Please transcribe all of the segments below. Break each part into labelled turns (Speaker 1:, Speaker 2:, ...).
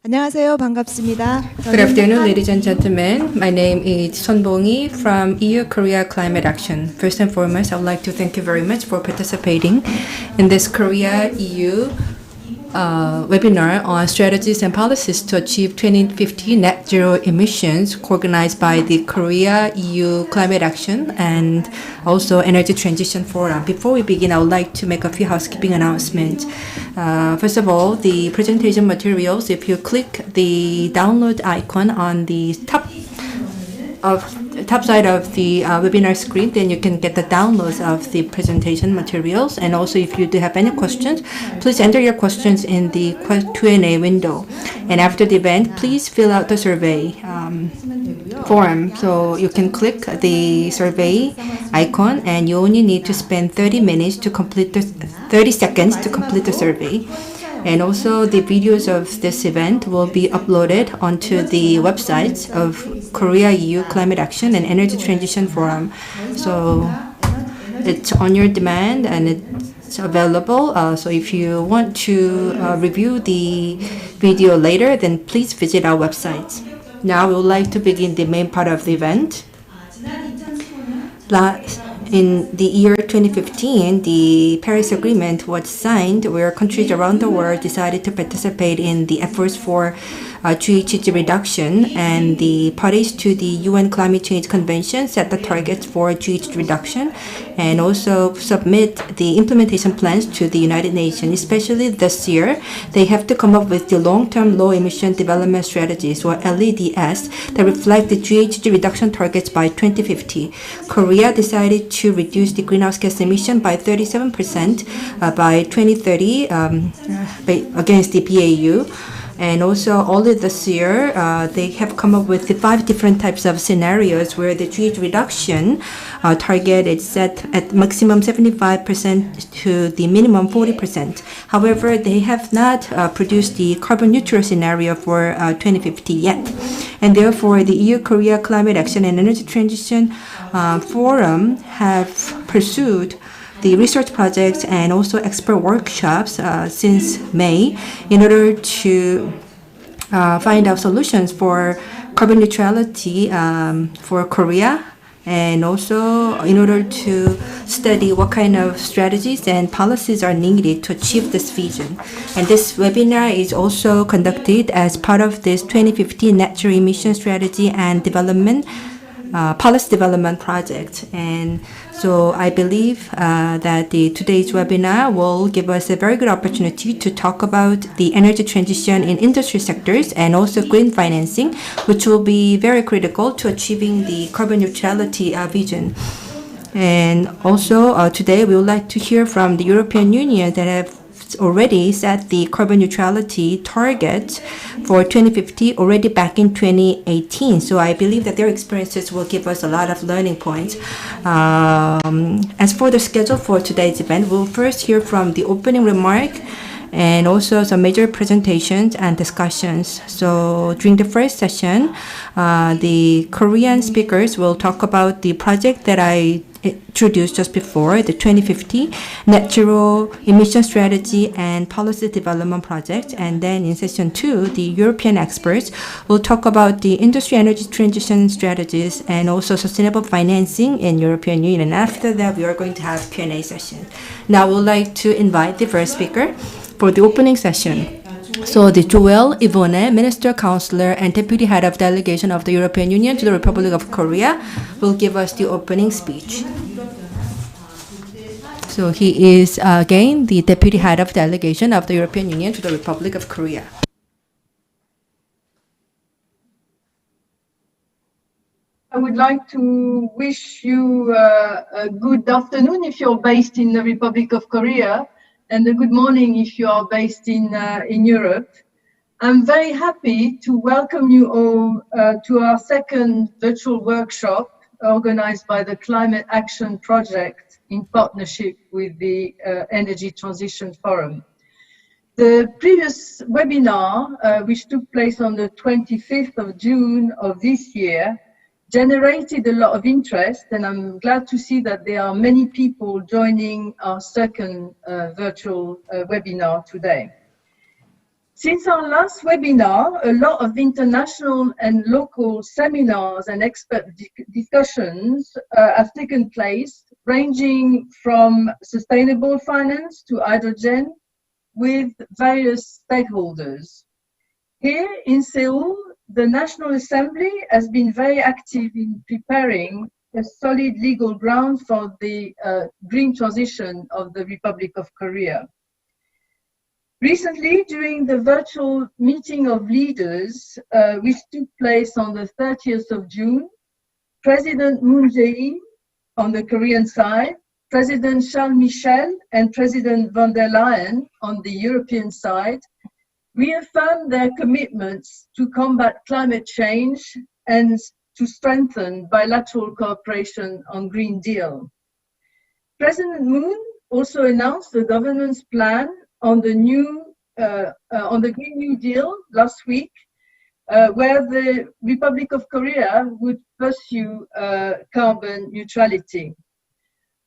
Speaker 1: 안녕하세요. 반갑습니다.
Speaker 2: Good afternoon, ladies and gentlemen. My name is Son Bong-hee from EU-Korea Climate Action. First and foremost, I would like to thank you very much for participating in this Korea-EU webinar on strategies and policies to achieve 2050 net zero emissions, organized by the Korea-EU Climate Action and also Energy Transition Forum. Before we begin, I would like to make a few housekeeping announcements. First of all, the presentation materials, if you click the download icon on the top side of the webinar screen, then you can get the downloads of the presentation materials. And also, if you do have any questions, please enter your questions in the Q&A window. And after the event, please fill out the survey form. So you can click the survey icon, and you only need to spend 30 seconds to complete the survey. And also, the videos of this event will be uploaded onto the websites of Korea-EU Climate Action and Energy Transition Forum. So it's on your demand and it's available. So if you want to review the video later, then please visit our websites. Now we would like to begin the main part of the event. In the year 2015, the Paris Agreement was signed, where countries around the world decided to participate in the efforts for GHG reduction, and the parties to the UN Climate Change Convention set the targets for GHG reduction and also submit the implementation plans to the United Nations. Especially this year, they have to come up with the long-term low-emission development strategies, or LEDS, that reflect the GHG reduction targets by 2050. Korea decided to reduce the greenhouse gas emission by 37% by 2030 against the BAU. And also, only this year, they have come up with the 5 different types of scenarios where the GHG reduction target is set at maximum 75% to the minimum 40%. However, they have not produced the carbon neutral scenario for 2050 yet. And therefore, the EU-Korea Climate Action and Energy Transition Forum have pursued the research projects and also expert workshops since May in order to find out solutions for carbon neutrality for Korea, and also in order to study what kind of strategies and policies are needed to achieve this vision. And this webinar is also conducted as part of this 2050 net zero emission strategy and development policy development project. And so I believe that today's webinar will give us a very good opportunity to talk about the energy transition in industry sectors and also green financing, which will be very critical to achieving the carbon neutrality vision. And also today we would like to hear from the European Union that have already set the carbon neutrality target for 2050 already back in 2018. So I believe that their experiences will give us a lot of learning points. As for the schedule for today's event, we'll first hear from the opening remark and also some major presentations and discussions. So during the first session, the Korean speakers will talk about the project that I introduced just before, the 2050 net zero emission strategy and policy development project. And then in session 2, the European experts will talk about the industry energy transition strategies and also sustainable financing in European Union. And after that, we are going to have Q&A session. Now, we would like to invite the first speaker for the opening session. So the Joel Ivone, Minister, Counselor, and Deputy Head of Delegation of the European Union to the Republic of Korea, will give us the opening speech. So he is again the Deputy Head of Delegation of the European Union to the Republic of Korea.
Speaker 3: I would like to wish you a good afternoon if you're based in the Republic of Korea, and a good morning if you are based in Europe. I'm very happy to welcome you all to our second virtual workshop organized by the Climate Action Project in partnership with the Energy Transition Forum. The previous webinar, which took place on the 25th of June of this year, generated a lot of interest, and I'm glad to see that there are many people joining our second virtual webinar today. Since our last webinar, a lot of international and local seminars and expert discussions have taken place, ranging from sustainable finance to hydrogen, with various stakeholders. Here in Seoul, the National Assembly has been very active in preparing a solid legal ground for the green transition of the Republic of Korea. Recently, during the virtual meeting of leaders, which took place on the 30th of June, President Moon Jae-in on the Korean side, President Charles Michel and President von der Leyen on the European side reaffirmed their commitments to combat climate change and to strengthen bilateral cooperation on Green Deal. President Moon also announced the government's plan on the Green New Deal last week, where the Republic of Korea would pursue carbon neutrality.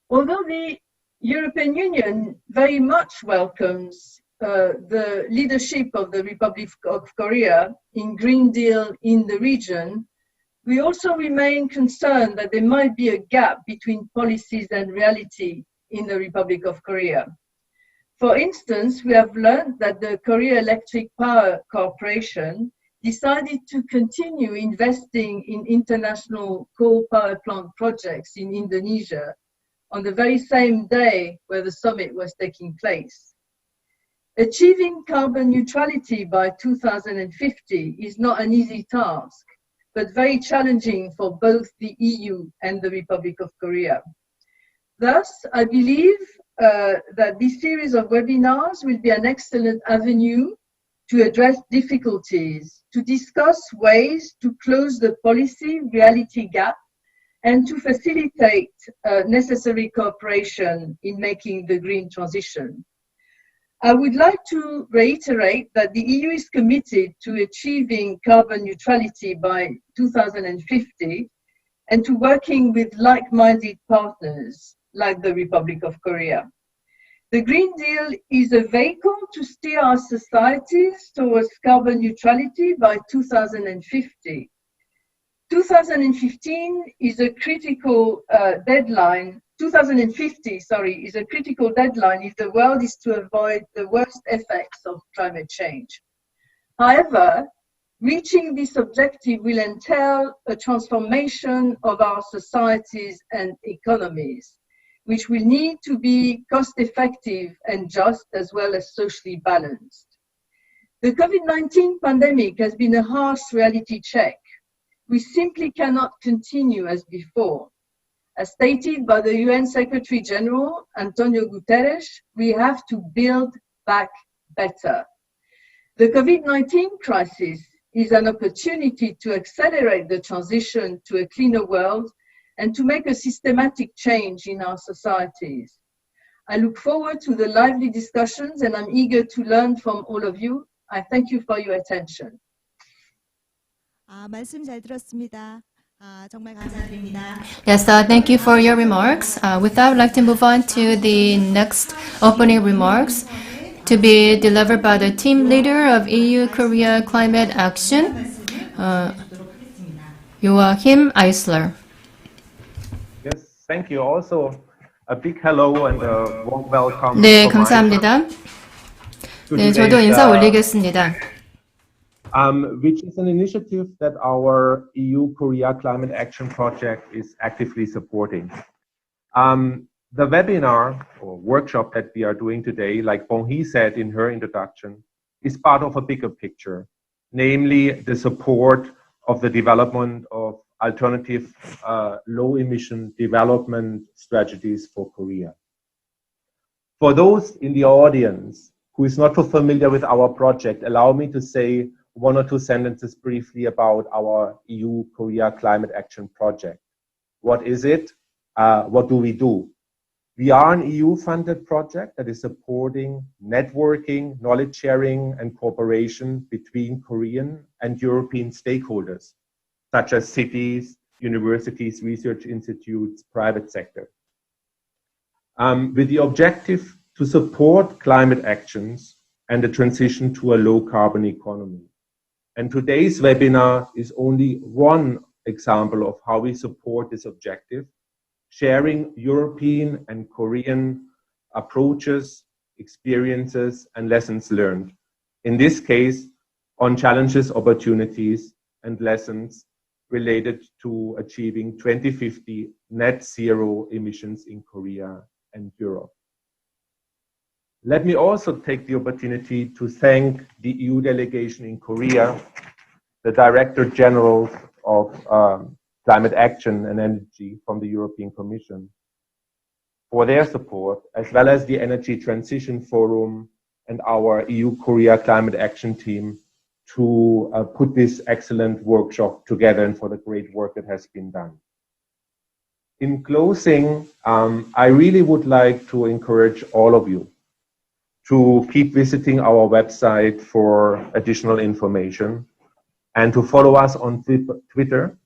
Speaker 3: Although the European Union very much welcomes the leadership of the Republic of Korea in Green Deal in the region, we also remain concerned that there might be a gap between policies and reality in the Republic of Korea. For instance, we have learned that the Korea Electric Power Corporation decided to continue investing in international coal power plant projects in Indonesia on the very same day where the summit was taking place. Achieving carbon neutrality by 2050 is not an easy task, but very challenging for both the EU and the Republic of Korea. Thus, I believe that this series of webinars will be an excellent avenue to address difficulties, to discuss ways to close the policy reality gap, and to facilitate necessary cooperation in making the green transition. I would like to reiterate that the EU is committed to achieving carbon neutrality by 2050 and to working with like-minded partners like the Republic of Korea. The Green Deal is a vehicle to steer our societies towards carbon neutrality by 2050. 2015 is a critical deadline. 2050, is a critical deadline if the world is to avoid the worst effects of climate change. However, reaching this objective will entail a transformation of our societies and economies, which will need to be cost-effective and just, as well as socially balanced. The COVID-19 pandemic has been a harsh reality check. We simply cannot continue as before. As stated by the UN Secretary General, Antonio Guterres, we have to build back better. The COVID-19 crisis is an opportunity to accelerate the transition to a cleaner world and to make a systematic change in our societies. I look forward to the lively discussions and I'm eager to learn from all of you. I thank you for your attention.
Speaker 1: 말씀 잘 들었습니다. 정말 감사드립니다.
Speaker 2: Yes, thank you for your remarks. With that, I would like to move on to the next opening remarks to be delivered by the team leader of EU-Korea Climate Action, Joachim Eisler.
Speaker 4: Yes, thank you. Also, a big hello and a warm welcome.
Speaker 2: 네, 감사합니다. 네, 저도 인사 올리겠습니다.
Speaker 4: Which is an initiative that our EU-Korea Climate Action Project is actively supporting. The webinar or workshop that we are doing today, like Bonhee said in her introduction, is part of a bigger picture, namely the support of the development of alternative low-emission development strategies for Korea. For those in the audience who is not so familiar with our project, allow me to say one or two sentences briefly about our EU-Korea Climate Action Project. What is it? What do we do? We are an EU-funded project that is supporting networking, knowledge sharing, and cooperation between Korean and European stakeholders, such as cities, universities, research institutes, private sector. With the objective to support climate actions and the transition to a low-carbon economy. And today's webinar is only one example of how we support this objective, sharing European and Korean approaches, experiences, and lessons learned. In this case, on challenges, opportunities, and lessons related to achieving 2050 net zero emissions in Korea and Europe. Let me also take the opportunity to thank the EU delegation in Korea, the Director General of Climate Action and Energy from the European Commission, for their support, as well as the Energy Transition Forum and our EU-Korea Climate Action Team to put this excellent workshop together and for the great work that has been done. In closing, I really would like to encourage all of you to keep visiting our website for additional information and to follow us on Twitter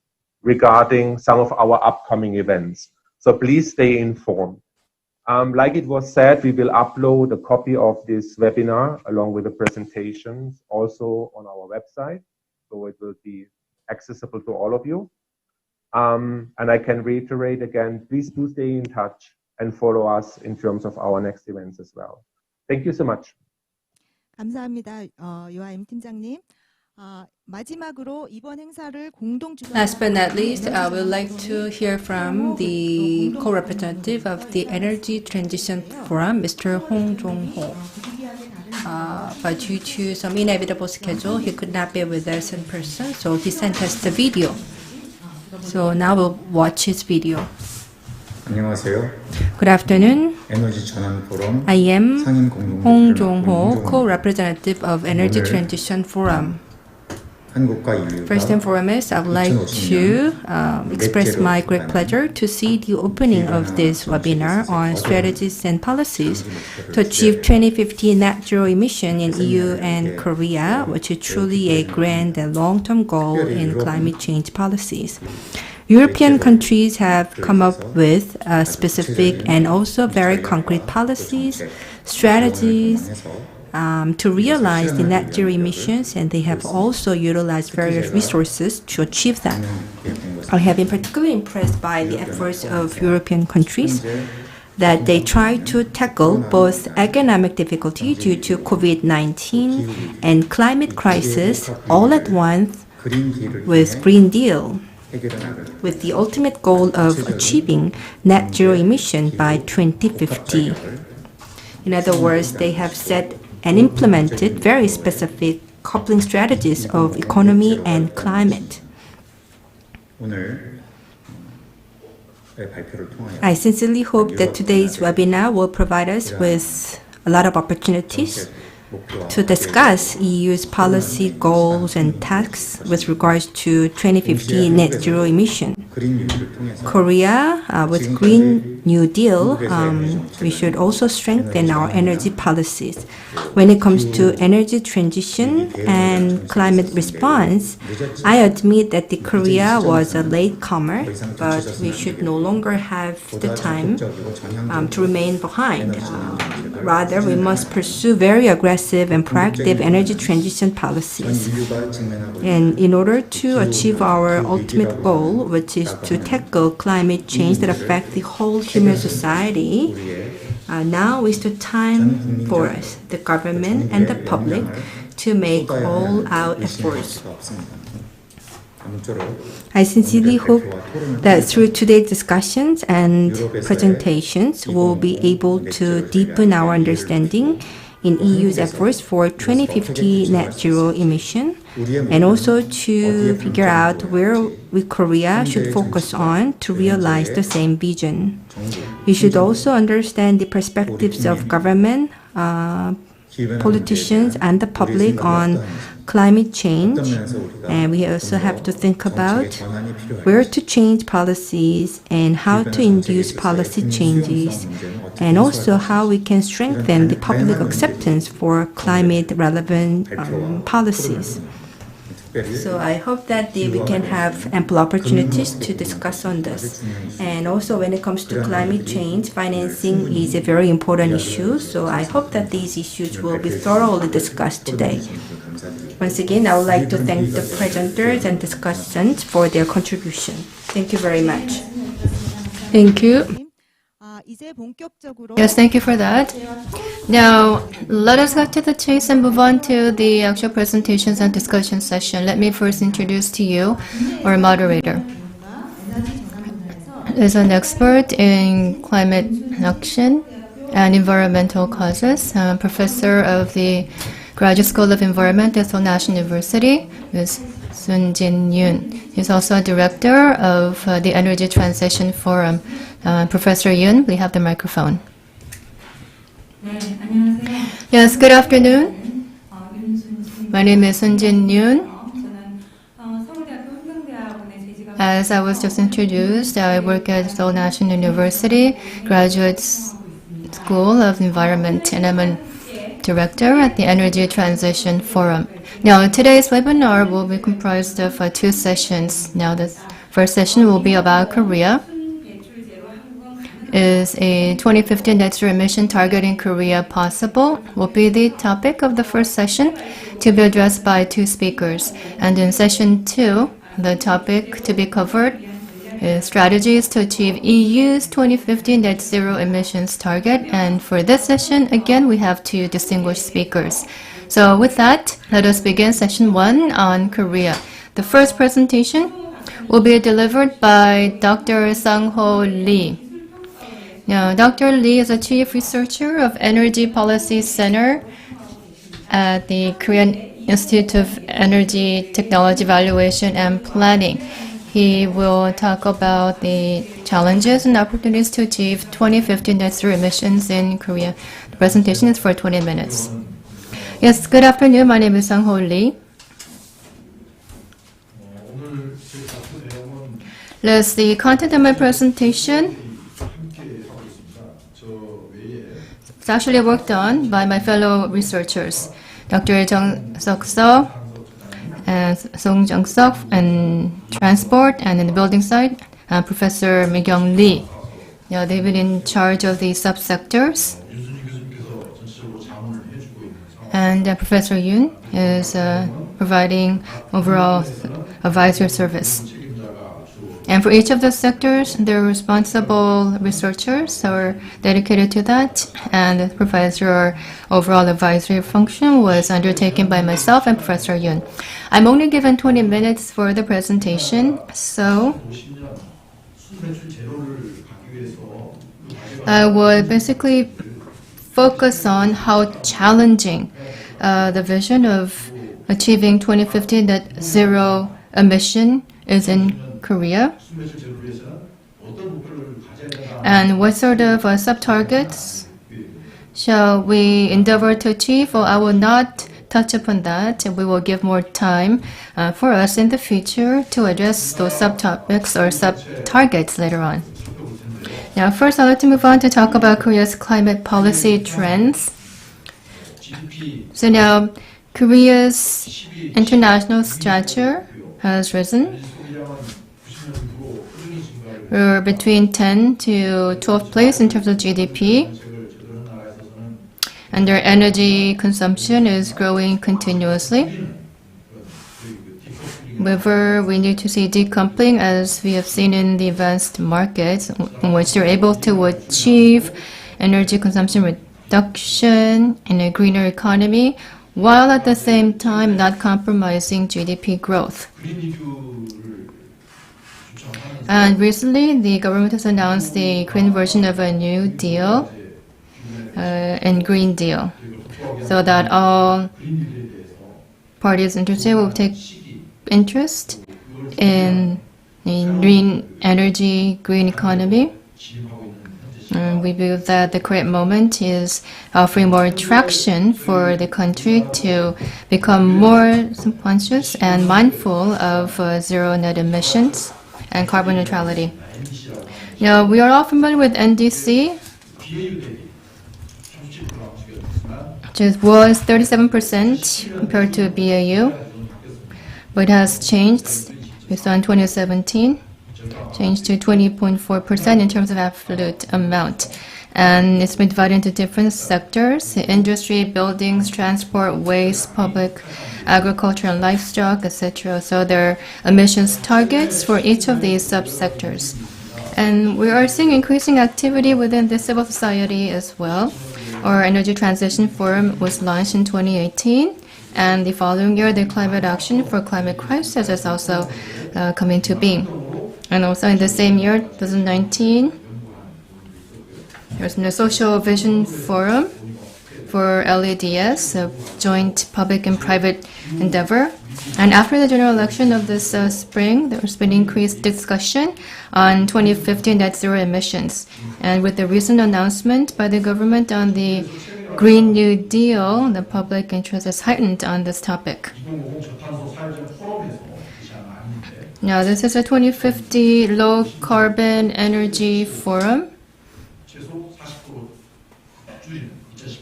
Speaker 4: regarding some of our upcoming events. So please stay informed. Like it was said, we will upload a copy of this webinar along with the presentations also on our website. So it will be accessible to all of you. And I can reiterate again, please do stay in touch and follow us in terms of our next events as well. Thank you so much.
Speaker 1: 감사합니다. 요하임 팀장님. 마지막으로 이번 행사를 공동 주관.
Speaker 2: Last but not least, I would like to hear from the co-representative of the Energy Transition Forum, Mr. Hong Jong-ho. But due to some inevitable schedule, he could not be with us in person, so he sent us the video. So now we'll watch his video.
Speaker 5: 안녕하세요.
Speaker 2: Good afternoon.
Speaker 5: 에너지 전환 포럼
Speaker 2: I am
Speaker 5: 상임 공동
Speaker 2: Hong Jong-ho, co-representative of Energy Transition Forum.
Speaker 5: 한국과 EU가
Speaker 2: First and foremost, I would like to express my great pleasure to see the opening of this webinar on strategies and policies to achieve 2050 net zero emission in EU and Korea, which is truly a grand and long-term goal in climate change policies. European countries have come up with specific and also very concrete policies, strategies, to realize the net zero emissions, and they have also utilized various resources to achieve that. I have been particularly impressed by the efforts of European countries that they try to tackle both economic difficulty due to COVID-19 and climate crisis all at once with Green Deal, with the ultimate goal of achieving net zero emission by 2050. In other words, they have set and implemented very specific coupling strategies of economy and climate. I sincerely hope that today's webinar will provide us with a lot of opportunities to discuss EU's policy goals and tasks with regards to 2050 net zero emission. Korea, with Green New Deal, we should also strengthen our energy policies. When it comes to energy transition and climate response, I admit that the Korea was a latecomer, but we should no longer have the time to remain behind. Rather, we must pursue very aggressive and proactive energy transition policies. And in order to achieve our ultimate goal, which is to tackle climate change that affect the whole human society, now is the time for us, the government and the public, to make all-out efforts. I sincerely hope that through today's discussions and presentations, we'll be able to deepen our understanding in EU's efforts for 2050 net zero emission, and also to figure out where we, Korea, should focus on to realize the same vision. We should also understand the perspectives of government, politicians, and the public on climate change, and we also have to think about where to change policies and how to induce policy changes, and also how we can strengthen the public acceptance for climate relevant policies. So I hope that we can have ample opportunities to discuss on this. And also when it comes to climate change, financing is a very important issue. So I hope that these issues will be thoroughly discussed today. Once again, I would like to thank the presenters and discussants for their contribution. Thank you very much.
Speaker 6: Thank you.
Speaker 1: 이제 본격적으로
Speaker 6: Yes, thank you for that. Now, let us cut to the chase and move on to the actual presentations and discussion session. Let me first introduce to you our moderator. Is an expert in climate action and environmental causes, professor of the Graduate School of Environment at Seoul National University, Ms. Sun-Jin Yoon. He's also a director of the Energy Transition Forum. Professor Yoon, we have the microphone. Yes, good afternoon. My name is Sun-Jin Yoon. As I was just introduced, I work at Seoul National University Graduate School of Environment, and I'm a director at the Energy Transition Forum. Now, today's webinar will be comprised of two sessions. Now, the first session will be about Korea. Is a 2015 net zero emission target in Korea possible? Will be the topic of the first session to be addressed by two speakers. And in session 2, the topic to be covered is strategies to achieve EU's 2050 net zero emissions target. And for this session, again, we have two distinguished speakers. So with that, let us begin session 1 on Korea. The first presentation will be delivered by Dr. Sang-ho Lee. Now, Dr. Lee is a chief researcher of Energy Policy Center at the Korean Institute of Energy Technology Evaluation and Planning. He will talk about the challenges and opportunities to achieve 2050 net zero emissions in Korea. The presentation is for 20 minutes. Yes, good afternoon. My name is Sang-ho Lee. Let's the content of my presentation. It's actually worked on by my fellow researchers, Dr. Jung Seok-seo and Song Jung-seok in transport and in the building side, Professor Mi-kyung Lee. Now, they've been in charge of the subsectors. And Professor Yoon is providing overall advisory service. And for each of the sectors, their responsible researchers are dedicated to that, and the professor overall advisory function was undertaken by myself and Professor Yoon. I'm only given 20 minutes for the presentation, so I will basically focus on how challenging the vision of achieving 2050 net zero emission is in Korea, and what sort of sub-targets shall we endeavor to achieve? Well, I will not touch upon that. We will give more time for us in the future to address those subtopics or sub-targets later on. Now, first, I'd like to move on to talk about Korea's climate policy trends. So now, Korea's international stature has risen. We're between 10 to 12th place in terms of GDP. And their energy consumption is growing continuously. However, we need to see decoupling, as we have seen in the advanced markets, in which they're able to achieve energy consumption reduction in a greener economy, while at the same time not compromising GDP growth. And recently, the government has announced the Korean version of a New Deal and Green Deal, so that all parties interested will take interest in green energy, green economy. And we believe that the current moment is offering more traction for the country to become more conscious and mindful of zero net emissions and carbon neutrality. Now, we are all familiar with NDC, which was 37% compared to BAU. but it has changed. We saw in 2017, changed to 20.4% in terms of absolute amount. And it's been divided into different sectors: industry, buildings, transport, waste, public, agriculture and livestock, etc. So there are emissions targets for each of these subsectors. And we are seeing increasing activity within the civil society as well. Our Energy Transition Forum was launched in 2018, and the following year, the Climate Action for Climate Crisis is also coming to be. And also in the same year, 2019, there's a Social Vision Forum for LEDS, a joint public and private endeavor. And after the general election of this spring, there's been increased discussion on 2050 net zero emissions. And with the recent announcement by the government on the Green New Deal, the public interest is heightened on this topic. Now, this is a 2050 Low Carbon Energy Forum.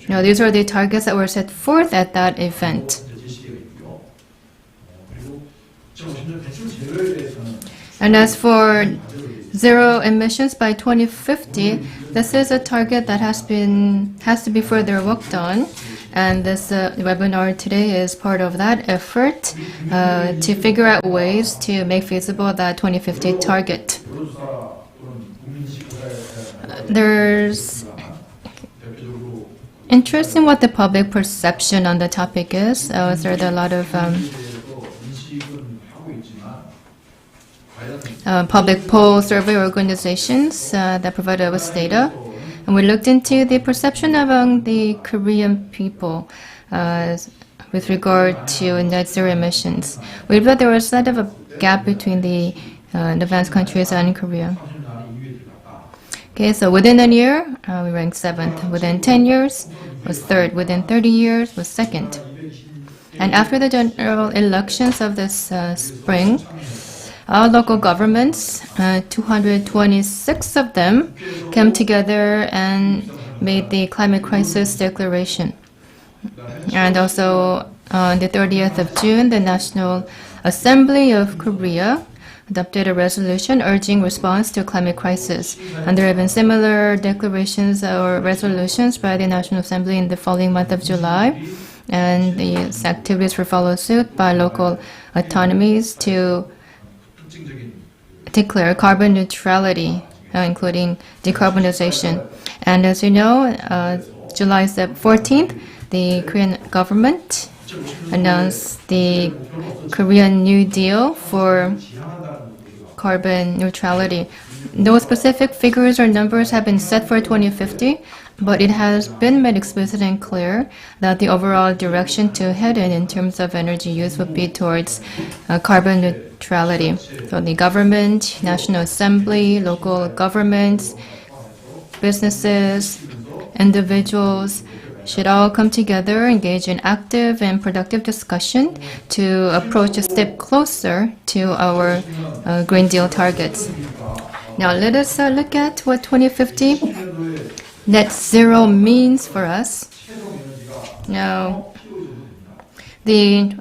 Speaker 6: Now, these are the targets that were set forth at that event. And as for zero emissions by 2050, this is a target that has to be further worked on. And this webinar today is part of that effort to figure out ways to make feasible that 2050 target. There's interest in what the public perception on the topic is. There are a lot of public poll survey organizations that provide us with data. And we looked into the perception among the Korean people with regard to net zero emissions. We thought there was sort of a gap between the advanced countries and Korea. Okay, so within a year, we ranked 7th. Within 10 years, was 3rd. Within 30 years, was 2nd. And after the general elections of this spring, our local governments, 226 of them, came together and made the climate crisis declaration. And also, on the 30th of June, the National Assembly of Korea adopted a resolution urging response to climate crisis. And there have been similar declarations or resolutions by the National Assembly in the following month of July. And these activities were followed suit by local autonomies to declare carbon neutrality, including decarbonization. And as you know, July 14th, the Korean government announced the Korean New Deal for carbon neutrality. No specific figures or numbers have been set for 2050, but it has been made explicit and clear that the overall direction to head in terms of energy use would be towards carbon neutrality. So the government, National Assembly, local governments, businesses, individuals should all come together, engage in active and productive discussion to approach a step closer to our Green Deal targets. Now let us look at what 2050 net zero means for us. Now, the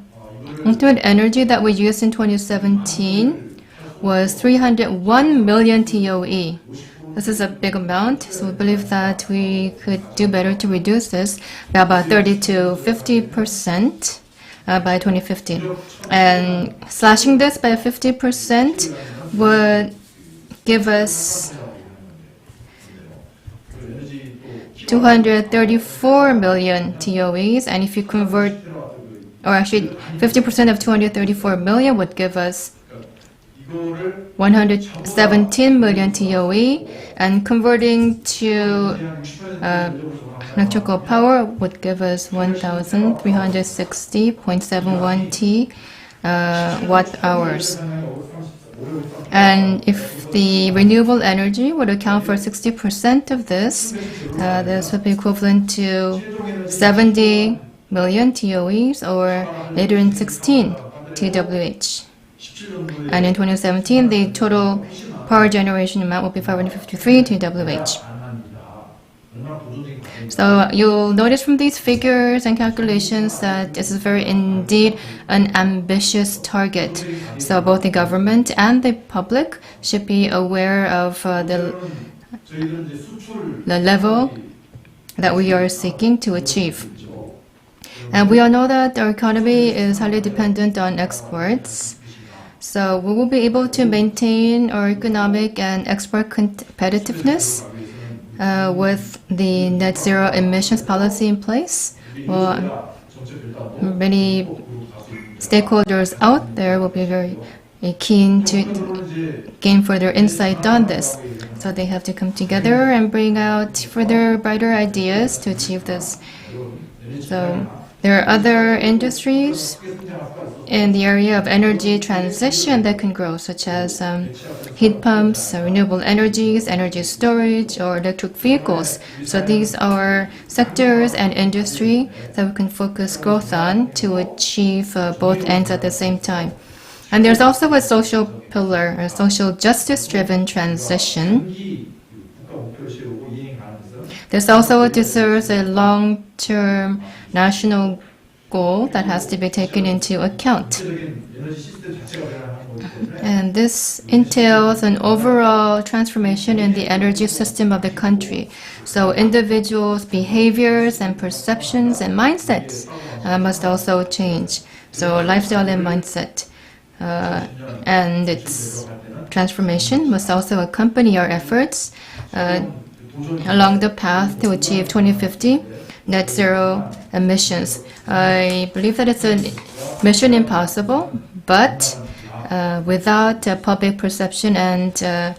Speaker 6: ultimate energy that we used in 2017 was 301 million TOE. This is a big amount, so we believe that we could do better to reduce this by about 30 to 50% by 2050. And slashing this by 50% would give us 234 million TOEs, and if you convert, or actually 50% of 234 million would give us 117 million TOE, and converting to electrical power would give us 1,360.71 T watt hours. And if the renewable energy would account for 60% of this, this would be equivalent to 70 million TOEs or 816 TWH. And in 2017, the total power generation amount will be 553 TWH. So you'll notice from these figures and calculations that this is very indeed an ambitious target. So both the government and the public should be aware of the level that we are seeking to achieve. And we all know that our economy is highly dependent on exports. So we will be able to maintain our economic and export competitiveness with the net zero emissions policy in place. Well, many stakeholders out there will be very keen to gain further insight on this. So they have to come together and bring out further brighter ideas to achieve this. So there are other industries in the area of energy transition that can grow, such as heat pumps, renewable energies, energy storage, or electric vehicles. So these are sectors and industry that we can focus growth on to achieve both ends at the same time. And there's also a social pillar, a social justice-driven transition. This also deserves a long-term national goal that has to be taken into account. And this entails an overall transformation in the energy system of the country. So individuals' behaviors and perceptions and mindsets must also change. So lifestyle and mindset. And its transformation must also accompany our efforts along the path to achieve 2050 net zero emissions. I believe that it's a mission impossible, but without public perception and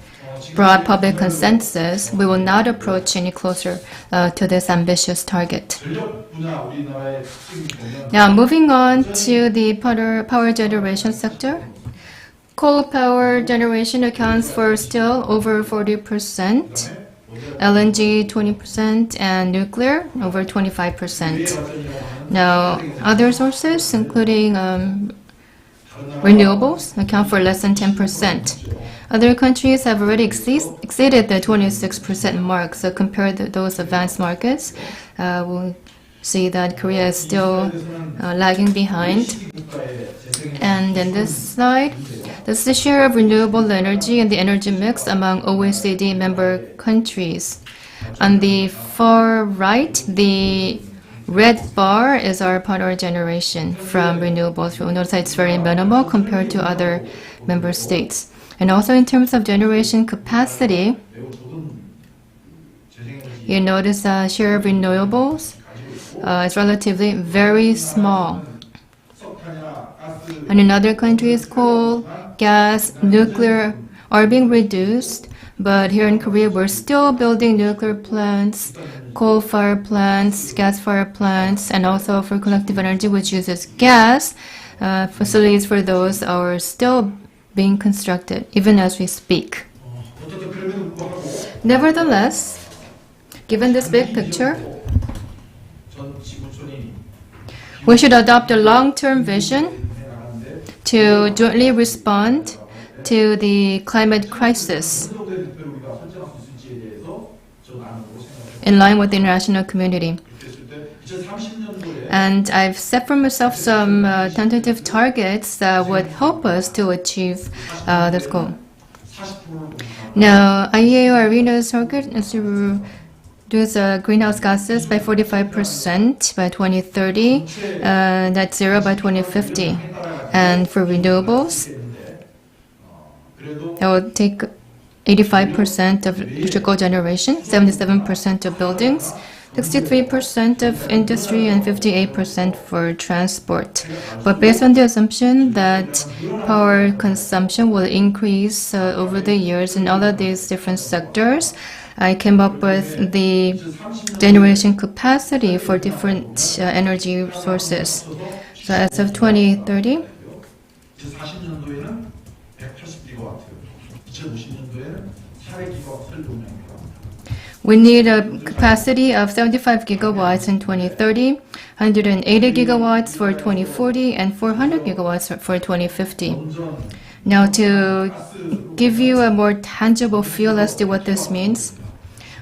Speaker 6: broad public consensus, we will not approach any closer to this ambitious target. Now, moving on to the power generation sector. Coal power generation accounts for still over 40%, LNG 20%, and nuclear over 25%. Now, other sources, including renewables, account for less than 10%. Other countries have already exceeded the 26% mark, so compared to those advanced markets, we'll see that Korea is still lagging behind. And in this slide, this is the share of renewable energy in the energy mix among OECD member countries. On the far right, the red bar is our power generation from renewables. You'll notice that it's very minimal compared to other member states. And also in terms of generation capacity, you notice the share of renewables is relatively very small. And in other countries, coal, gas, nuclear are being reduced. But here in Korea, we're still building nuclear plants, coal-fired plants, gas-fired plants, and also for collective energy, which uses gas. Facilities for those are still being constructed, even as we speak. Nevertheless, given this big picture, we should adopt a long-term vision to jointly respond to the climate crisis in line with the international community. And I've set for myself some tentative targets that would help us to achieve this goal. Now, IEA Arena's target is to reduce greenhouse gases by 45% by 2030, net zero by 2050. And for renewables, it will take 85% of electrical generation, 77% of buildings, 63% of industry, and 58% for transport. But based on the assumption that power consumption will increase over the years in all of these different sectors, I came up with the generation capacity for different energy sources. So as of 2030, we need a capacity of 75 gigawatts in 2030, 180 gigawatts for 2040, and 400 gigawatts for 2050. Now, to give you a more tangible feel as to what this means,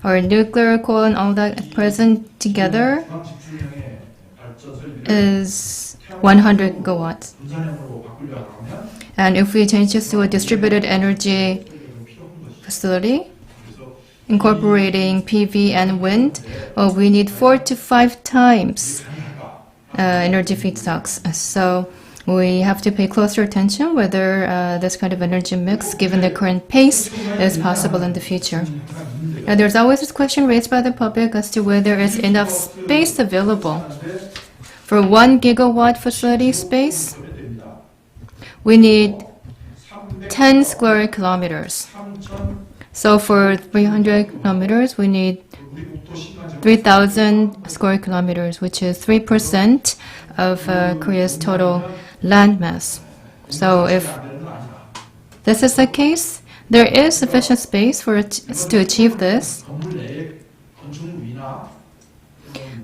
Speaker 6: or nuclear, coal, and all that present together is 100 gigawatts. And if we change this to a distributed energy facility, incorporating PV and wind, we need 4 to 5 times energy feedstocks. So we have to pay closer attention whether this kind of energy mix, given the current pace, is possible in the future. Now, there's always this question raised by the public as to whether there is enough space available. For 1 gigawatt facility space, we need 10 square kilometers. So for 300 kilometers, we need 3,000 square kilometers, which is 3% of Korea's total land mass. So if this is the case, there is sufficient space for us to achieve this.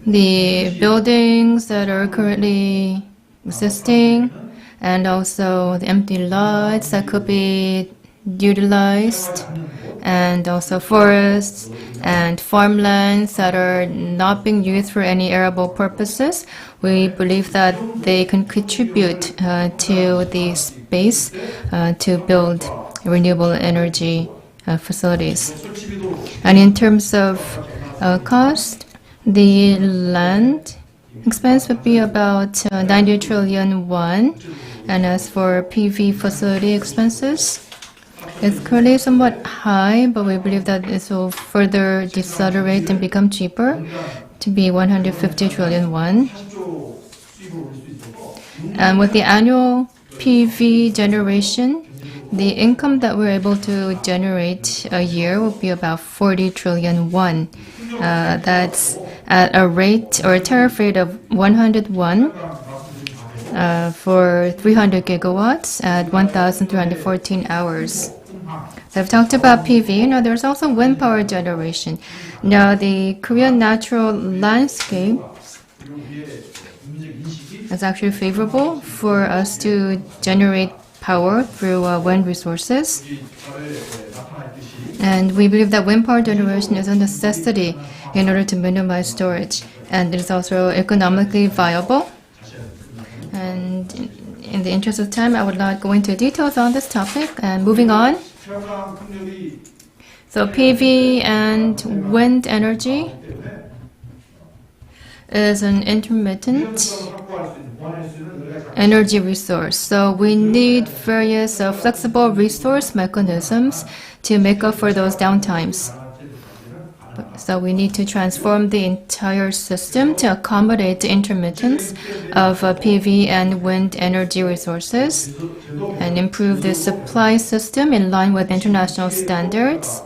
Speaker 6: The buildings that are currently existing and also the empty lots that could be utilized, and also forests and farmlands that are not being used for any arable purposes, we believe that they can contribute to the space to build renewable energy facilities. And in terms of cost, the land expense would be about 90 trillion won. And as for PV facility expenses, it's currently somewhat high, but we believe that this will further decelerate and become cheaper to be 150 trillion won. And with the annual PV generation, the income that we're able to generate a year will be about 40 trillion won. That's at a rate or a tariff rate of 100 won for 300 gigawatts at 1,314 hours. So I've talked about PV. Now there's also wind power generation. Now the Korean natural landscape is actually favorable for us to generate power through wind resources. And we believe that wind power generation is a necessity in order to minimize storage. And it is also economically viable. And in the interest of time, I would not go into details on this topic. And moving on. So PV and wind energy is an intermittent energy resource. So we need various flexible resource mechanisms to make up for those downtimes. So we need to transform the entire system to accommodate the intermittence of PV and wind energy resources and improve the supply system in line with international standards.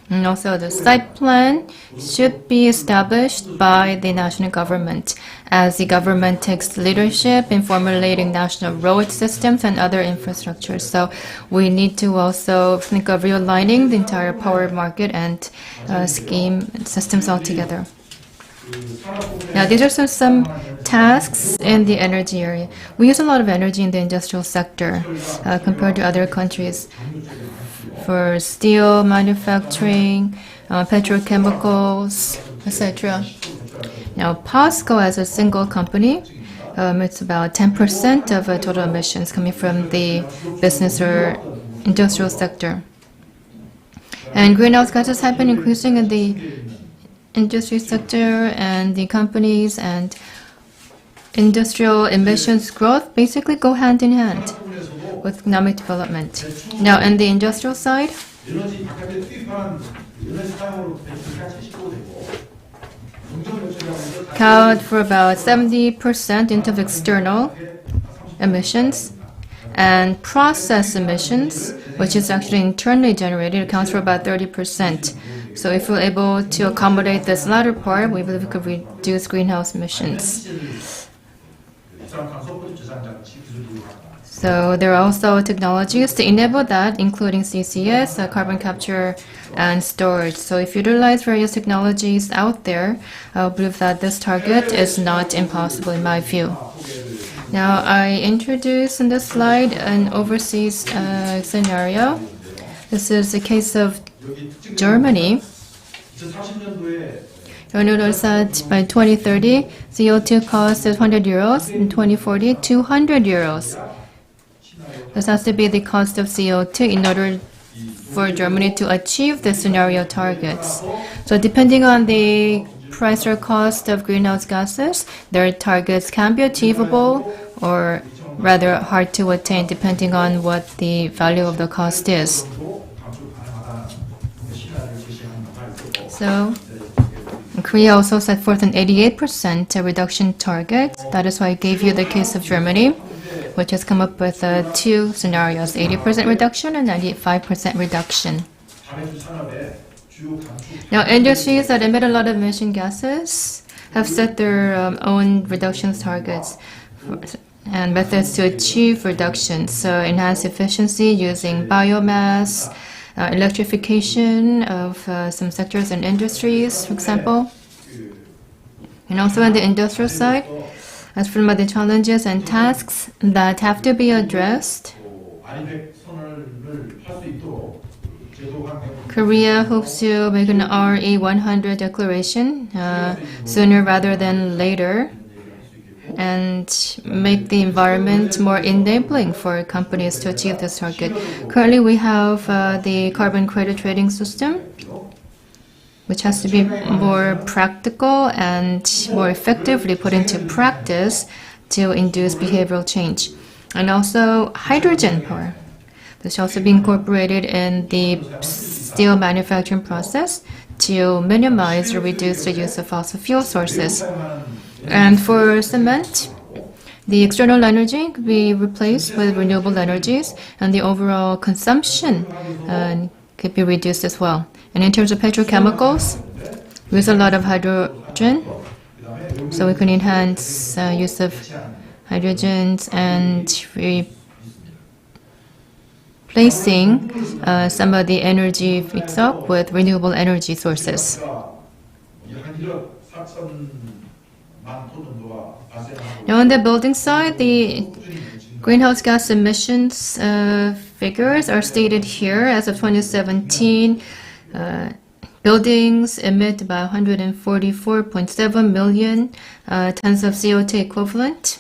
Speaker 6: And also the site plan should be established by the national government as the government takes leadership in formulating national road systems and other infrastructures. So we need to also think of realigning the entire power market and scheme and systems altogether. Now these are some tasks in the energy area. We use a lot of energy in the industrial sector compared to other countries. For steel manufacturing, petrochemicals, etc. Now, POSCO as a single company, it's about 10% of total emissions coming from the business or industrial sector. And greenhouse gases have been increasing in the industry sector, and the companies and industrial emissions growth basically go hand in hand with economic development. Now, in the industrial side, account for about 70% in terms of external emissions, and process emissions, which is actually internally generated, accounts for about 30%. So if we're able to accommodate this latter part, we believe we could reduce greenhouse emissions. So there are also technologies to enable that, including CCS, carbon capture, and storage. So if you utilize various technologies out there, I believe that this target is not impossible in my view. Now, I introduce in this slide an overseas scenario. This is the case of Germany. You'll notice that by 2030, CO2 cost is 100 euros, in 2040, 200 euros. This has to be the cost of CO2 in order for Germany to achieve the scenario targets. So depending on the price or cost of greenhouse gases, their targets can be achievable or rather hard to attain depending on what the value of the cost is. So Korea also set forth an 88% reduction target. That is why I gave you the case of Germany, which has come up with two scenarios, 80% reduction and 95% reduction. Now, industries that emit a lot of emission gases have set their own reduction targets and methods to achieve reductions. So, enhance efficiency using biomass, electrification of some sectors and industries, for example. And also on the industrial side, as for the challenges and tasks that have to be addressed, Korea hopes to make an RE100 declaration sooner rather than later and make the environment more enabling for companies to achieve this target. Currently, we have the carbon credit trading system, which has to be more practical and more effectively put into practice to induce behavioral change. And also hydrogen power. This should also be incorporated in the steel manufacturing process to minimize or reduce the use of fossil fuel sources. And for cement, the external energy could be replaced with renewable energies, and the overall consumption could be reduced as well. And in terms of petrochemicals, we use a lot of hydrogen, so we can enhance use of hydrogens and replacing some of the energy feedstock with renewable energy sources. Now on the building side, the greenhouse gas emissions figures are stated here. As of 2017, buildings emit about 144.7 million tons of CO2 equivalent.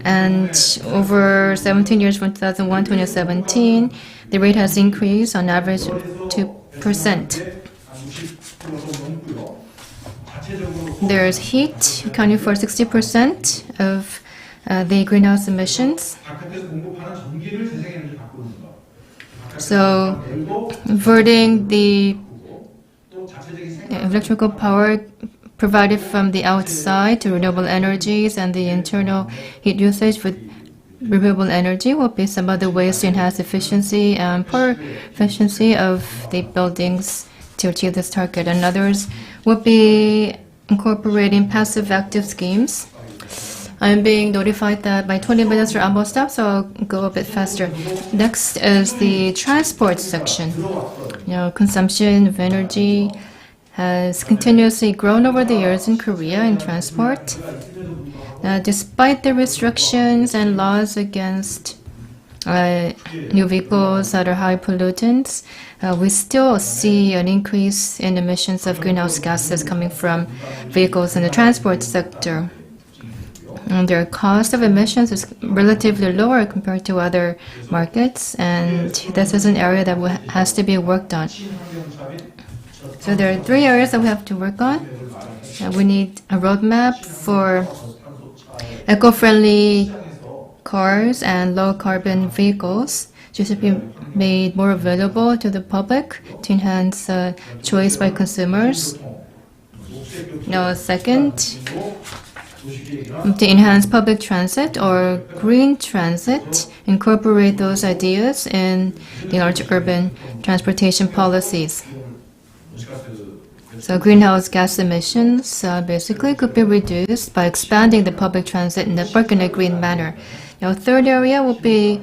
Speaker 6: And over 17 years from 2001 to 2017, the rate has increased on average 2%. There's heat accounting for 60% of the greenhouse emissions. So, converting the electrical power provided from the outside to renewable energies and the internal heat usage with renewable energy will be some other ways to enhance efficiency and power efficiency of the buildings to achieve this target. And others will be incorporating passive active schemes. I'm being notified that my 20 minutes are almost up, so I'll go a bit faster. Next is the transport section. Consumption of energy has continuously grown over the years in Korea in transport. Despite the restrictions and laws against new vehicles that are high pollutants, we still see an increase in emissions of greenhouse gases coming from vehicles in the transport sector. And their cost of emissions is relatively lower compared to other markets, and this is an area that has to be worked on. So there are 3 areas that we have to work on. We need a roadmap for eco-friendly cars and low-carbon vehicles, which should be made more available to the public to enhance choice by consumers. Now, second, to enhance public transit or green transit, incorporate those ideas in the large urban transportation policies. So greenhouse gas emissions basically could be reduced by expanding the public transit network in a green manner. Now, third area will be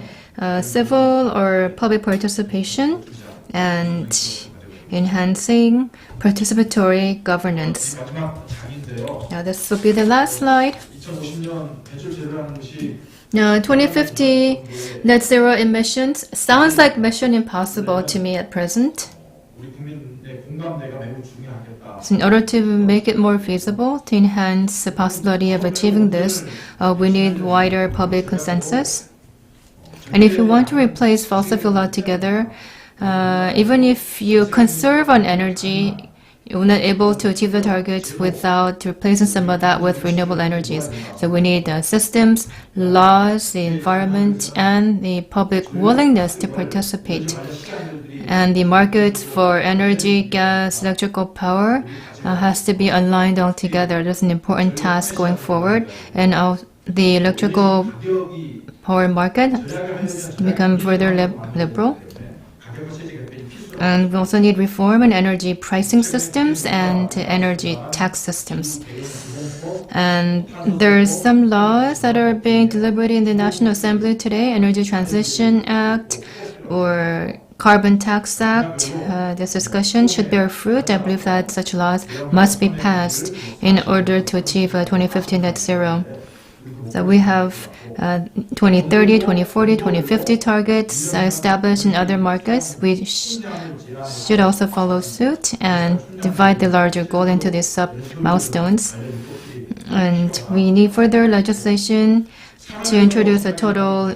Speaker 6: civil or public participation and enhancing participatory governance. Now, this will be the last slide. Now, 2050 net zero emissions sounds like mission impossible to me at present. So in order to make it more feasible, to enhance the possibility of achieving this, we need wider public consensus. And if you want to replace fossil fuel altogether, even if you conserve on energy, you're not able to achieve the targets without replacing some of that with renewable energies. So we need systems, laws, the environment, and the public willingness to participate. And the markets for energy, gas, electrical power has to be aligned all together. That's an important task going forward. And the electrical power market has to become further liberal. And we also need reform in energy pricing systems and energy tax systems. And there's some laws that are being deliberated in the National Assembly today, Energy Transition Act or Carbon Tax Act. This discussion should bear fruit. I believe that such laws must be passed in order to achieve a 2050 net zero. So we have 2030, 2040, 2050 targets established in other markets. We should also follow suit and divide the larger goal into these sub-milestones. And we need further legislation to introduce a total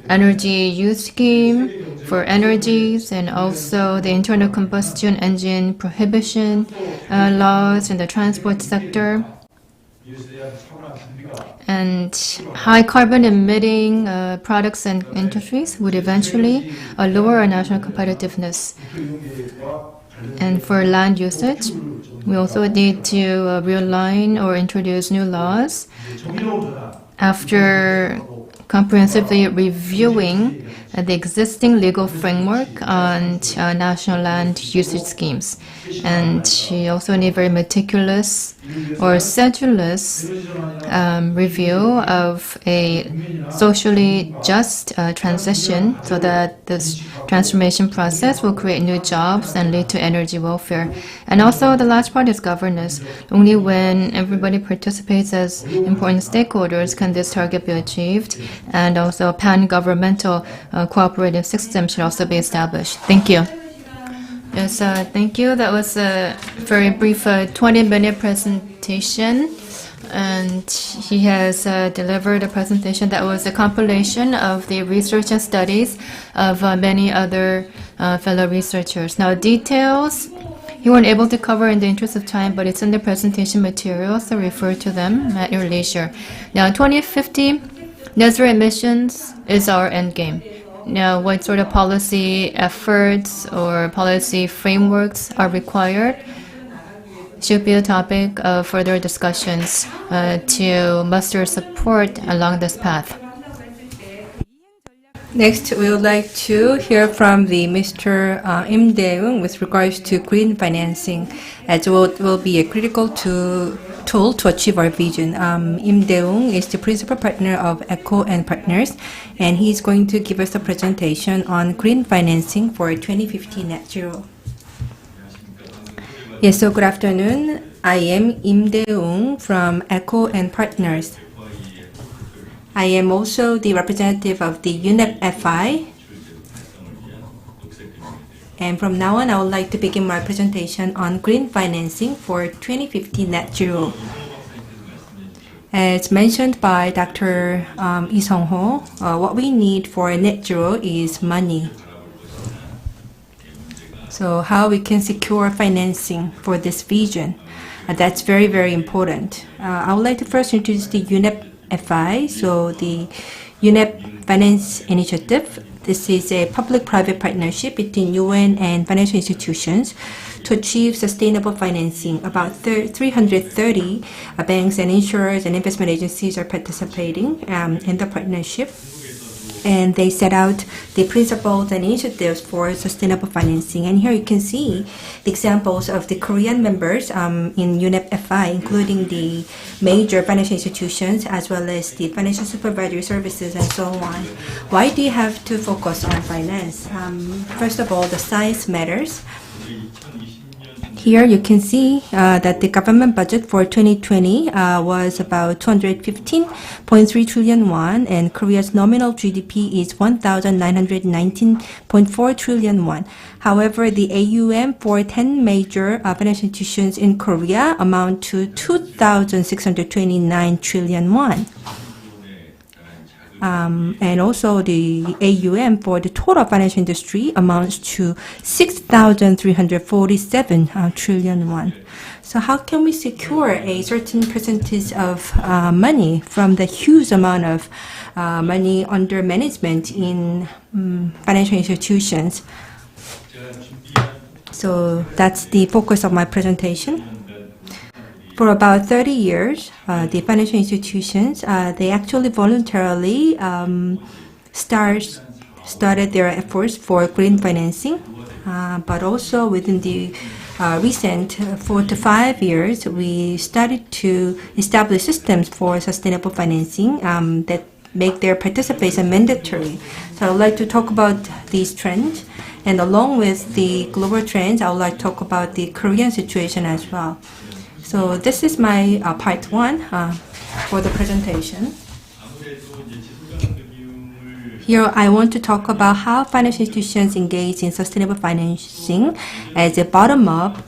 Speaker 6: energy use scheme for energies and also the internal combustion engine prohibition laws in the transport sector. And high carbon emitting products and industries would eventually lower our national competitiveness. And for land usage, we also need to realign or introduce new laws after comprehensively reviewing the existing legal framework on national land usage schemes. And we also need very meticulous or sedulous review of a socially just transition so that this transformation process will create new jobs and lead to energy welfare. And also the last part is governance. Only when everybody participates as important stakeholders can this target be achieved. And also a pan-governmental cooperative system should also be established. Thank you. Yes, thank you. That was a very brief 20-minute presentation. And he has delivered a presentation that was a compilation of the research and studies of many other fellow researchers. Now, details you weren't able to cover in the interest of time, but it's in the presentation materials, so refer to them at your leisure. Now, 2050, net zero emissions is our end game. Now, what sort of policy efforts or policy frameworks are required should be a topic of further discussions to muster support along this path.
Speaker 2: Next, we would like to hear from the Mr. Im Dae-eung with regards to green financing, as it will be a critical tool to achieve our vision. Im Dae-eung is the principal partner of ECO and Partners, and he's going to give us a presentation on green financing for 2050 net zero. Yes, so good afternoon. I am Im Dae-eung from ECO and Partners. I am also the representative of the Unet FI. And from now on, I would like to begin my presentation on green financing for 2050 net zero. As mentioned by Dr. Lee Sung-ho, what we need for net zero is money. So how we can secure financing for this vision, that's very, very important. I would like to first introduce the Unet FI. So the Unet Finance Initiative, this is a public-private partnership between UN and financial institutions to achieve sustainable financing. About 330 banks and insurers and investment agencies are participating in the partnership. And they set out the principles and initiatives for sustainable financing. And here you can see the examples of the Korean members in Unet FI, including the major financial institutions as well as the financial supervisory services and so on. Why do you have to focus on finance? First of all, the science matters. Here you can see that the government budget for 2020 was about 215.3 trillion won, and Korea's nominal GDP is 1,919.4 trillion won. However, the AUM for 10 major financial institutions in Korea amount to 2,629 trillion won. And also the AUM for the total financial industry amounts to 6,347 trillion won. So how can we secure a certain percentage of money from the huge amount of money under management in financial institutions? So that's the focus of my presentation. For about 30 years, the financial institutions, they actually voluntarily started their efforts for green financing, but also within the recent 4 to 5 years, we started to establish systems for sustainable financing that make their participation mandatory. So I would like to talk about these trends, and along with the global trends, I would like to talk about the Korean situation as well. So this is my part 1 for the presentation. Here I want to talk about how financial institutions engage in sustainable financing as a bottom-up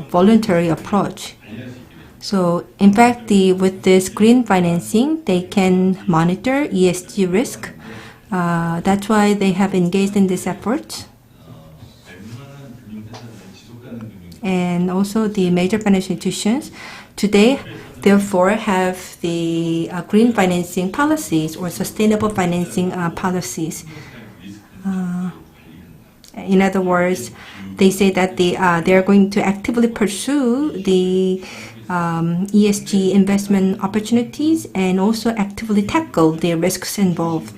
Speaker 2: voluntary approach. So in fact, with this green financing, they can monitor ESG risk. That's why they have engaged in this effort. And also the major financial institutions today, therefore, have the green financing policies or sustainable financing policies. In other words, they say that they are going to actively pursue the ESG investment opportunities and also actively tackle the risks involved.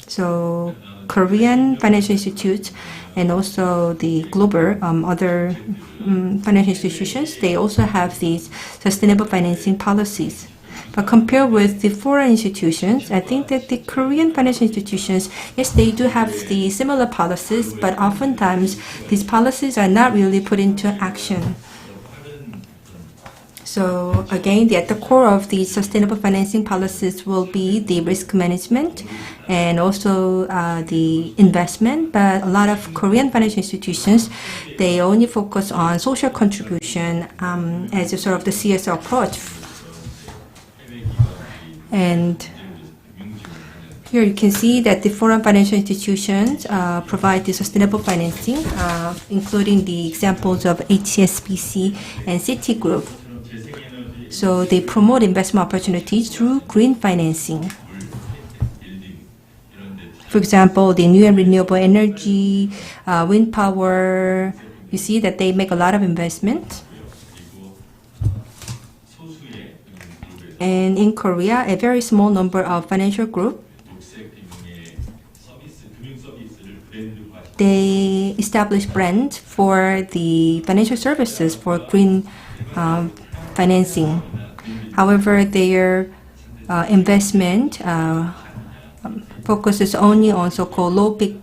Speaker 2: So Korean financial institutes and also the global other financial institutions, they also have these sustainable financing policies. But compared with the foreign institutions, I think that the Korean financial institutions, yes, they do have the similar policies, but oftentimes these policies are not really put into action. So again, at the core of the sustainable financing policies will be the risk management and also the investment. But a lot of Korean financial institutions, they only focus on social contribution as a sort of the CSR approach. And here you can see that the foreign financial institutions provide the sustainable financing, including the examples of HSBC and Citigroup. So they promote investment opportunities through green financing. For example, the new and renewable energy, wind power, you see that they make a lot of investment. And in Korea, a very small number of financial groups, they establish brands for the financial services for green financing. However, their investment focuses only on so-called low-peak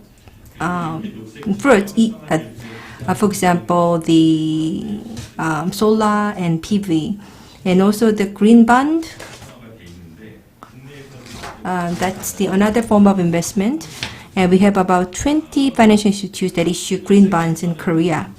Speaker 2: fruits. For example, the solar and PV, and also the green bond. That's another form of investment. And we have about 20 financial institutes that issue green bonds in Korea.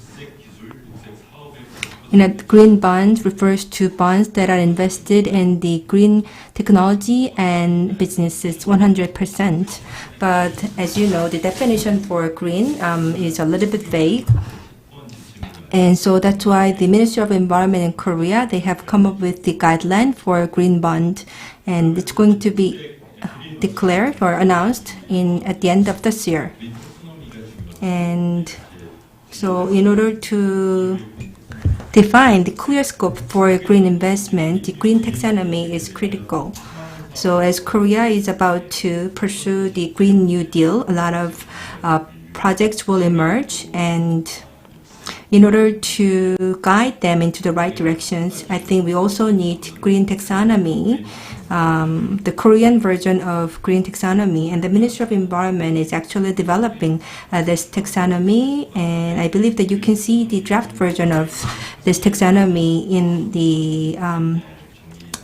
Speaker 2: Green bonds refers to bonds that are invested in the green technology and businesses 100%. But as you know, the definition for green is a little bit vague. And so that's why the Ministry of Environment in Korea, they have come up with the guideline for green bond. And it's going to be declared or announced at the end of this year. And so in order to define the clear scope for green investment, the green taxonomy is critical. So as Korea is about to pursue the Green New Deal, a lot of projects will emerge, and in order to guide them into the right directions, I think we also need green taxonomy, the Korean version of green taxonomy, and the Ministry of Environment is actually developing this taxonomy, and I believe that you can see the draft version of this taxonomy in the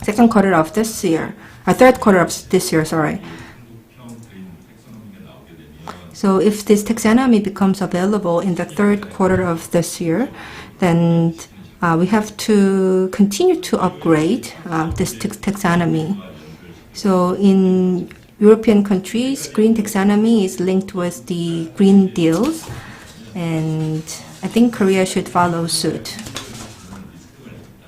Speaker 2: second quarter of this year, or third quarter of this year, sorry. So if this taxonomy becomes available in the third quarter of this year, then we have to continue to upgrade this taxonomy. So in European countries, green taxonomy is linked with the Green Deals, and I think Korea should follow suit.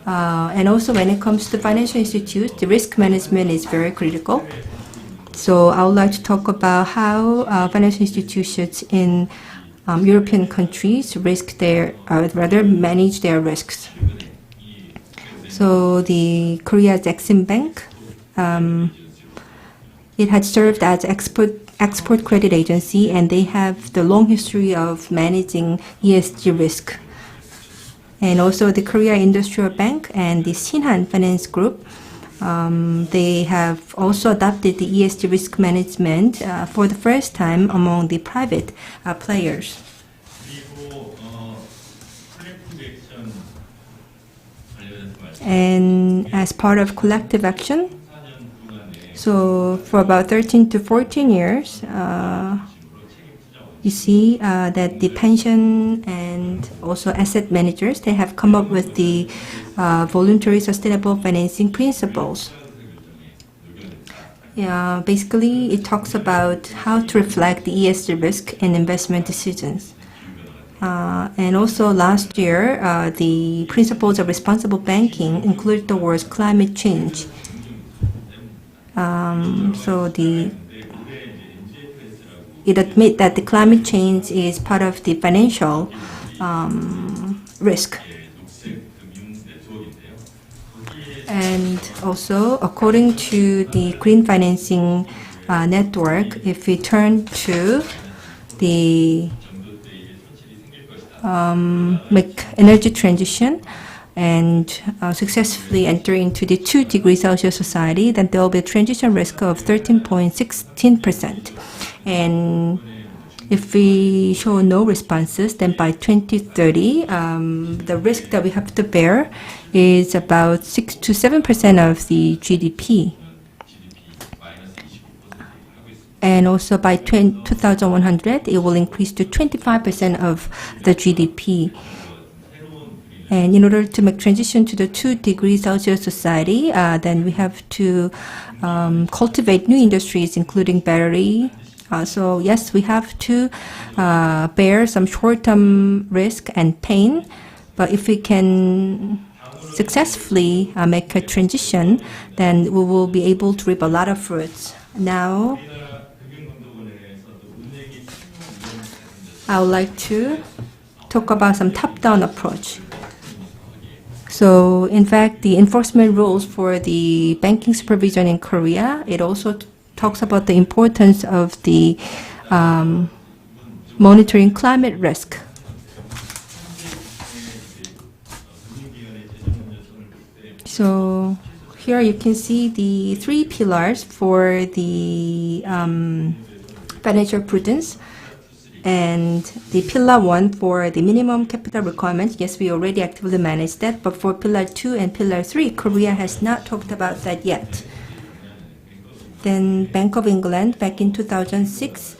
Speaker 2: And also when it comes to financial institutes, the risk management is very critical. So I would like to talk about how financial institutions in European countries manage their risks. So the Korea's Exim Bank, it had served as export credit agency, and they have the long history of managing ESG risk. And also the Korea Industrial Bank and the Shinhan Finance Group, they have also adopted the ESG risk management for the first time among the private players. And as part of collective action, so for about 13 to 14 years, you see that the pension and also asset managers, they have come up with the voluntary sustainable financing principles. Yeah, basically, it talks about how to reflect the ESG risk in investment decisions. And also last year, the principles of responsible banking included the words climate change. It admits that the climate change is part of the financial risk. And also, according to the Green Financing Network, if we turn to the make energy transition and successfully enter into the 2 degrees Celsius society, then there will be a transition risk of 13.16%. And if we show no responses, then by 2030, the risk that we have to bear is about 6 to 7% of the GDP. And also by 2100, it will increase to 25% of the GDP. And in order to make transition to the 2 degrees Celsius society, then we have to cultivate new industries, including battery. So yes, we have to bear some short-term risk and pain, but if we can successfully make a transition, then we will be able to reap a lot of fruits. Now, I would like to talk about some top-down approach. So, in fact, the enforcement rules for the banking supervision in Korea, it also talks about the importance of the monitoring climate risk. So, here you can see the 3 pillars for the financial prudence. And the pillar 1 for the minimum capital requirements, yes, we already actively manage that. But for pillar 2 and pillar 3, Korea has not talked about that yet. Then Bank of England, back in 2006,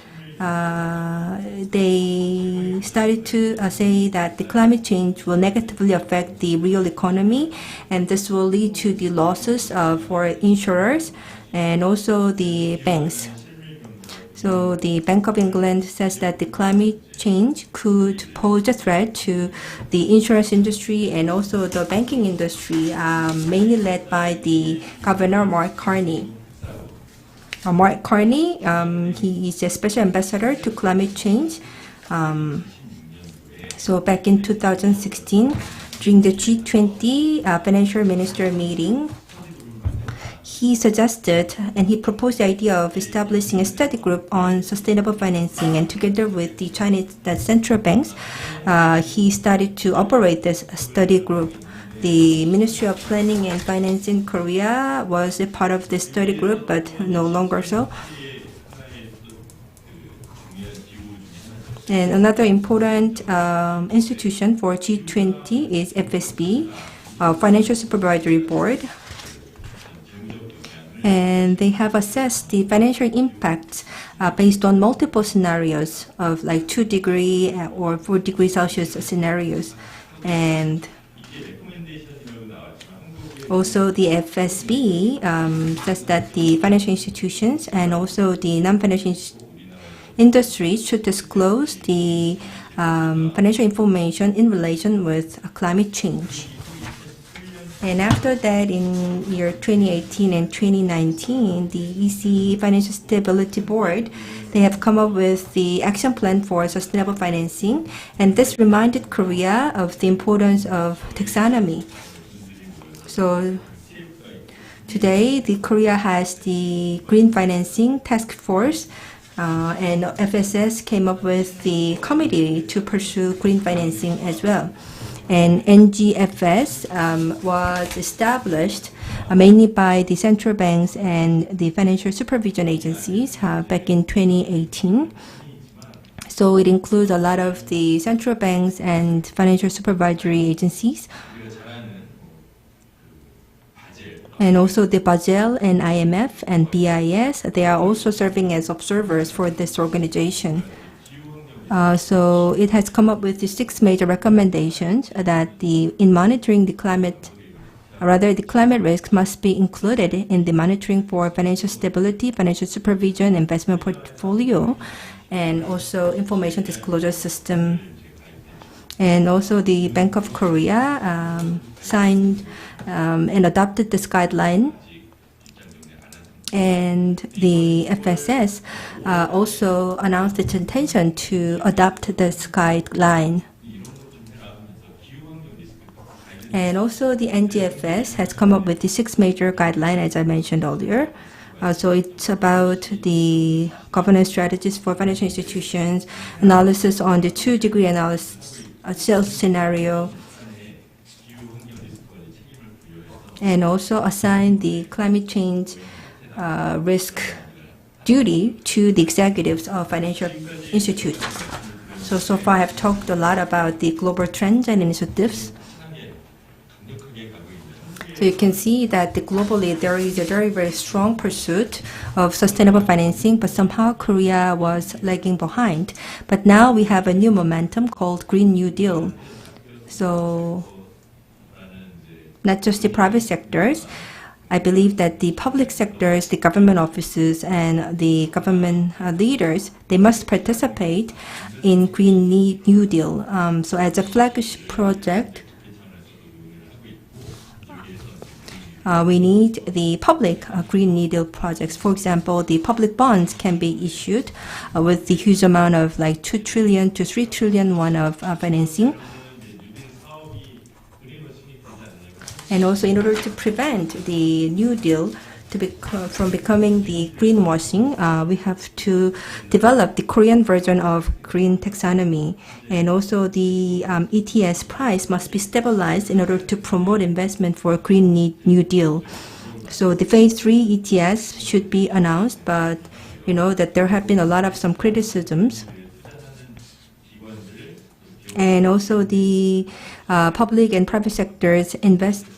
Speaker 2: they started to say that the climate change will negatively affect the real economy, and this will lead to the losses for insurers and also the banks. So the Bank of England says that the climate change could pose a threat to the insurance industry and also the banking industry, mainly led by the Governor Mark Carney. Mark Carney, he is a special ambassador to climate change. So back in 2016, during the G20 financial minister meeting, he suggested and he proposed the idea of establishing a study group on sustainable financing, and together with the Chinese central banks, he started to operate this study group. The Ministry of Planning and Finance in Korea was a part of this study group, but no longer so. And another important institution for G20 is FSB, Financial Supervisory Board. And they have assessed the financial impacts based on multiple scenarios of like 2 degree or 4 degrees Celsius scenarios. And also the FSB says that the financial institutions and also the non-financial industries should disclose the financial information in relation with climate change. And after that, in year 2018 and 2019, the EC Financial Stability Board, they have come up with the action plan for sustainable financing, and this reminded Korea of the importance of taxonomy. So today, Korea has the Green Financing Task Force, and FSS came up with the committee to pursue green financing as well. And NGFS was established mainly by the central banks and the financial supervision agencies back in 2018. So it includes a lot of the central banks and financial supervisory agencies. And also the Basel and IMF and BIS, they are also serving as observers for this organization. So it has come up with the 6 major recommendations that in monitoring the climate risk must be included in the monitoring for financial stability, financial supervision, investment portfolio, and also information disclosure system. And also the Bank of Korea signed and adopted this guideline. And the FSS also announced its intention to adopt this guideline. And also the NGFS has come up with the 6 major guidelines, as I mentioned earlier. So it's about the governance strategies for financial institutions, analysis on the 2-degree analysis sales scenario, and also assign the climate change risk duty to the executives of financial institutes. So far I have talked a lot about the global trends and initiatives. So you can see that globally there is a very, very strong pursuit of sustainable financing, but somehow Korea was lagging behind. But now we have a new momentum called Green New Deal. So not just the private sectors, I believe that the public sectors, the government offices, and the government leaders, they must participate in Green New Deal. So as a flagship project, we need the public Green New Deal projects. For example, the public bonds can be issued with the huge amount of like 2 trillion to 3 trillion won of financing. And also, in order to prevent the New Deal from becoming the greenwashing, we have to develop the Korean version of green taxonomy. And also, the ETS price must be stabilized in order to promote investment for Green New Deal. So the Phase 3 ETS should be announced, but you know that there have been a lot of some criticisms. And also the public and private sectors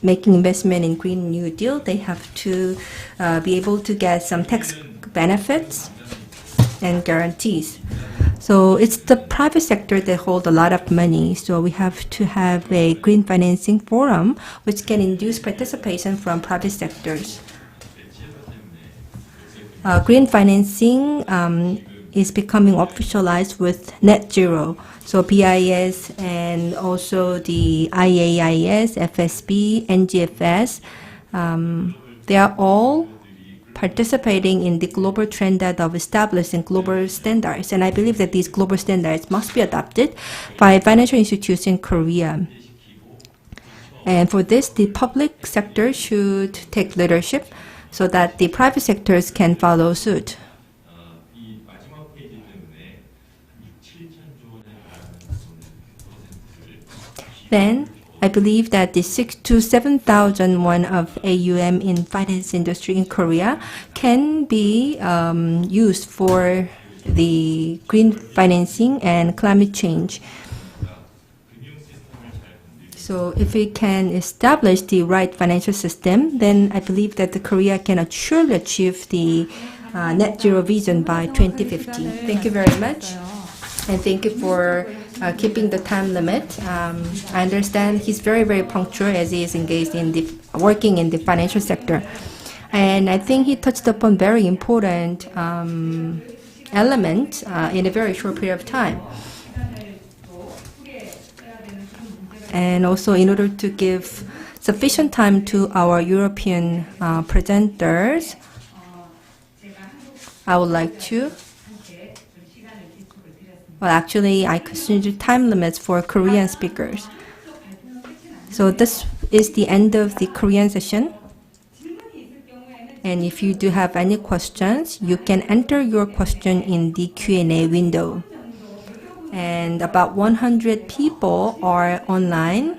Speaker 2: making investment in Green New Deal, they have to be able to get some tax benefits and guarantees. So it's the private sector that hold a lot of money. So we have to have a green financing forum which can induce participation from private sectors. Green financing is becoming officialized with net zero. So BIS and also the IAIS, FSB, NGFS, they are all participating in the global trend of establishing global standards. And I believe that these global standards must be adopted by financial institutions in Korea. And for this, the public sector should take leadership. so that the private sectors can follow suit. Then, I believe that the 6,000 to 7,000 won of AUM in finance industry in Korea can be used for the green financing and climate change. So if we can establish the right financial system, then I believe that the Korea can surely achieve the net zero vision by 2050. Thank you very much. And thank you for keeping the time limit. I understand he's very, very punctual as he is engaged in working in the financial sector. And I think he touched upon very important element in a very short period of time. And also, in order to give sufficient time to our European presenters, I would like to. Well, actually, I consider time limits for Korean speakers. So this is the end of the Korean session. And if you do have any questions, you can enter your question in the Q&A window. And about 100 people are online.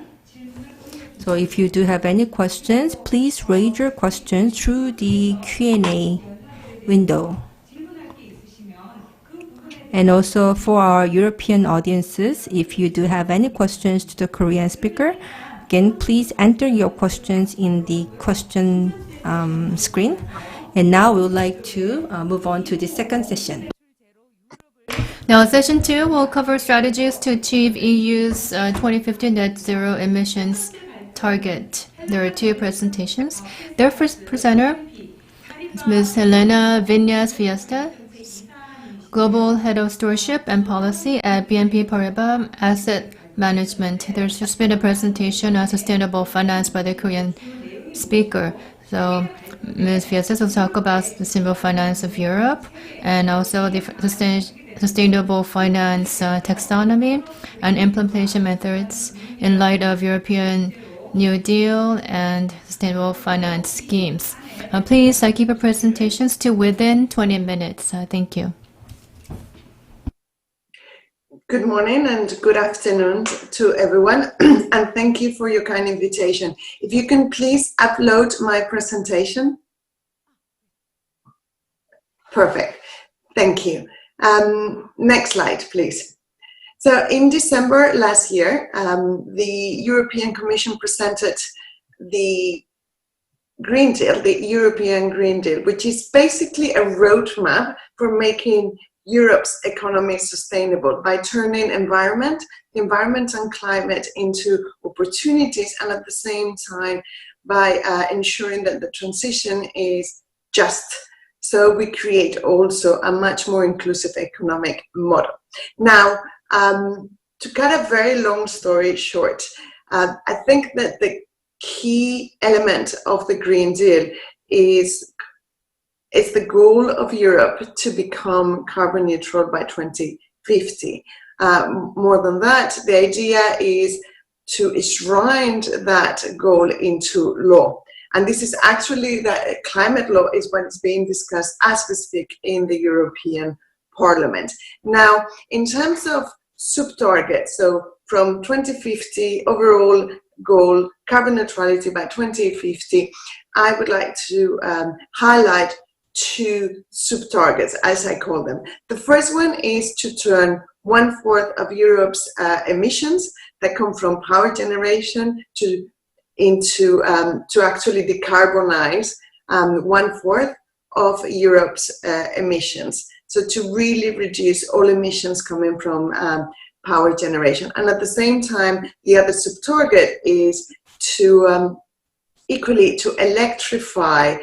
Speaker 2: So if you do have any questions, please raise your questions through the Q&A window. And also for our European audiences, if you do have any questions to the Korean speaker, again, please enter your questions in the question screen. And now we would like to move on to the second session.
Speaker 6: Now, session 2 will cover strategies to achieve EU's 2050 net zero emissions target. There are 2 presentations. Their first presenter is Ms. Helena Viñas-Fiesta, Global Head of Stewardship and Policy at BNP Paribas Asset Management. There's just been a presentation on sustainable finance by the Korean speaker. So Ms. Fiestas will talk about the sustainable finance of Europe and also the sustainable finance taxonomy and implementation methods in light of European New Deal and sustainable finance schemes. Please keep your presentations to within 20 minutes. Thank you.
Speaker 7: Good morning and good afternoon to everyone, and thank you for your kind invitation. If you can please upload my presentation. Perfect, thank you. Next slide, please. So in December last year, the European Commission presented the Green Deal, the European Green Deal, which is basically a roadmap for making Europe's economy sustainable by turning environment and climate into opportunities, and at the same time by ensuring that the transition is just. So we create also a much more inclusive economic model. Now, to cut a very long story short, I think that the key element of the Green Deal is it's the goal of Europe to become carbon neutral by 2050. More than that, the idea is to enshrine that goal into law. And this is actually that climate law is what is being discussed as we speak in the European Parliament. Now, in terms of sub-targets, so from 2050, overall goal, carbon neutrality by 2050, I would like to highlight 2 sub-targets, as I call them. The first one is to turn 1/4 of Europe's emissions that come from power generation to actually decarbonize 1/4 of Europe's emissions. So to really reduce all emissions coming from power generation. And at the same time, the other sub-target is to equally to electrify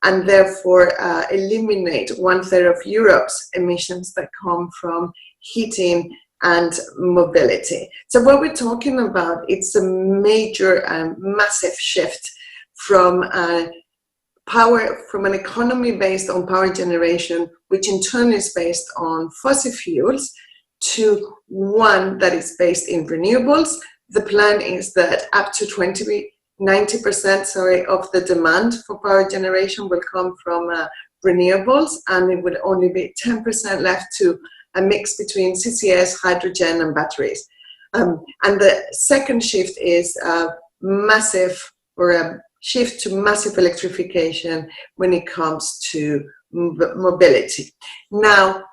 Speaker 7: and therefore eliminate 1/3 of Europe's emissions that come from heating and mobility. So what we're talking about, it's a major and massive shift from an economy based on power generation, which in turn is based on fossil fuels, to one that is based in renewables. The plan is that up to 90% of the demand for power generation will come from renewables, and it would only be 10% left to a mix between CCS, hydrogen, and batteries. And the second shift is a shift to massive electrification when it comes to mobility. Now,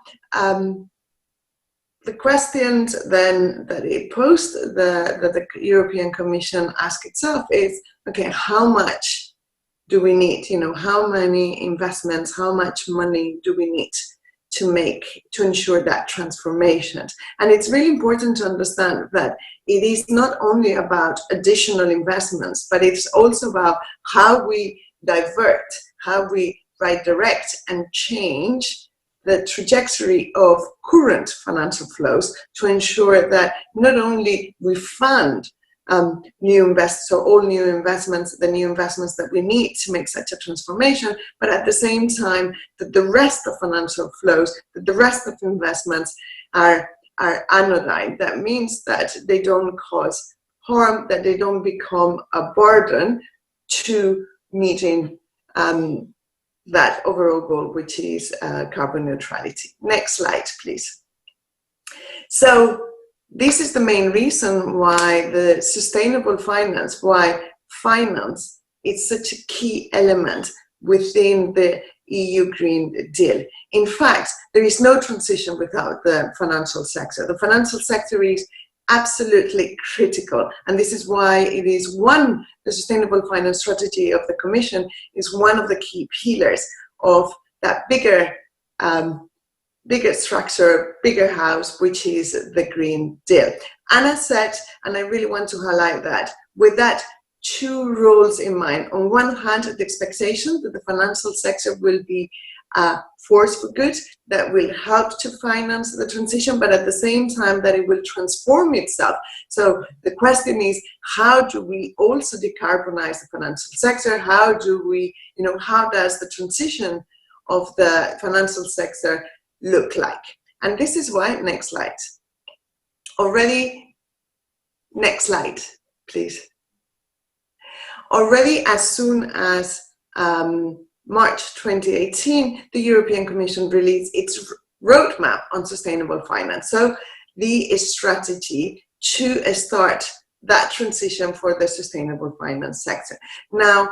Speaker 7: the question then that it posed, that the European Commission asked itself is, okay, how much do we need? You know, how many investments, how much money do we need to make to ensure that transformation? And it's really important to understand that it is not only about additional investments, but it's also about how we divert, how we redirect and change the trajectory of current financial flows to ensure that not only we fund new investments, so all new investments, the new investments that we need to make such a transformation, but at the same time that the rest of financial flows, that the rest of investments are anodyne. That means that they don't cause harm, that they don't become a burden to meeting that overall goal, which is carbon neutrality. Next slide, please. So this is the main reason why the sustainable finance, why finance is such a key element within the EU Green Deal. In fact, there is no transition without the financial sector. The financial sector is absolutely critical, and this is why it is the sustainable finance strategy of the Commission is one of the key pillars of that bigger structure, bigger house, which is the Green Deal. And as said, and I really want to highlight that, with that two roles in mind. On one hand, the expectation that the financial sector will be a force for good that will help to finance the transition, but at the same time that it will transform itself. So the question is, how do we also decarbonize the financial sector? How do we, how does the transition of the financial sector look like? And this is why, next slide. Next slide, please. Already as soon as March 2018, the European Commission released its roadmap on sustainable finance. So the strategy to start that transition for the sustainable finance sector. Now,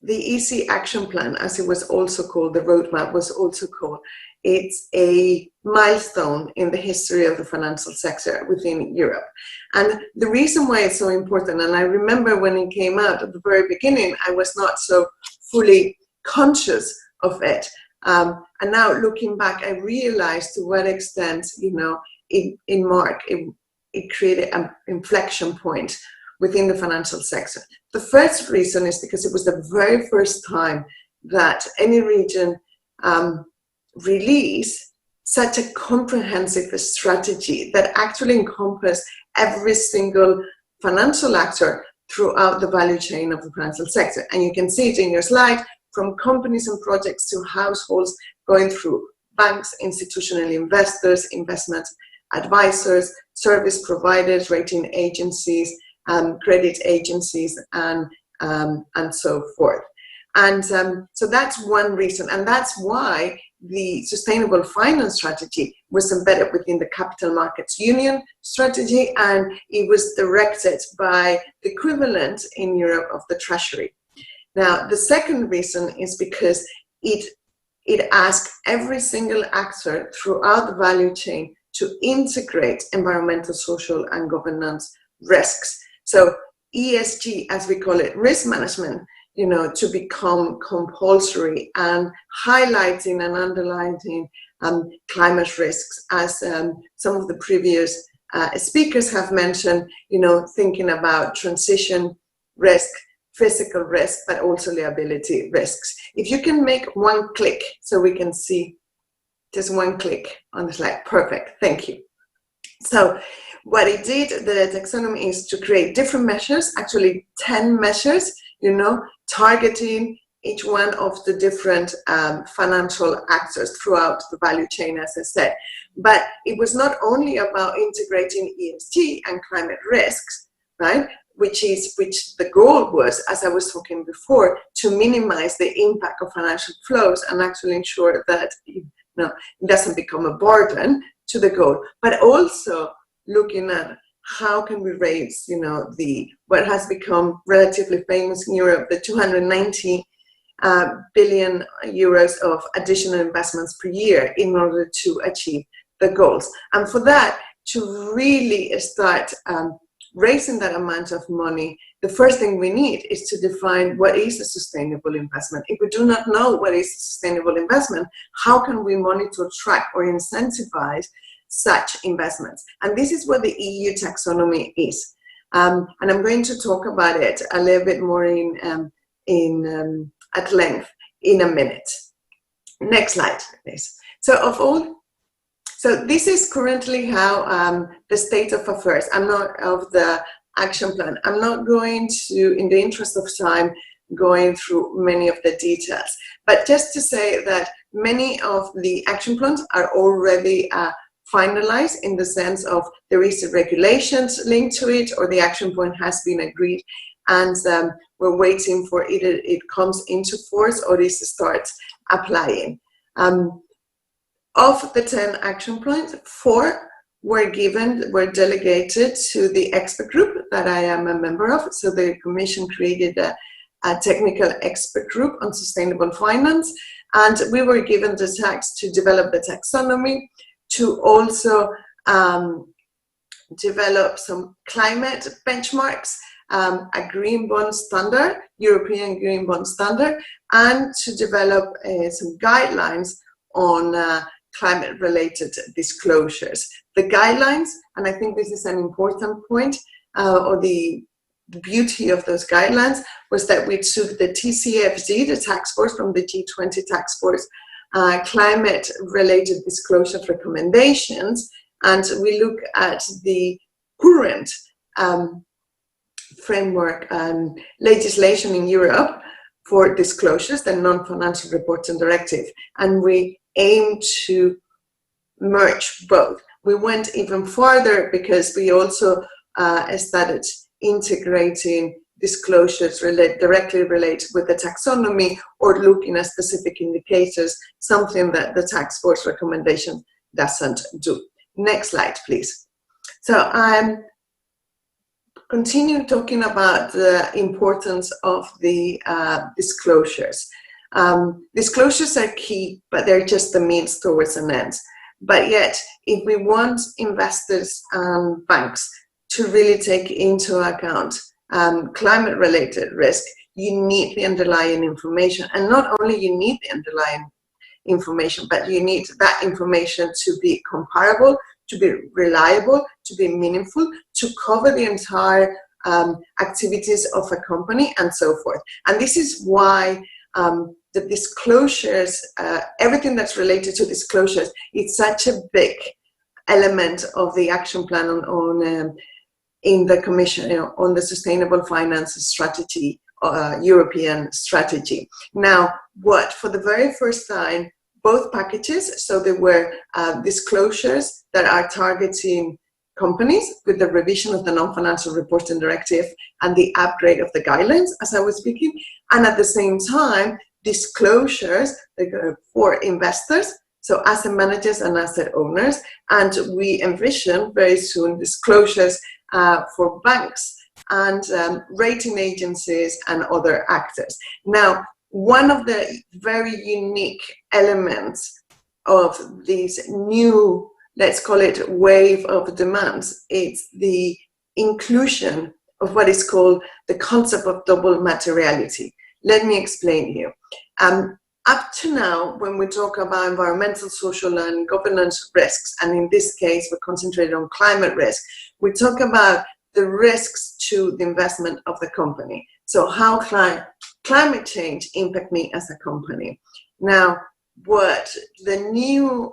Speaker 7: the EC Action Plan, as it was also called, the roadmap was also called, it's a milestone in the history of the financial sector within Europe. And the reason why it's so important, and I remember when it came out at the very beginning, I was not so fully conscious of it. And now looking back, I realized to what extent, in March, it created an inflection point within the financial sector. The first reason is because it was the very first time that any region released such a comprehensive strategy that actually encompassed every single financial actor throughout the value chain of the financial sector. And you can see it in your slide, from companies and projects to households, going through banks, institutional investors, investment advisors, service providers, rating agencies, credit agencies, and so forth. And so that's one reason, and that's why the sustainable finance strategy was embedded within the Capital Markets Union strategy, and it was directed by the equivalent in Europe of the Treasury. Now, the second reason is because it asked every single actor throughout the value chain to integrate environmental, social, and governance risks. So ESG, as we call it, risk management, to become compulsory, and highlighting and underlining climate risks, as some of the previous speakers have mentioned, thinking about transition risk, physical risk, but also liability risks. If you can make one click so we can see just one click on the slide. Perfect, thank you. So what it did, the taxonomy, is to create different measures, actually 10 measures, targeting each one of the different financial actors throughout the value chain, as I said. But it was not only about integrating ESG and climate risks, right? Which the goal was, as I was talking before, to minimize the impact of financial flows and actually ensure that it doesn't become a burden to the goal, but also looking at how can we raise, what has become relatively famous in Europe, the 290 billion euros of additional investments per year in order to achieve the goals. And for that, to really start raising that amount of money, the first thing we need is to define what is a sustainable investment. If we do not know what is a sustainable investment, how can we monitor, track, or incentivize such investments? And this is what the EU taxonomy is. And I'm going to talk about it a little bit more at length in a minute. Next slide, please. So this is currently how the state of affairs. I'm not of the action plan. I'm not going to, in the interest of time, going through many of the details. But just to say that many of the action plans are already finalized in the sense of there is regulations linked to it, or the action point has been agreed, and we're waiting for either it comes into force or it starts applying. Of the 10 action points, 4 were delegated to the expert group that I am a member of. So the Commission created a technical expert group on sustainable finance, and we were given the task to develop the taxonomy, to also develop some climate benchmarks, a green bond standard, European green bond standard, and to develop some guidelines on climate-related disclosures. The guidelines, and I think this is an important point, or the beauty of those guidelines, was that we took the TCFD, the task force from the G20 task force, climate-related disclosure recommendations, and we look at the current framework and legislation in Europe for disclosures, the non-financial reporting directive, and we aim to merge both. We went even further because we also started integrating disclosures directly related with the taxonomy, or looking at specific indicators, something that the task force recommendation doesn't do. Next slide, please. So I'm continue talking about the importance of the disclosures. Disclosures are key, but they're just the means towards an end. But yet, if we want investors and banks to really take into account climate-related risk, you need the underlying information. And not only you need the underlying information, but you need that information to be comparable, to be reliable, to be meaningful, to cover the entire activities of a company, and so forth. And this is why the disclosures, everything that's related to disclosures, it's such a big element of the action plan in the Commission, on the sustainable finance strategy, European strategy. Now, for the very first time, both packages, so there were disclosures that are targeting companies with the revision of the non-financial reporting directive and the upgrade of the guidelines, as I was speaking, and at the same time, disclosures for investors, so asset managers and asset owners, and we envision very soon disclosures for banks and rating agencies and other actors. Now, one of the very unique elements of these new, let's call it, wave of demands, is the inclusion of what is called the concept of double materiality. Let me explain here. Up to now, when we talk about environmental, social, and governance risks, and in this case, we're concentrated on climate risk, we talk about the risks to the investment of the company. So how climate change impact me as a company. Now, what the new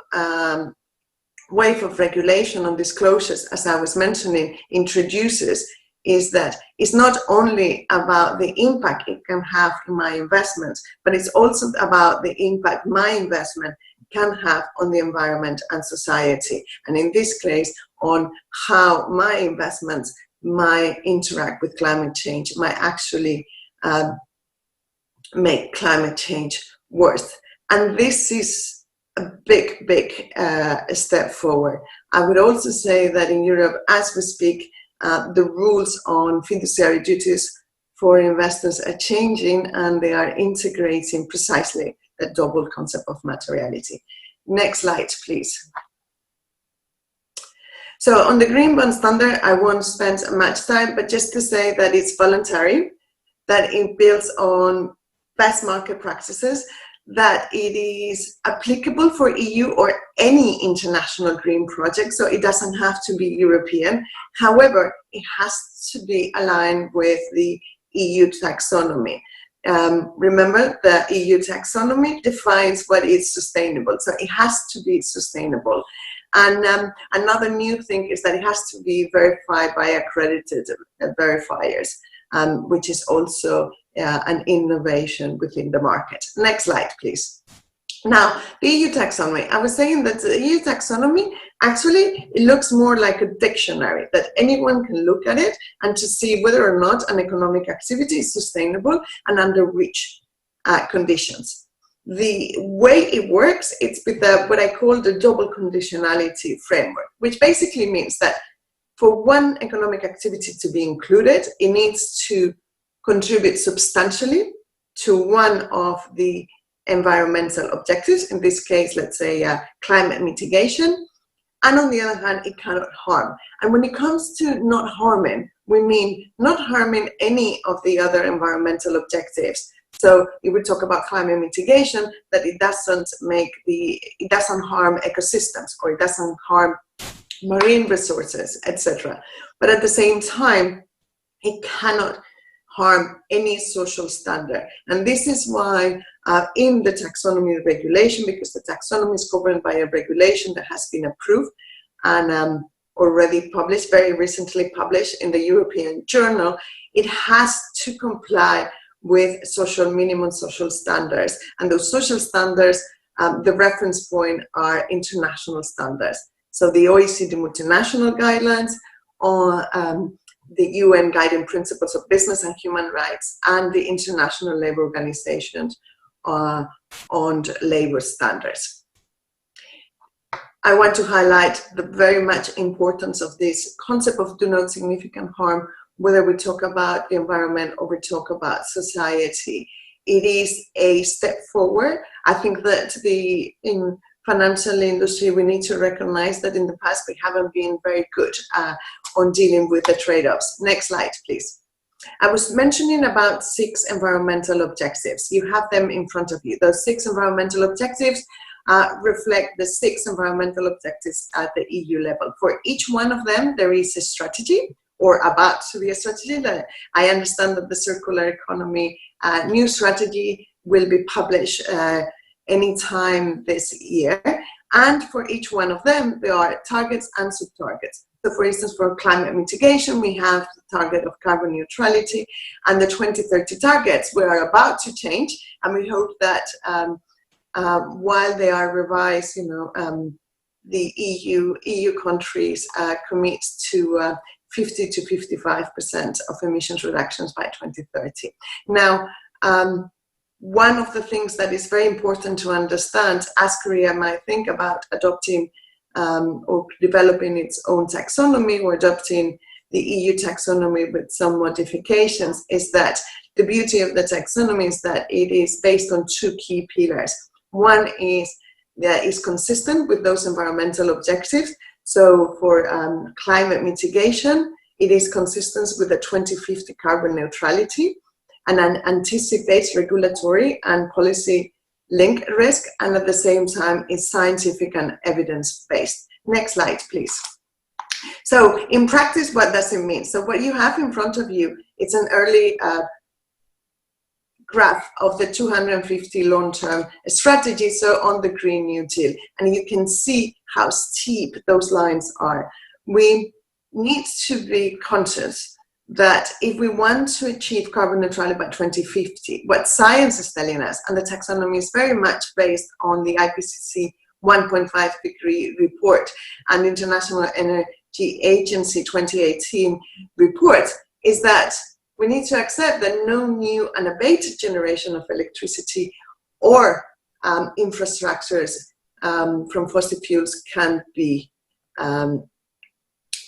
Speaker 7: wave of regulation on disclosures, as I was mentioning, introduces is that it's not only about the impact it can have in my investments, but it's also about the impact my investment can have on the environment and society. And in this case, on how my investments might interact with climate change, might actually make climate change worse. And this is a big, big step forward. I would also say that in Europe, as we speak, the rules on fiduciary duties for investors are changing, and they are integrating precisely the double concept of materiality. Next slide, please. So on the green bond standard, I won't spend much time, but just to say that it's voluntary, that it builds on best market practices, that it is applicable for EU or any international green project, so it doesn't have to be European. However, it has to be aligned with the EU taxonomy. Remember, the EU taxonomy defines what is sustainable, so it has to be sustainable. And another new thing is that it has to be verified by accredited verifiers, which is also an innovation within the market. Next slide, please. Now, the EU taxonomy. I was saying that the EU taxonomy, actually, it looks more like a dictionary, that anyone can look at it and to see whether or not an economic activity is sustainable and under which conditions. The way it works, it's with what I call the double conditionality framework, which basically means that for one economic activity to be included, it needs to contribute substantially to one of the environmental objectives, in this case, let's say climate mitigation, and on the other hand, it cannot harm. And when it comes to not harming, we mean not harming any of the other environmental objectives. So if we talk about climate mitigation, that it doesn't harm ecosystems, or it doesn't harm marine resources, etc. But at the same time, it cannot harm any social standard. And this is why in the taxonomy regulation, because the taxonomy is governed by a regulation that has been approved and already published, very recently published in the European Journal, it has to comply with minimum social standards. And those social standards, the reference point are international standards. So the OECD multinational guidelines, or the UN Guiding Principles of Business and Human Rights, and the International Labour Organization on labor standards. I want to highlight the very much importance of this concept of do not significant harm, whether we talk about the environment or we talk about society. It is a step forward. I think that in financial industry, we need to recognize that in the past we haven't been very good on dealing with the trade-offs. Next slide, please. I was mentioning about 6 environmental objectives. You have them in front of you. Those 6 environmental objectives reflect the 6 environmental objectives at the EU level. For each one of them, there is a strategy, or about to be a strategy. I understand that the circular economy new strategy will be published anytime this year. And for each one of them, there are targets and sub-targets. So for instance, for climate mitigation, we have the target of carbon neutrality, and the 2030 targets we are about to change. And we hope that while they are revised, the EU countries commit to 50 to 55% of emissions reductions by 2030. Now, one of the things that is very important to understand as Korea might think about adopting or developing its own taxonomy, or adopting the EU taxonomy with some modifications, is that the beauty of the taxonomy is that it is based on 2 key pillars. One is that it's consistent with those environmental objectives. So for climate mitigation, it is consistent with the 2050 carbon neutrality, and anticipates regulatory and policy link risk, and at the same time is scientific and evidence-based. Next slide, please. So in practice, what does it mean? So what you have in front of you, it's an early graph of the 250 long-term strategy, so on the Green New Deal. And you can see how steep those lines are. We need to be conscious that if we want to achieve carbon neutrality by 2050, what science is telling us, and the taxonomy is very much based on the IPCC 1.5 degree report and International Agency 2018 report is that we need to accept that no new unabated generation of electricity or infrastructures from fossil fuels can be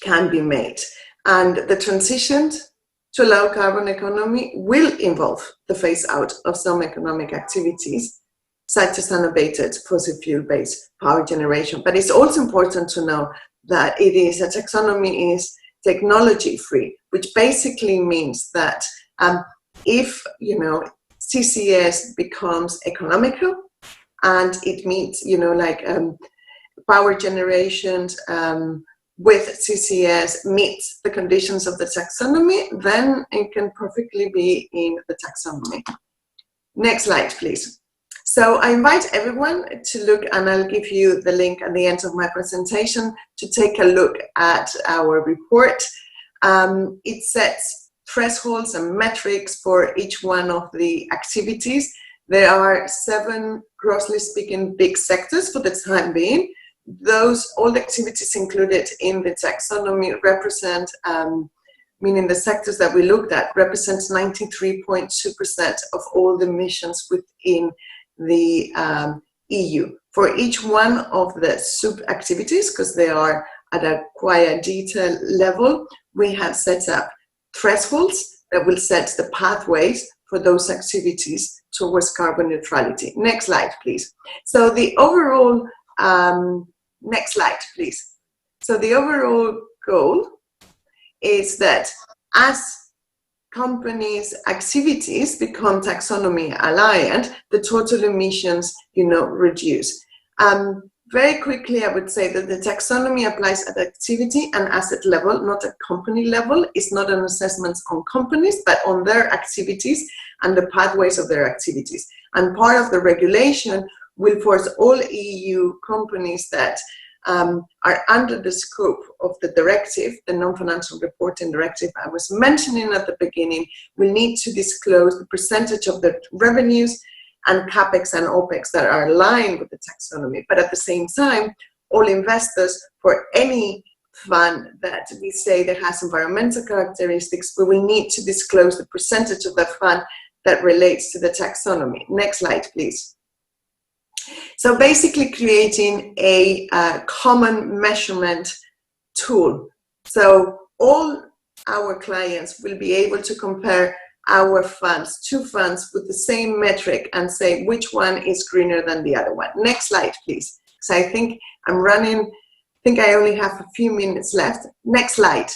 Speaker 7: made. And the transition to a low carbon economy will involve the phase out of some economic activities, such as unabated fossil fuel-based power generation. But it's also important to know that a taxonomy is technology-free, which basically means that if CCS becomes economical and it meets power generation with CCS meets the conditions of the taxonomy, then it can perfectly be in the taxonomy. Next slide, please. So I invite everyone to look, and I'll give you the link at the end of my presentation to take a look at our report. It sets thresholds and metrics for each one of the activities. There are 7, grossly speaking, big sectors for the time being. All the activities included in the taxonomy represent, meaning the sectors that we looked at, represents 93.2% of all the emissions within the EU. For each one of the sub-activities, because they are at a quite detailed level, we have set up thresholds that will set the pathways for those activities towards carbon neutrality. Next slide, please. So the overall, next slide, please. So the overall goal is that as companies' activities become taxonomy aligned, the total emissions, reduce. Very quickly, I would say that the taxonomy applies at activity and asset level, not at company level. It's not an assessment on companies, but on their activities and the pathways of their activities. And part of the regulation will force all EU companies that are under the scope of the directive, the non-financial reporting directive I was mentioning at the beginning, will need to disclose the percentage of the revenues and CapEx and OpEx that are aligned with the taxonomy. But at the same time, all investors for any fund that we say that has environmental characteristics, we will need to disclose the percentage of that fund that relates to the taxonomy. Next slide, please. So basically creating a common measurement tool. So all our clients will be able to compare our funds, 2 funds with the same metric and say which one is greener than the other one. Next slide, please. So I think I'm running, I think I only have a few minutes left. Next slide.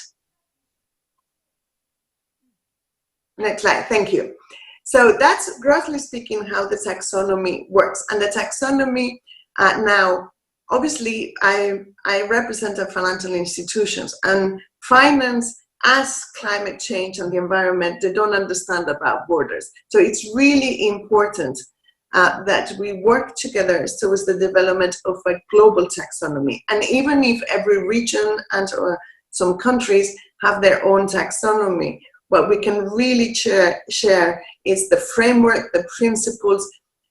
Speaker 7: Next slide, thank you. So that's, grossly speaking, how the taxonomy works. And the taxonomy now, obviously, I represent financial institutions, and finance, as climate change and the environment, they don't understand about borders. So it's really important that we work together towards the development of a global taxonomy. And even if every region and some countries have their own taxonomy, what we can really share is the framework, the principles.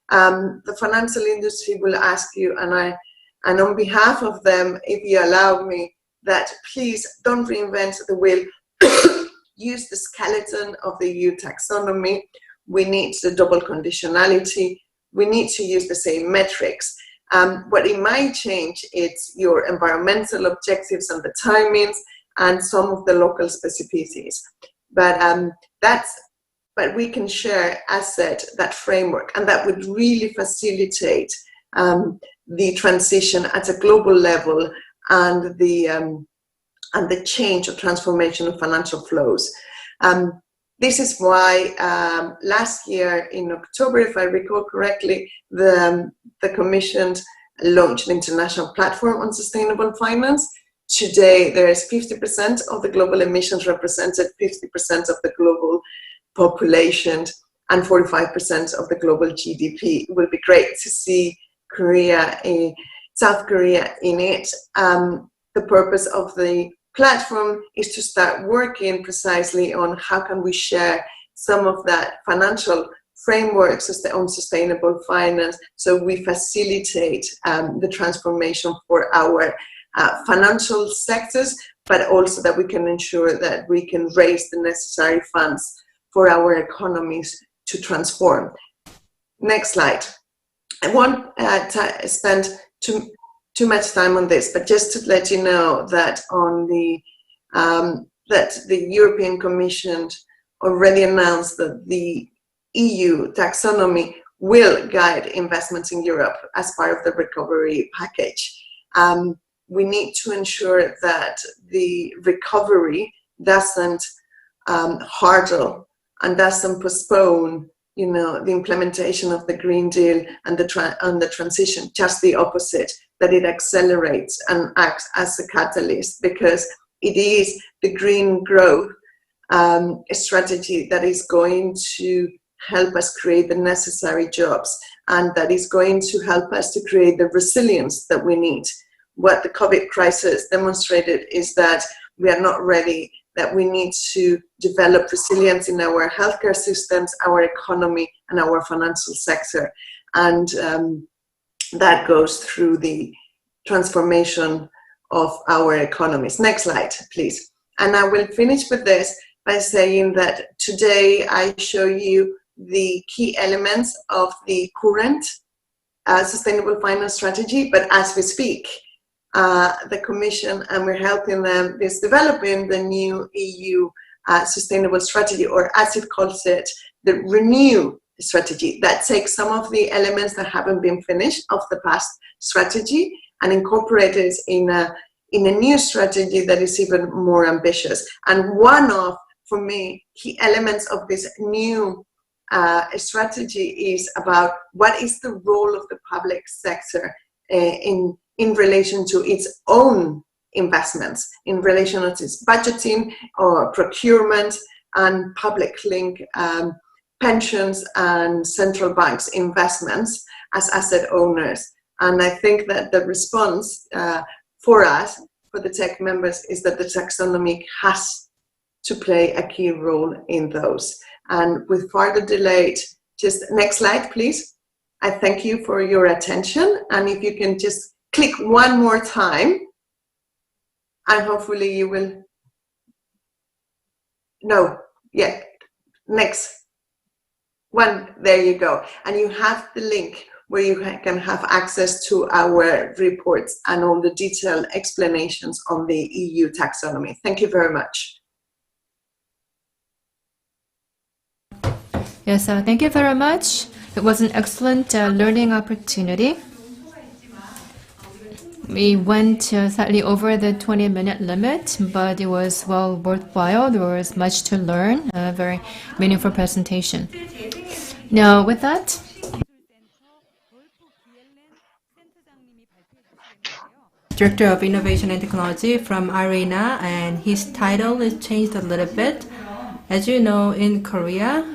Speaker 7: The financial industry will ask you, and on behalf of them, if you allow me, that please don't reinvent the wheel. Use the skeleton of the EU taxonomy. We need the double conditionality. We need to use the same metrics. What it might change is your environmental objectives and the timings and some of the local specificities. But we can share, as said, that framework, and that would really facilitate the transition at a global level and the change or transformation of financial flows. This is why last year in October, if I recall correctly, the Commission launched the International Platform on Sustainable Finance. Today, there is 50% of the global emissions represented, 50% of the global population, and 45% of the global GDP. It will be great to see South Korea in it. The purpose of the platform is to start working precisely on how can we share some of that financial frameworks on sustainable finance, so we facilitate the transformation for our financial sectors, but also that we can ensure that we can raise the necessary funds for our economies to transform. Next slide. I won't spend too much time on this, but just to let you know that that the European Commission already announced that the EU taxonomy will guide investments in Europe as part of the recovery package. We need to ensure that the recovery doesn't hurdle and doesn't postpone, the implementation of the Green Deal and the transition. Just the opposite, that it accelerates and acts as a catalyst, because it is the green growth strategy that is going to help us create the necessary jobs, and that is going to help us to create the resilience that we need. What the COVID crisis demonstrated is that we are not ready, that we need to develop resilience in our healthcare systems, our economy, and our financial sector. And that goes through the transformation of our economies. Next slide, please. And I will finish with this by saying that today I show you the key elements of the current sustainable finance strategy, but as we speak, the Commission, and we're helping them, is developing the new EU sustainable strategy, or as it calls it, the Renew strategy, that takes some of the elements that haven't been finished of the past strategy and incorporate it in a new strategy that is even more ambitious. And one of, for me, key elements of this new strategy is about what is the role of the public sector in relation to its own investments, in relation to its budgeting or procurement and public link pensions and central banks investments as asset owners. And I think that the response for us, for the tech members, is that the taxonomy has to play a key role in those. And with further delay, just next slide, please. I thank you for your attention. And if you can just click one more time, and hopefully you will, next one, there you go. And you have the link where you can have access to our reports and all the detailed explanations on the EU taxonomy. Thank you very much.
Speaker 6: Yes, thank you very much. It was an excellent learning opportunity. We went slightly over the 20-minute limit, but it was well worthwhile. There was much to learn, a very meaningful presentation. Now, with that,
Speaker 2: Director of Innovation and Technology from IRENA, and his title is changed a little bit. As you know, in Korea,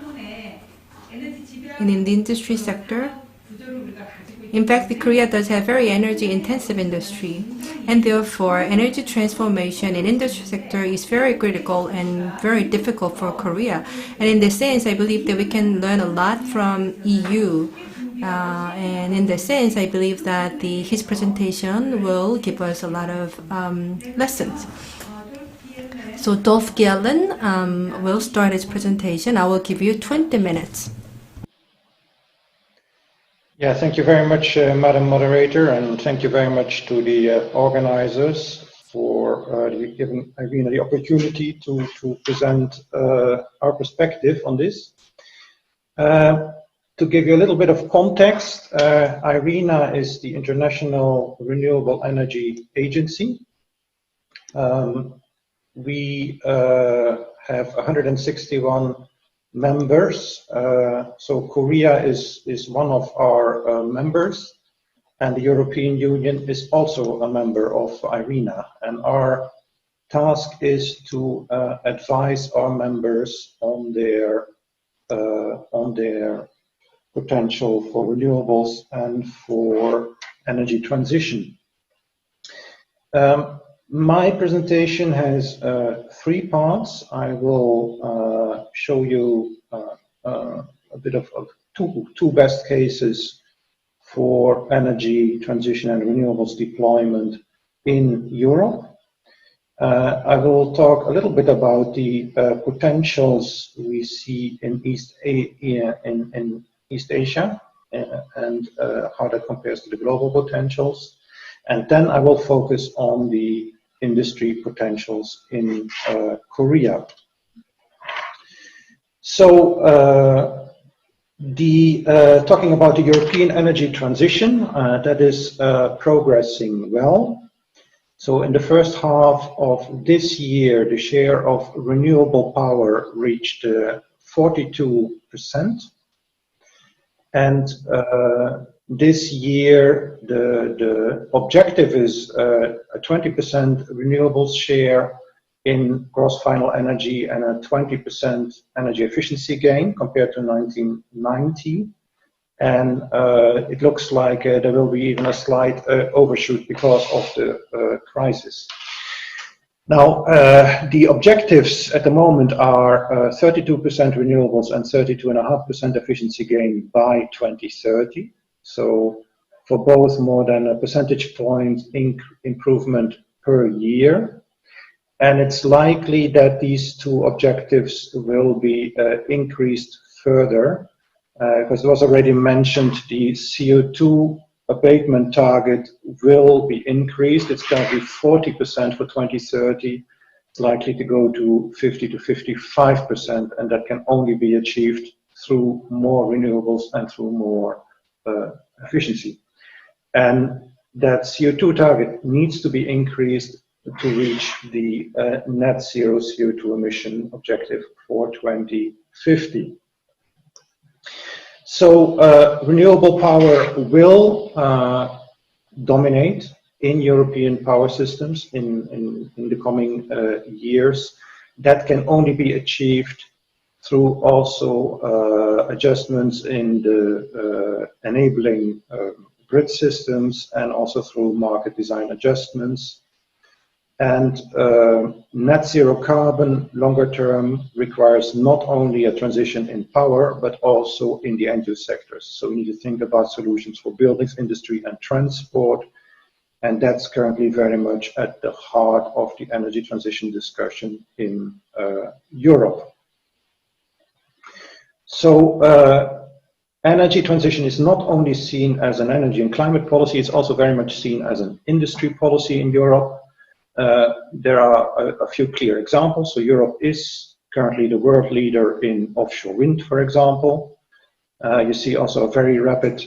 Speaker 2: in the industry sector, in fact, Korea does have very energy-intensive industry, and therefore energy transformation in industry sector is very critical and very difficult for Korea. And in this sense, I believe that we can learn a lot from EU. And in this sense, I believe that his presentation will give us a lot of lessons. So Dolph Gallen will start his presentation. I will give you 20 minutes.
Speaker 8: Yeah, thank you very much, Madam Moderator, and thank you very much to the organizers for giving IRENA the opportunity to present our perspective on this. To give you a little bit of context, IRENA is the International Renewable Energy Agency. We have 161 members, so Korea is one of our members, and the European Union is also a member of IRENA, and our task is to advise our members on their potential for renewables and for energy transition. My presentation has 3 parts. I will show you a bit of two best cases for energy transition and renewables deployment in Europe. I will talk a little bit about the potentials we see in East Asia and how that compares to the global potentials. And then I will focus on the industry potentials in Korea. So talking about the European energy transition, that is progressing well. So in the first half of this year, the share of renewable power reached 42%. And this year, the objective is a 20% renewables share in gross final energy and a 20% energy efficiency gain compared to 1990. And it looks like there will be even a slight overshoot because of the crisis. Now, the objectives at the moment are 32% renewables and 32.5% efficiency gain by 2030. So for both more than a percentage point improvement per year. And it's likely that these two objectives will be increased further. Because it was already mentioned, the CO2 abatement target will be increased. It's going to be 40% for 2030. It's likely to go to 50 to 55%, and that can only be achieved through more renewables and through more efficiency. And that CO2 target needs to be increased to reach the net zero CO2 emission objective for 2050. So renewable power will dominate in European power systems in the coming years. That can only be achieved through also adjustments in the enabling grid systems and also through market design adjustments. And net zero carbon longer term requires not only a transition in power, but also in the end use sectors. So we need to think about solutions for buildings, industry and transport. And that's currently very much at the heart of the energy transition discussion in Europe. So energy transition is not only seen as an energy and climate policy, it's also very much seen as an industry policy in Europe. There are a few clear examples. So Europe is currently the world leader in offshore wind, for example. You see also a very rapid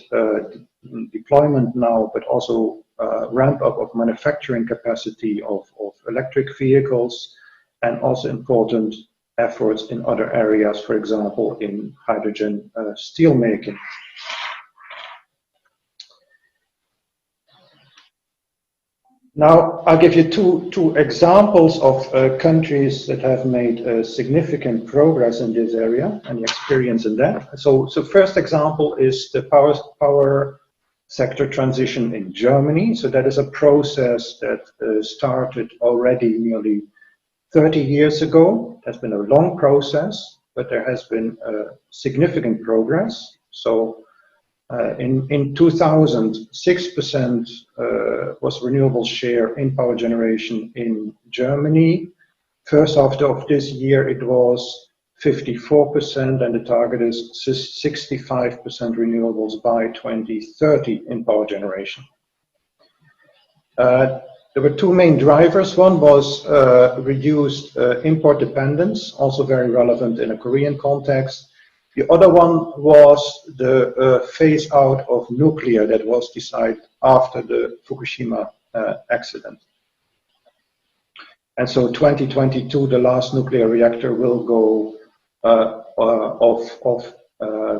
Speaker 8: deployment now, but also ramp up of manufacturing capacity of electric vehicles, and also important efforts in other areas, for example, in hydrogen steel making. Now, I'll give you two examples of countries that have made significant progress in this area and the experience in that. So first example is the power sector transition in Germany. So that is a process that started already nearly 30 years ago. It has been a long process, but there has been significant progress. So in 2000, 6% was renewable share in power generation in Germany. First half of this year, it was 54%, and the target is 65% renewables by 2030 in power generation. There were two main drivers. One was reduced import dependence, also very relevant in a Korean context. The other one was the phase out of nuclear that was decided after the Fukushima accident. And so 2022, the last nuclear reactor will go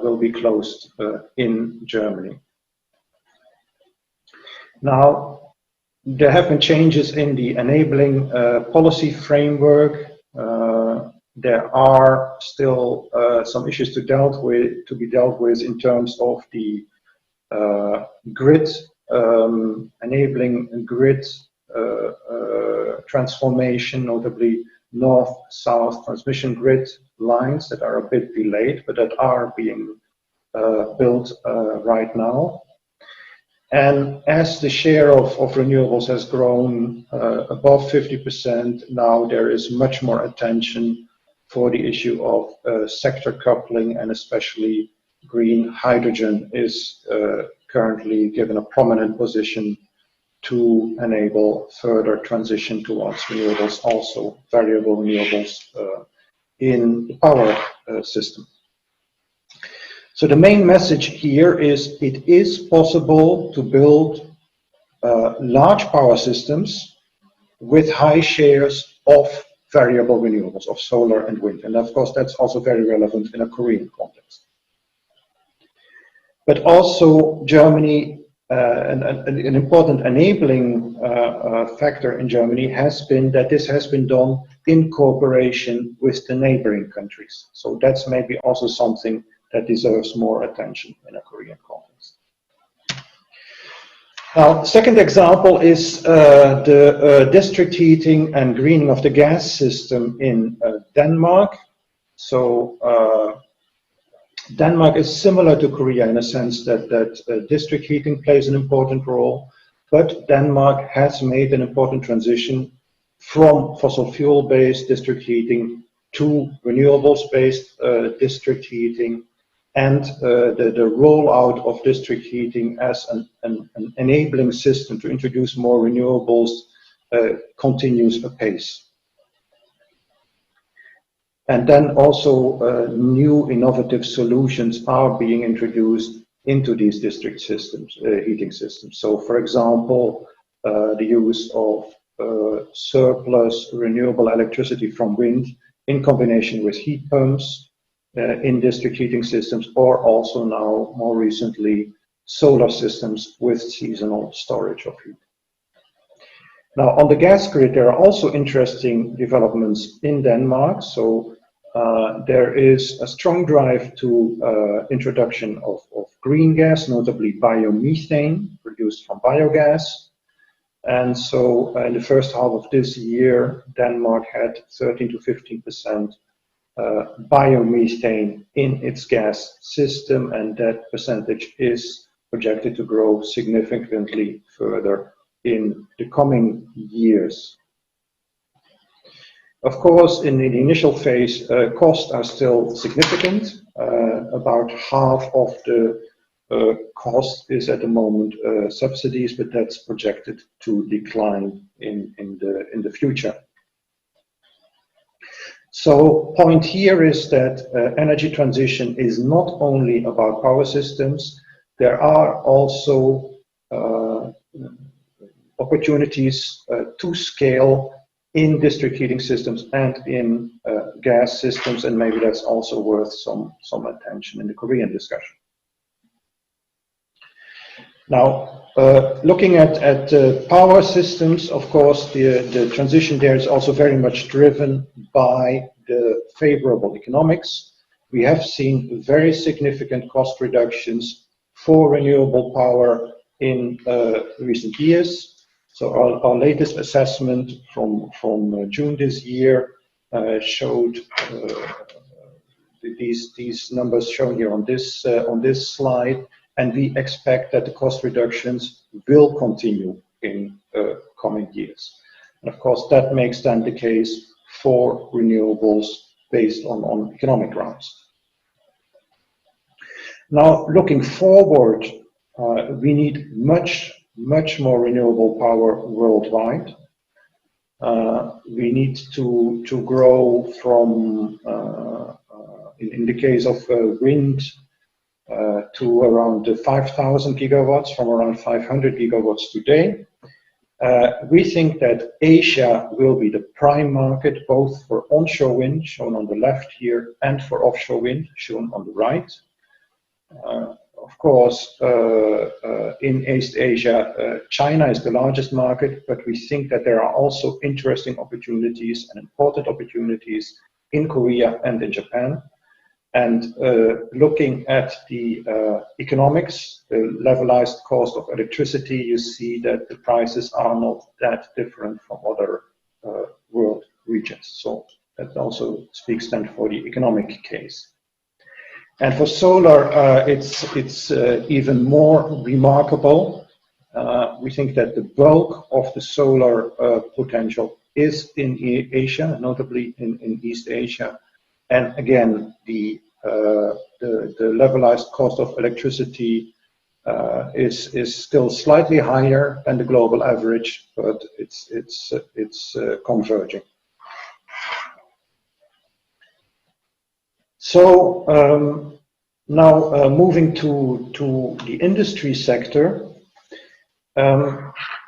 Speaker 8: will be closed in Germany. Now, there have been changes in the enabling policy framework. There are still some issues to be dealt with in terms of the grid, enabling grid transformation, notably north-south transmission grid lines that are a bit delayed, but that are being built right now. And as the share of renewables has grown above 50%, now there is much more attention for the issue of sector coupling, and especially green hydrogen is currently given a prominent position to enable further transition towards renewables, also variable renewables in the power system. So the main message here is it is possible to build large power systems with high shares of variable renewables, of solar and wind. And of course, that's also very relevant in a Korean context. But also Germany, an important enabling factor in Germany has been that this has been done in cooperation with the neighboring countries. So that's maybe also something that deserves more attention in a Korean context. Now, the second example is the district heating and greening of the gas system in Denmark. So Denmark is similar to Korea in a sense that district heating plays an important role, but Denmark has made an important transition from fossil fuel-based district heating to renewables-based district heating, and the rollout of district heating as an enabling system to introduce more renewables continues apace. And then also new innovative solutions are being introduced into these district systems, heating systems. So for example, the use of surplus renewable electricity from wind in combination with heat pumps in district heating systems, or also now more recently solar systems with seasonal storage of heat. Now on the gas grid there are also interesting developments in Denmark. So there is a strong drive to introduction of green gas, notably biomethane produced from biogas. And so in the first half of this year, Denmark had 13 to 15% biomethane in its gas system, and that percentage is projected to grow significantly further in the coming years. Of course, in the initial phase, costs are still significant. About half of the cost is at the moment subsidies, but that's projected to decline in the future. So point here is that energy transition is not only about power systems. There are also opportunities to scale in district heating systems and in gas systems, and maybe that's also worth some attention in the Korean discussion. Now, looking at power systems, of course, the transition there is also very much driven by the favorable economics. We have seen very significant cost reductions for renewable power in recent years. So our latest assessment from June this year showed these numbers shown here on this slide. And we expect that the cost reductions will continue in coming years. And of course, that makes then the case for renewables based on economic grounds. Now, looking forward, we need much more renewable power worldwide. We need to grow from, in the case of wind, to around 5,000 gigawatts from around 500 gigawatts today. We think that Asia will be the prime market, both for onshore wind, shown on the left here, and for offshore wind, shown on the right. Of course, in East Asia, China is the largest market, but we think that there are also interesting opportunities and important opportunities in Korea and in Japan. And looking at the economics, the levelized cost of electricity, you see that the prices are not that different from other world regions. So that also speaks then for the economic case. And for solar, it's even more remarkable. We think that the bulk of the solar potential is in Asia, notably in East Asia. And again, the levelized cost of electricity is still slightly higher than the global average, but it's converging. So now moving to the industry sector.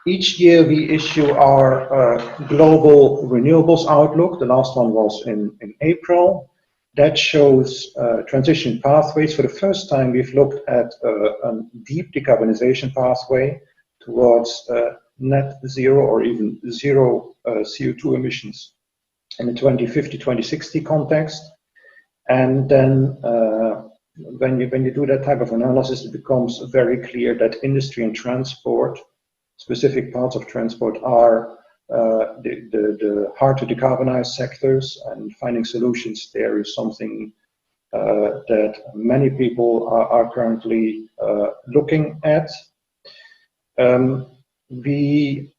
Speaker 8: Each year we issue our global renewables outlook. The last one was in April. That shows transition pathways. For the first time, we've looked at a deep decarbonization pathway towards net zero or even zero CO2 emissions in the 2050-2060 context. And then when you do that type of analysis, it becomes very clear that industry and transport, specific parts of transport, are the hard to decarbonize sectors, and finding solutions there is something that many people are currently looking at. We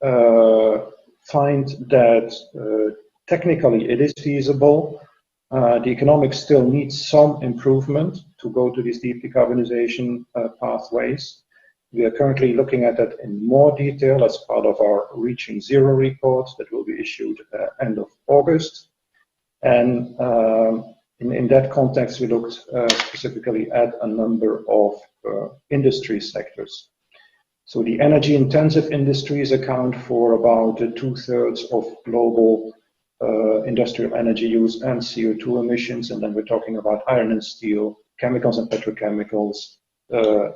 Speaker 8: find that technically it is feasible. The economics still needs some improvement to go to these deep decarbonization pathways. We are currently looking at that in more detail as part of our Reaching Zero report that will be issued end of August. And in that context, we looked specifically at a number of industry sectors. So the energy-intensive industries account for about 2/3 of global industrial energy use and CO2 emissions, and then we're talking about iron and steel, chemicals and petrochemicals,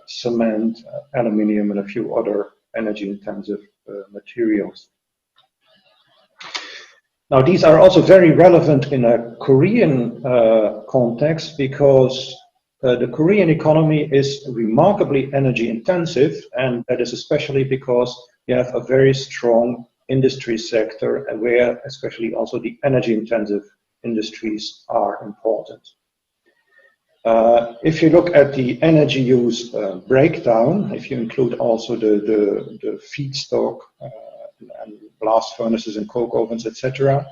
Speaker 8: cement, aluminium, and a few other energy-intensive materials. Now, these are also very relevant in a Korean context, because the Korean economy is remarkably energy-intensive, and that is especially because you have a very strong industry sector, and where especially also the energy-intensive industries are important. If you look at the energy use breakdown, if you include also the feedstock and blast furnaces and coke ovens, etc.,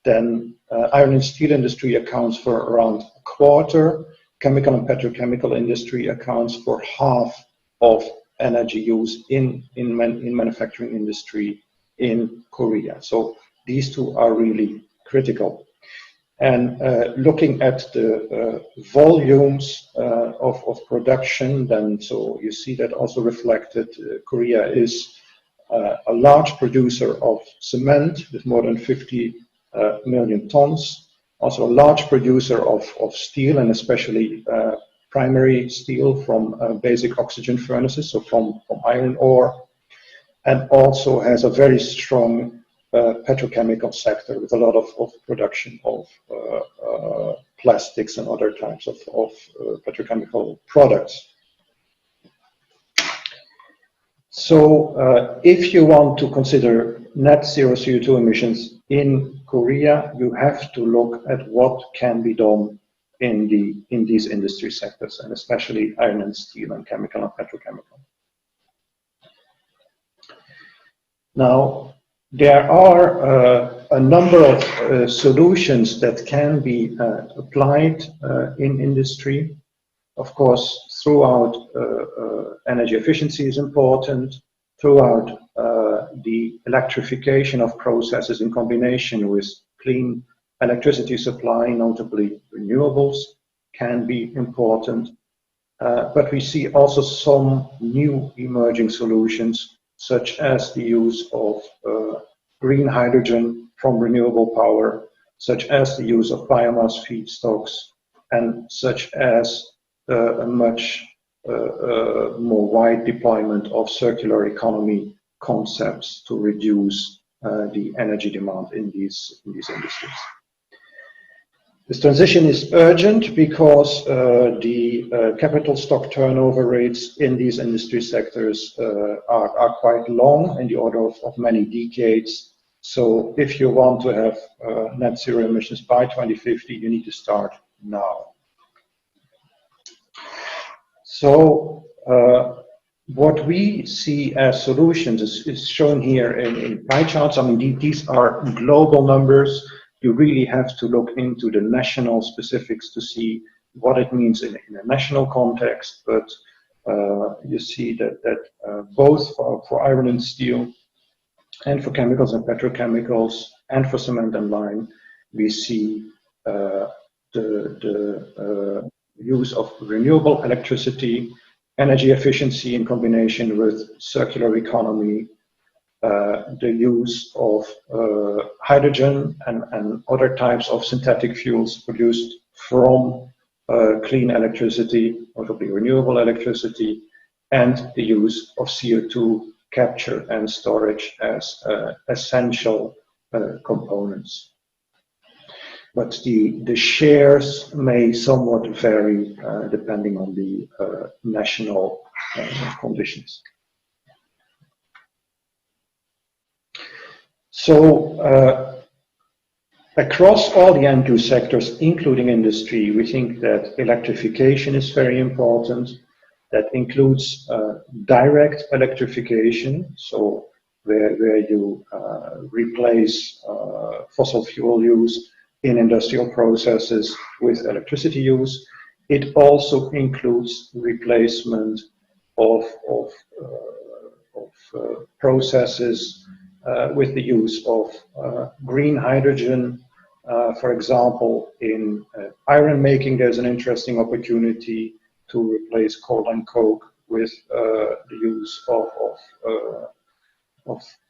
Speaker 8: then iron and steel industry accounts for around a quarter. Chemical and petrochemical industry accounts for half of energy use in manufacturing industry in Korea. So these two are really critical. And looking at the volumes of production, then so you see that also reflected. Korea is a large producer of cement with more than 50 million tons. Also a large producer of steel, and especially primary steel from basic oxygen furnaces, so from iron ore, and also has a very strong petrochemical sector with a lot of production of plastics and other types of petrochemical products. So if you want to consider net zero CO2 emissions in Korea, you have to look at what can be done in these industry sectors, and especially iron and steel and chemical and petrochemical. Now, there are a number of solutions that can be applied in industry. Of course, throughout energy efficiency is important, throughout the electrification of processes in combination with clean electricity supply, notably renewables, can be important. But we see also some new emerging solutions, such as the use of green hydrogen from renewable power, such as the use of biomass feedstocks, and such as a much more wide deployment of circular economy concepts to reduce the energy demand in these industries. This transition is urgent because the capital stock turnover rates in these industry sectors are quite long, in the order of many decades. So if you want to have net zero emissions by 2050, you need to start now. So What we see as solutions is shown here in pie charts. I mean, these are global numbers. You really have to look into the national specifics to see what it means in a national context. But you see that both for iron and steel, and for chemicals and petrochemicals, and for cement and lime, we see the use of renewable electricity, energy efficiency in combination with circular economy, the use of hydrogen and other types of synthetic fuels produced from clean electricity, notably renewable electricity, and the use of CO2 capture and storage as essential components. But the shares may somewhat vary depending on the national conditions. So across all the end-use sectors, including industry, we think that electrification is very important. That includes direct electrification, so where you replace fossil fuel use in industrial processes with electricity use. It also includes replacement of processes with the use of green hydrogen. For example, in iron making, there's an interesting opportunity to replace coal and coke with the use of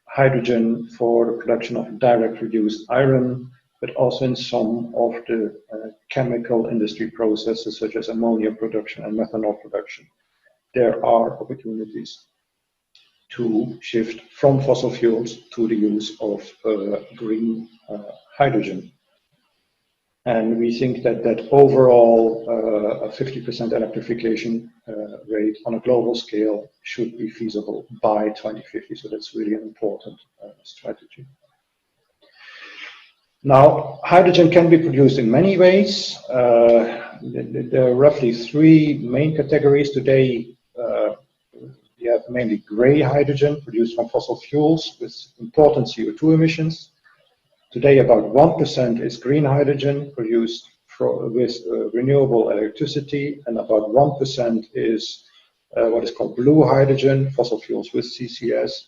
Speaker 8: hydrogen for the production of direct reduced iron, but also in some of the chemical industry processes such as ammonia production and methanol production. There are opportunities to shift from fossil fuels to the use of green hydrogen. And we think that overall a 50% electrification rate on a global scale should be feasible by 2050. So that's really an important strategy. Now, hydrogen can be produced in many ways. There are roughly three main categories today. We have mainly gray hydrogen produced from fossil fuels with important CO2 emissions. Today, about 1% is green hydrogen produced with renewable electricity, and about 1% is what is called blue hydrogen, fossil fuels with CCS.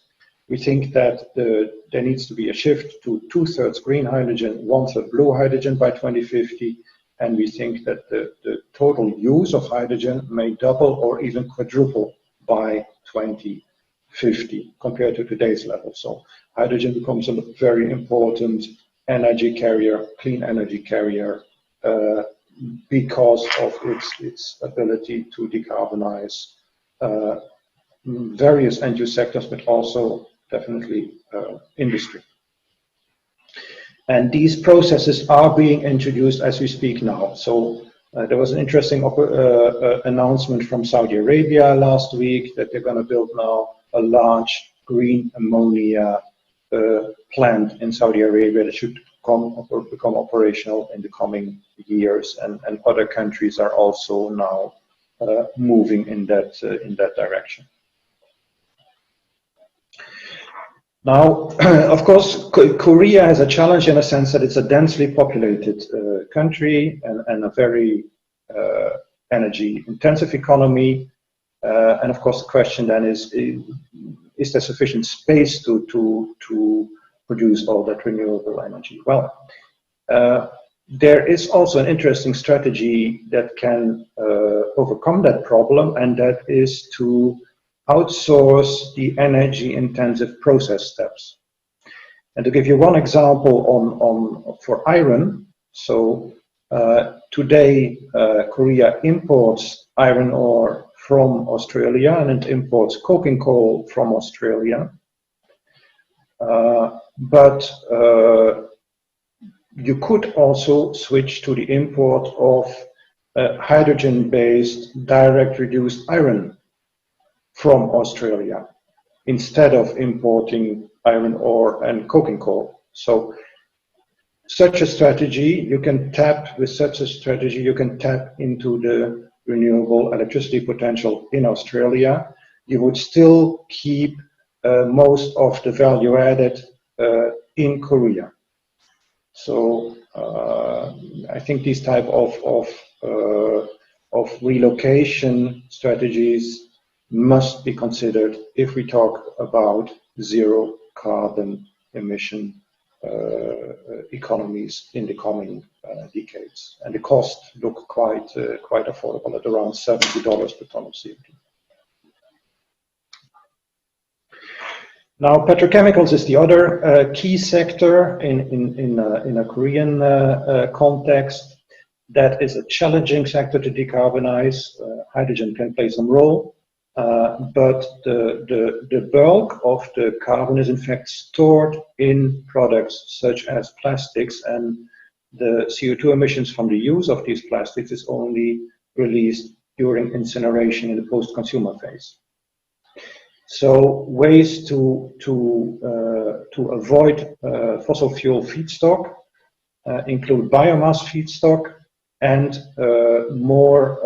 Speaker 8: We think that there needs to be a shift to 2/3 green hydrogen, 1/3 blue hydrogen by 2050, and we think that the total use of hydrogen may double or even quadruple by 2050 compared to today's level. So hydrogen becomes a very important energy carrier, clean energy carrier, because of its ability to decarbonize various end-use sectors, but also definitely industry. And these processes are being introduced as we speak now. So there was an interesting announcement from Saudi Arabia last week that they're going to build now a large green ammonia plant in Saudi Arabia that should become operational in the coming years, and other countries are also now moving in that direction. Now, of course, Korea has a challenge in a sense that it's a densely populated country and a very energy-intensive economy. And of course, the question then is there sufficient space to produce all that renewable energy? Well, there is also an interesting strategy that can overcome that problem, and that is to outsource the energy-intensive process steps. And to give you one example for iron, so today Korea imports iron ore from Australia, and it imports coking coal from Australia. But you could also switch to the import of hydrogen-based direct reduced iron from Australia instead of importing iron ore and coking coal. So such a strategy, you can tap into the renewable electricity potential in Australia. you would still keep most of the value added in Korea. So I think these type of relocation strategies must be considered if we talk about zero carbon emission economies in the coming decades. And the costs look quite affordable at around $70 per ton of CO2. Now, petrochemicals is the other key sector in a Korean context. That is a challenging sector to decarbonize. Hydrogen can play some role, but the bulk of the carbon is in fact stored in products such as plastics, and the CO2 emissions from the use of these plastics is only released during incineration in the post-consumer phase. So ways to avoid fossil fuel feedstock include biomass feedstock and more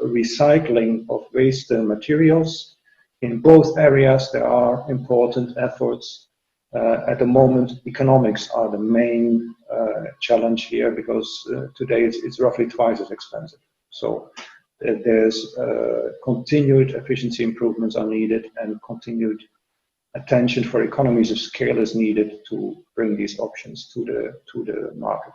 Speaker 8: recycling of waste materials. In both areas there are important efforts. At the moment, economics are the main challenge here, because today it's roughly twice as expensive. So there's continued efficiency improvements are needed, and continued attention for economies of scale is needed to bring these options to the market.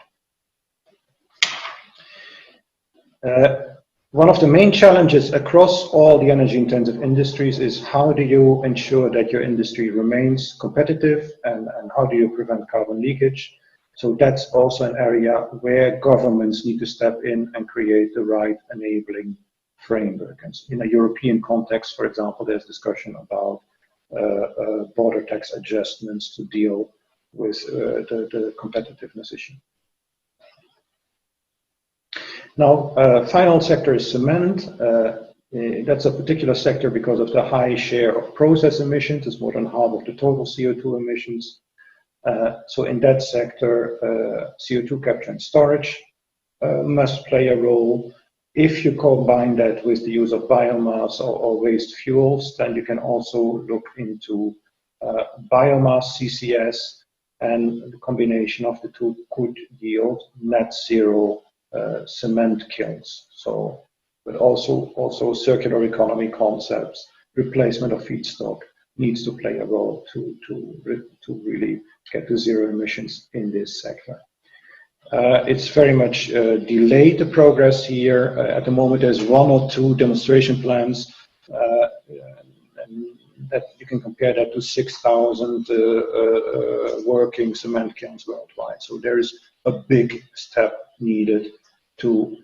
Speaker 8: One of the main challenges across all the energy intensive industries is how do you ensure that your industry remains competitive, and how do you prevent carbon leakage? So that's also an area where governments need to step in and create the right enabling framework. And in a European context, for example, there's discussion about border tax adjustments to deal with the competitiveness issue. Now, final sector is cement. That's a particular sector because of the high share of process emissions. It's more than half of the total CO2 emissions. So in that sector, CO2 capture and storage must play a role. If you combine that with the use of biomass or waste fuels, then you can also look into biomass CCS, and the combination of the two could yield net zero cement kilns. So, but also circular economy concepts, replacement of feedstock needs to play a role to really get to zero emissions in this sector. It's very much delayed the progress here. At the moment, there's one or two demonstration plans, and that you can compare that to 6,000 working cement kilns worldwide. So there is a big step needed to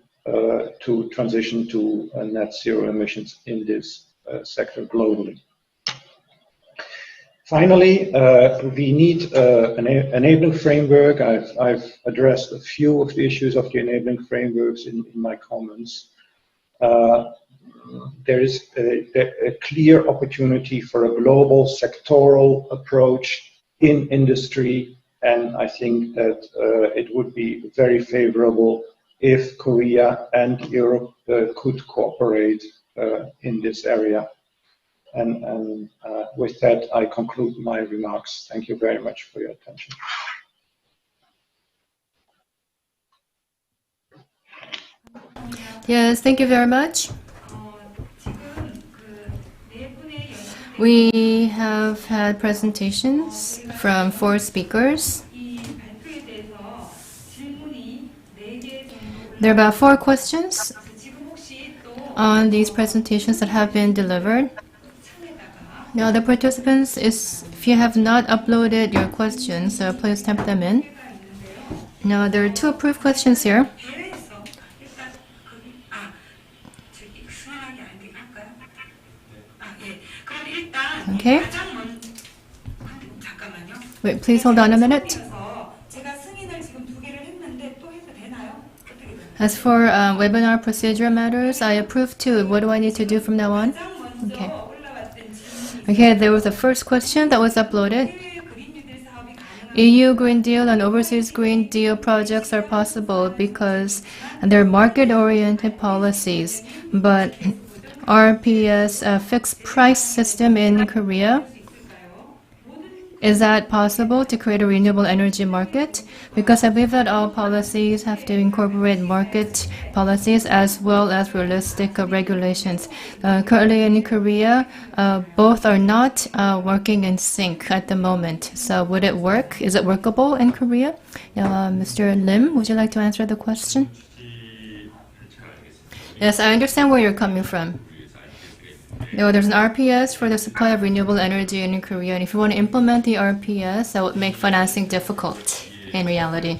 Speaker 8: transition to net zero emissions in this sector globally. Finally, we need an enabling framework. I've addressed a few of the issues of the enabling frameworks in my comments. There is a clear opportunity for a global sectoral approach in industry, and I think that it would be very favorable if Korea and Europe could cooperate in this area. And with that, I conclude my remarks. Thank you very much for your attention.
Speaker 6: Yes, thank you very much. We have had presentations from 4 speakers. There are about 4 questions on these presentations that have been delivered. Now, the participants, if you have not uploaded your questions, please type them in. Now, there are 2 approved questions here. Okay. Wait, please hold on a minute. As for webinar procedure matters, I approve 2. What do I need to do from now on? Okay. Okay, there was the first question that was uploaded. EU Green Deal and overseas Green Deal projects are possible because they're market-oriented policies, but RPS fixed price system in Korea. Is that possible to create a renewable energy market? Because I believe that all policies have to incorporate market policies as well as realistic regulations. Currently in Korea, both are not working in sync at the moment. So would it work? Is it workable in Korea? Mr. Lim, would you like to answer the question? Yes, I understand where you're coming from. There's an RPS for the supply of renewable energy in Korea, and if you want to implement the RPS, that would make financing difficult in reality.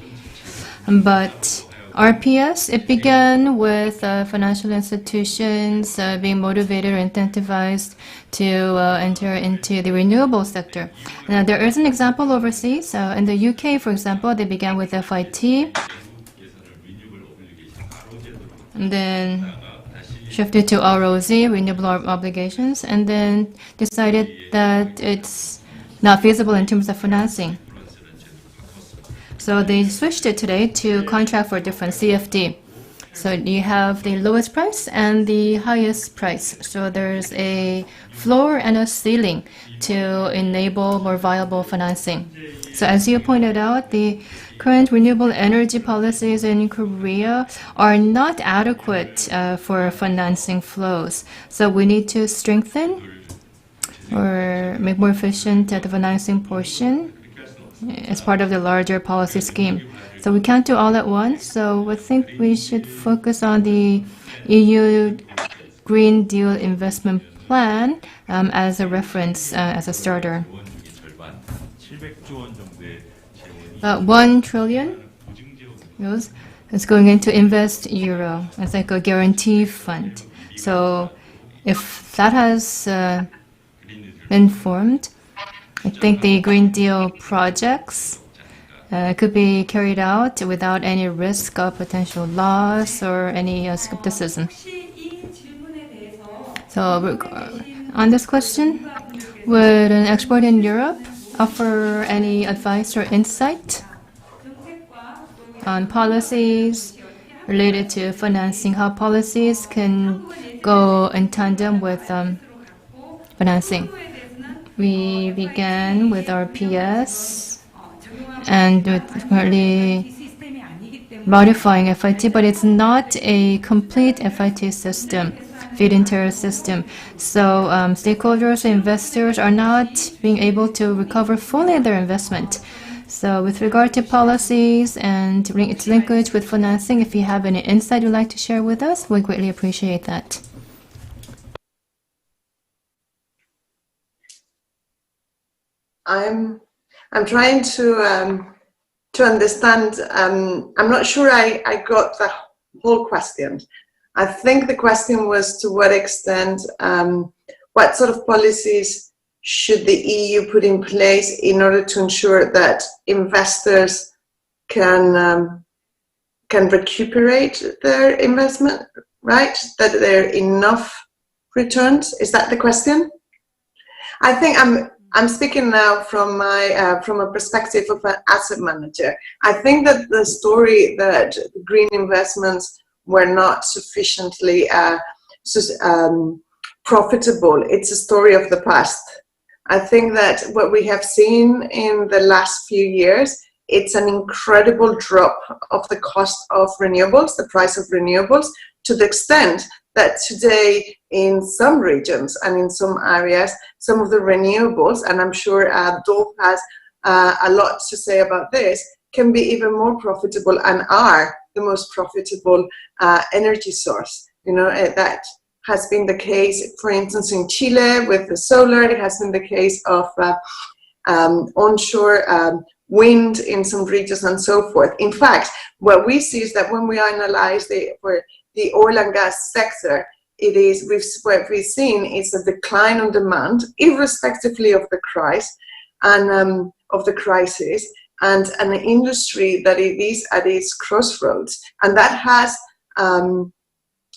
Speaker 6: But RPS, it began with financial institutions being motivated or incentivized to enter into the renewable sector. Now, there is an example overseas. In the UK, for example, they began with FIT, and then shifted to ROZ, renewable obligations, and then decided that it's not feasible in terms of financing. So they switched it today to contract for difference, CFD. So you have the lowest price and the highest price. So there's a floor and a ceiling to enable more viable financing. So as you pointed out, the current renewable energy policies in Korea are not adequate for financing flows. So we need to strengthen or make more efficient the financing portion as part of the larger policy scheme. So we can't do all at once. So I think we should focus on the EU Green Deal investment plan as a reference, as a starter. About 1 trillion euros is going into Invest Euro. It's like a guarantee fund. So if that has been formed, I think the Green Deal projects could be carried out without any risk of potential loss or any skepticism. So on this question, would an expert in Europe offer any advice or insight on policies related to financing, how policies can go in tandem with financing? We began with RPS and with currently modifying FIT, but it's not a complete FIT system, feed-in tariff system. So stakeholders, investors are not being able to recover fully their investment. So with regard to policies and its linkage with financing, if you have any insight you'd like to share with us, we greatly appreciate that.
Speaker 7: I'm trying to understand. I'm not sure I got the whole question. I think the question was to what extent, what sort of policies should the EU put in place in order to ensure that investors can recuperate their investment, right? That there are enough returns. Is that the question? I think I'm speaking now from my from a perspective of an asset manager. I think that the story that green investments were not sufficiently profitable, it's a story of the past. I think that what we have seen in the last few years, it's an incredible drop of the cost of renewables, the price of renewables, to the extent that today in some regions and in some areas, some of the renewables, and I'm sure Dolph has a lot to say about this, can be even more profitable and are the most profitable energy source. You know, that has been the case, for instance, in Chile with the solar. It has been the case of onshore wind in some regions and so forth. In fact, what we see is that when we analyze the oil and gas sector, what we've seen is a decline on demand, irrespectively of the crisis and of the crisis, and an industry that it is at its crossroads, and that has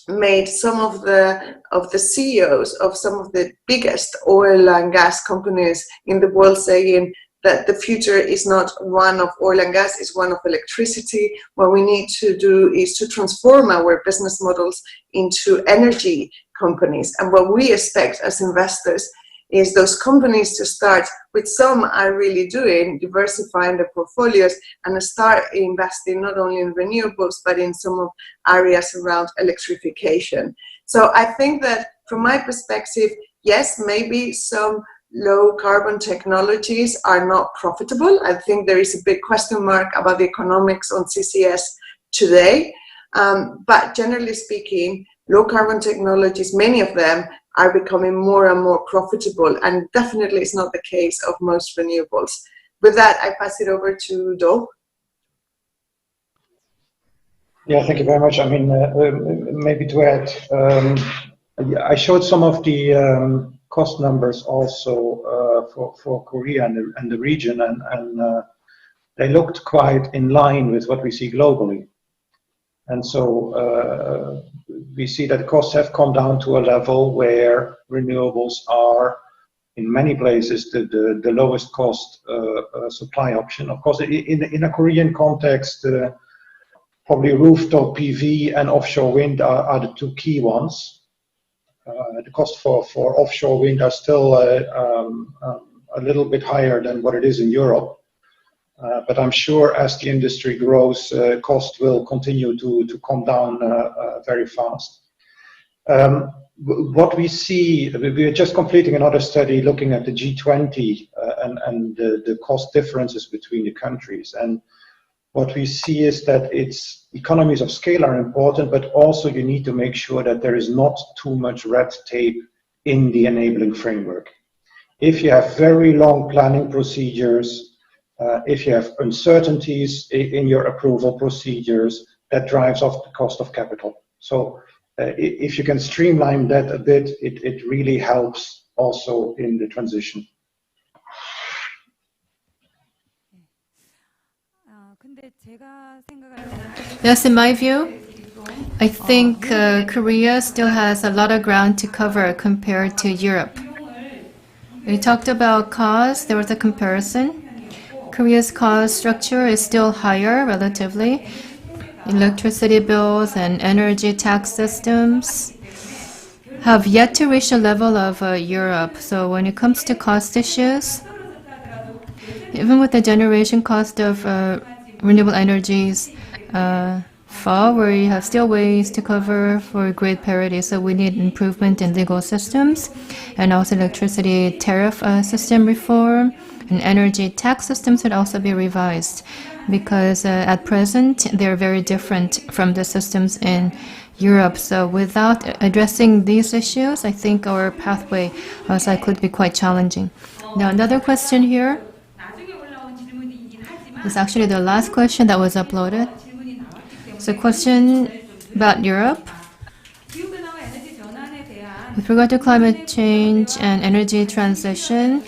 Speaker 7: made some of the CEOs of some of the biggest oil and gas companies in the world saying that the future is not one of oil and gas, it's one of electricity. What we need to do is to transform our business models into energy companies. And what we expect as investors is those companies to start, with some are really doing, diversifying their portfolios and start investing not only in renewables, but in some of areas around electrification. So I think that from my perspective, yes, maybe some low carbon technologies are not profitable. I think there is a big question mark about the economics on CCS today. But generally speaking, low carbon technologies, many of them are becoming more and more profitable, and definitely it's not the case of most renewables. With that, I pass it over to Do.
Speaker 8: Yeah, thank you very much. I mean, maybe to add, I showed some of the cost numbers also for Korea and the region, and they looked quite in line with what we see globally. And so we see that costs have come down to a level where renewables are, in many places, the lowest cost supply option. Of course, in a Korean context, probably rooftop PV and offshore wind are the two key ones. The cost for offshore wind are still a little bit higher than what it is in Europe. But I'm sure as the industry grows, cost will continue to come down very fast. What we see, we are just completing another study looking at the G20 and the cost differences between the countries. And what we see is that economies of scale are important, but also you need to make sure that there is not too much red tape in the enabling framework. If you have very long planning procedures, if you have uncertainties in your approval procedures, that drives up the cost of capital. So if you can streamline that a bit, it really helps also in the transition.
Speaker 6: Yes, in my view, I think Korea still has a lot of ground to cover compared to Europe. We talked about cost, there was a comparison. Korea's cost structure is still higher relatively. Electricity bills and energy tax systems have yet to reach the level of Europe. So when it comes to cost issues, even with the generation cost of renewable energies fall, we have still ways to cover for grid parity. So we need improvement in legal systems and also electricity tariff system reform, and energy tax systems should also be revised because at present they're very different from the systems in Europe. So without addressing these issues, I think our pathway could be quite challenging. Now another question here is actually the last question that was uploaded. So question about Europe. With regard to climate change and energy transition,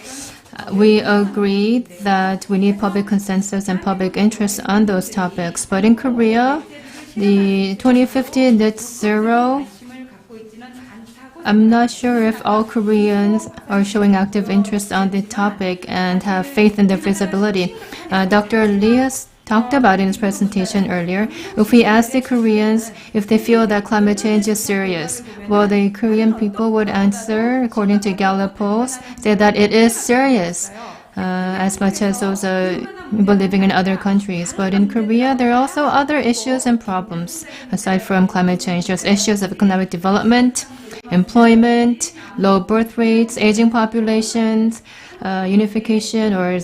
Speaker 6: we agree that we need public consensus and public interest on those topics. But in Korea, the 2050 net zero, I'm not sure if all Koreans are showing active interest on the topic and have faith in their feasibility. Dr. Lee talked about in his presentation earlier. If we ask the Koreans if they feel that climate change is serious, well, the Korean people would answer, according to Gallup polls, say that it is serious, as much as those people living in other countries. But in Korea, there are also other issues and problems aside from climate change. There's issues of economic development, employment, low birth rates, aging populations, unification or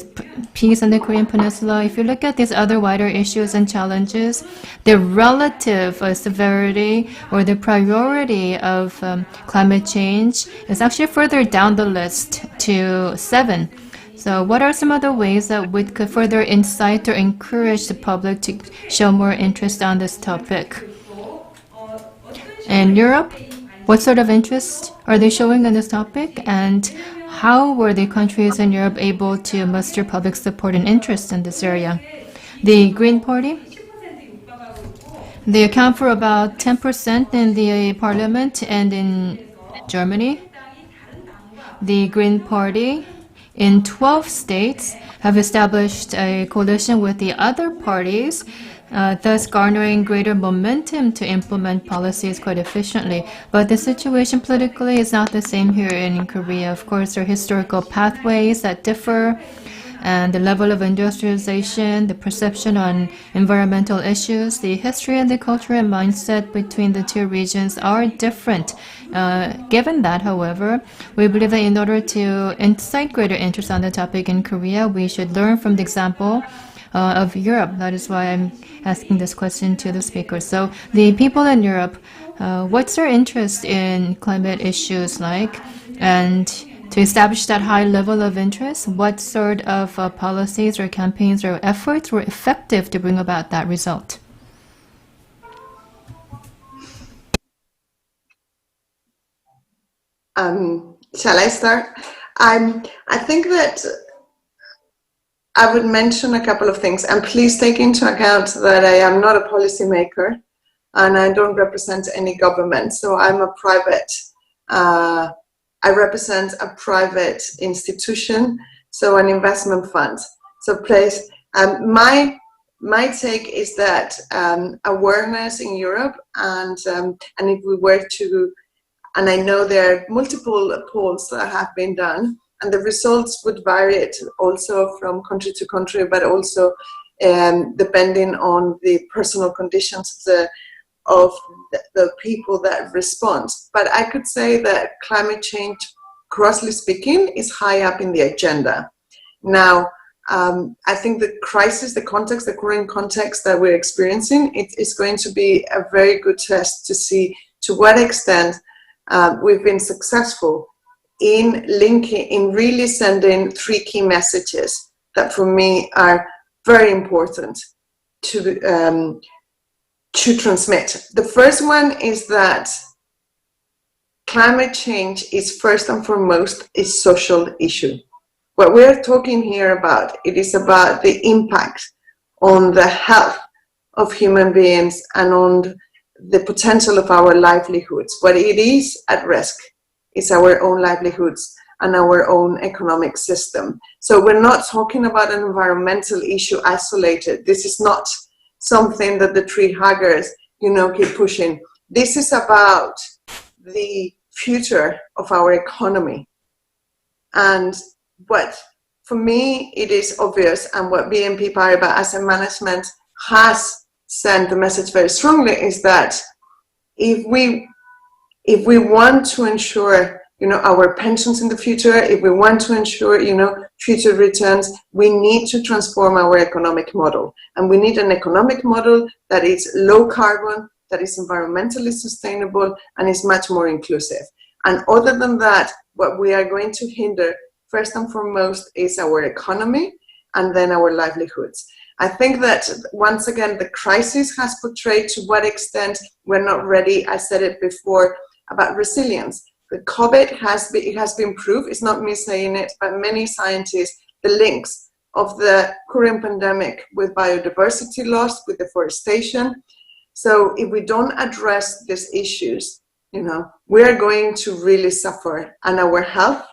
Speaker 6: peace on the Korean Peninsula. If you look at these other wider issues and challenges, the relative severity or the priority of climate change is actually further down the list to 7. So what are some of the ways that we could further incite or encourage the public to show more interest on this topic? In Europe, what sort of interest are they showing on this topic, and how were the countries in Europe able to muster public support and interest in this area? The Green Party, they account for about 10% in the parliament, and in Germany, the Green Party in 12 states have established a coalition with the other parties thus garnering greater momentum to implement policies quite efficiently. But the situation politically is not the same here in Korea. Of course, there are historical pathways that differ, and the level of industrialization, the perception on environmental issues, the history and the cultural mindset between the two regions are different. Given that, however, we believe that in order to incite greater interest on the topic in Korea, we should learn from the example of Europe. That is why I'm asking this question to the speaker. So the people in Europe, what's their interest in climate issues like? And to establish that high level of interest, what sort of policies or campaigns or efforts were effective to bring about that result?
Speaker 7: Shall I start? I think that I would mention a couple of things, and please take into account that I am not a policymaker and I don't represent any government. So I'm a private, I represent a private institution, so an investment fund. So please, my take is that awareness in Europe, and if we were to, and I know there are multiple polls that have been done, and the results would vary also from country to country, but also depending on the personal conditions of the people that respond. But I could say that climate change, grossly speaking, is high up in the agenda. Now, I think the crisis, the context, the current context that we're experiencing, it is going to be a very good test to see to what extent we've been successful in linking, in really sending three key messages that for me are very important to transmit. The first one is that climate change is first and foremost a social issue. What we're talking here about, it is about the impact on the health of human beings and on the potential of our livelihoods. What it is at risk is our own livelihoods and our own economic system. So we're not talking about an environmental issue isolated. This is not something that the tree huggers, keep pushing. This is about the future of our economy. And what, for me, it is obvious, and what BNP Paribas Asset Management has sent the message very strongly, is that if we want to ensure, our pensions in the future, if we want to ensure, future returns, we need to transform our economic model. And we need an economic model that is low carbon, that is environmentally sustainable, and is much more inclusive. And other than that, what we are going to hinder, first and foremost, is our economy and then our livelihoods. I think that, once again, the crisis has portrayed to what extent we're not ready. I said it before about resilience. The COVID has been proved, it's not me saying it, but many scientists, the links of the current pandemic with biodiversity loss, with deforestation. So if we don't address these issues, we are going to really suffer, and our health,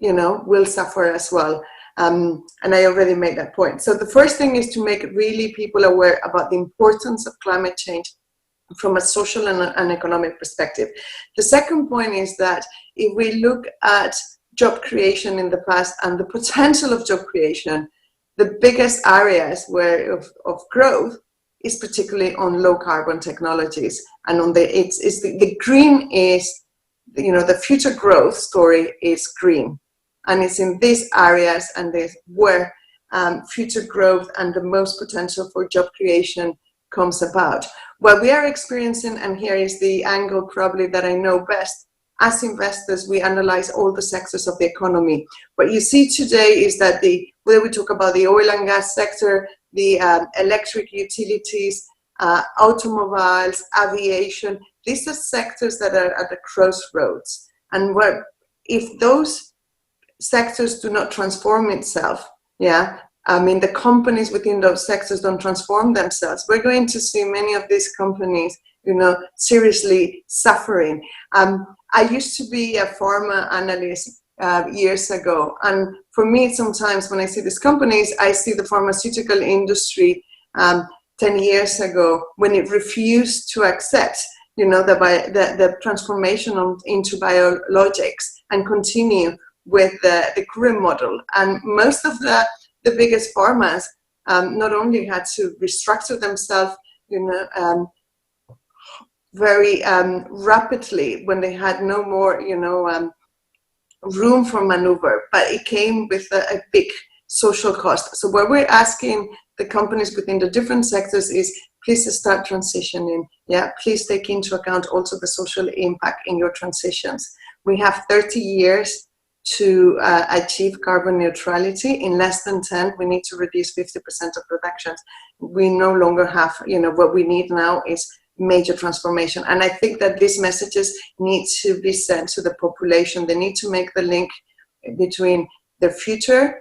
Speaker 7: will suffer as well. And I already made that point. So the first thing is to make really people aware about the importance of climate change from a social and economic perspective. The second point is that if we look at job creation in the past and the potential of job creation, the biggest areas of growth is particularly on low carbon technologies, and on the green is, the future growth story is green, and it's in these areas and where future growth and the most potential for job creation comes about. What we are experiencing, and here is the angle probably that I know best, as investors, we analyze all the sectors of the economy. What you see today is that whether we talk about the oil and gas sector, the electric utilities, automobiles, aviation, these are sectors that are at the crossroads. And if those sectors do not transform itself, the companies within those sectors don't transform themselves, we're going to see many of these companies, seriously suffering. I used to be a pharma analyst years ago, and for me, sometimes when I see these companies, I see the pharmaceutical industry 10 years ago, when it refused to accept, the transformation into biologics and continue with the current model. And most of the biggest pharmas not only had to restructure themselves, very rapidly when they had no more, room for maneuver, but it came with a big social cost. So what we're asking the companies within the different sectors is, please start transitioning. Yeah, please take into account also the social impact in your transitions. We have 30 years to achieve carbon neutrality. In less than 10, we need to reduce 50% of productions. We no longer have, what we need now is major transformation. And I think that these messages need to be sent to the population. They need to make the link between their future,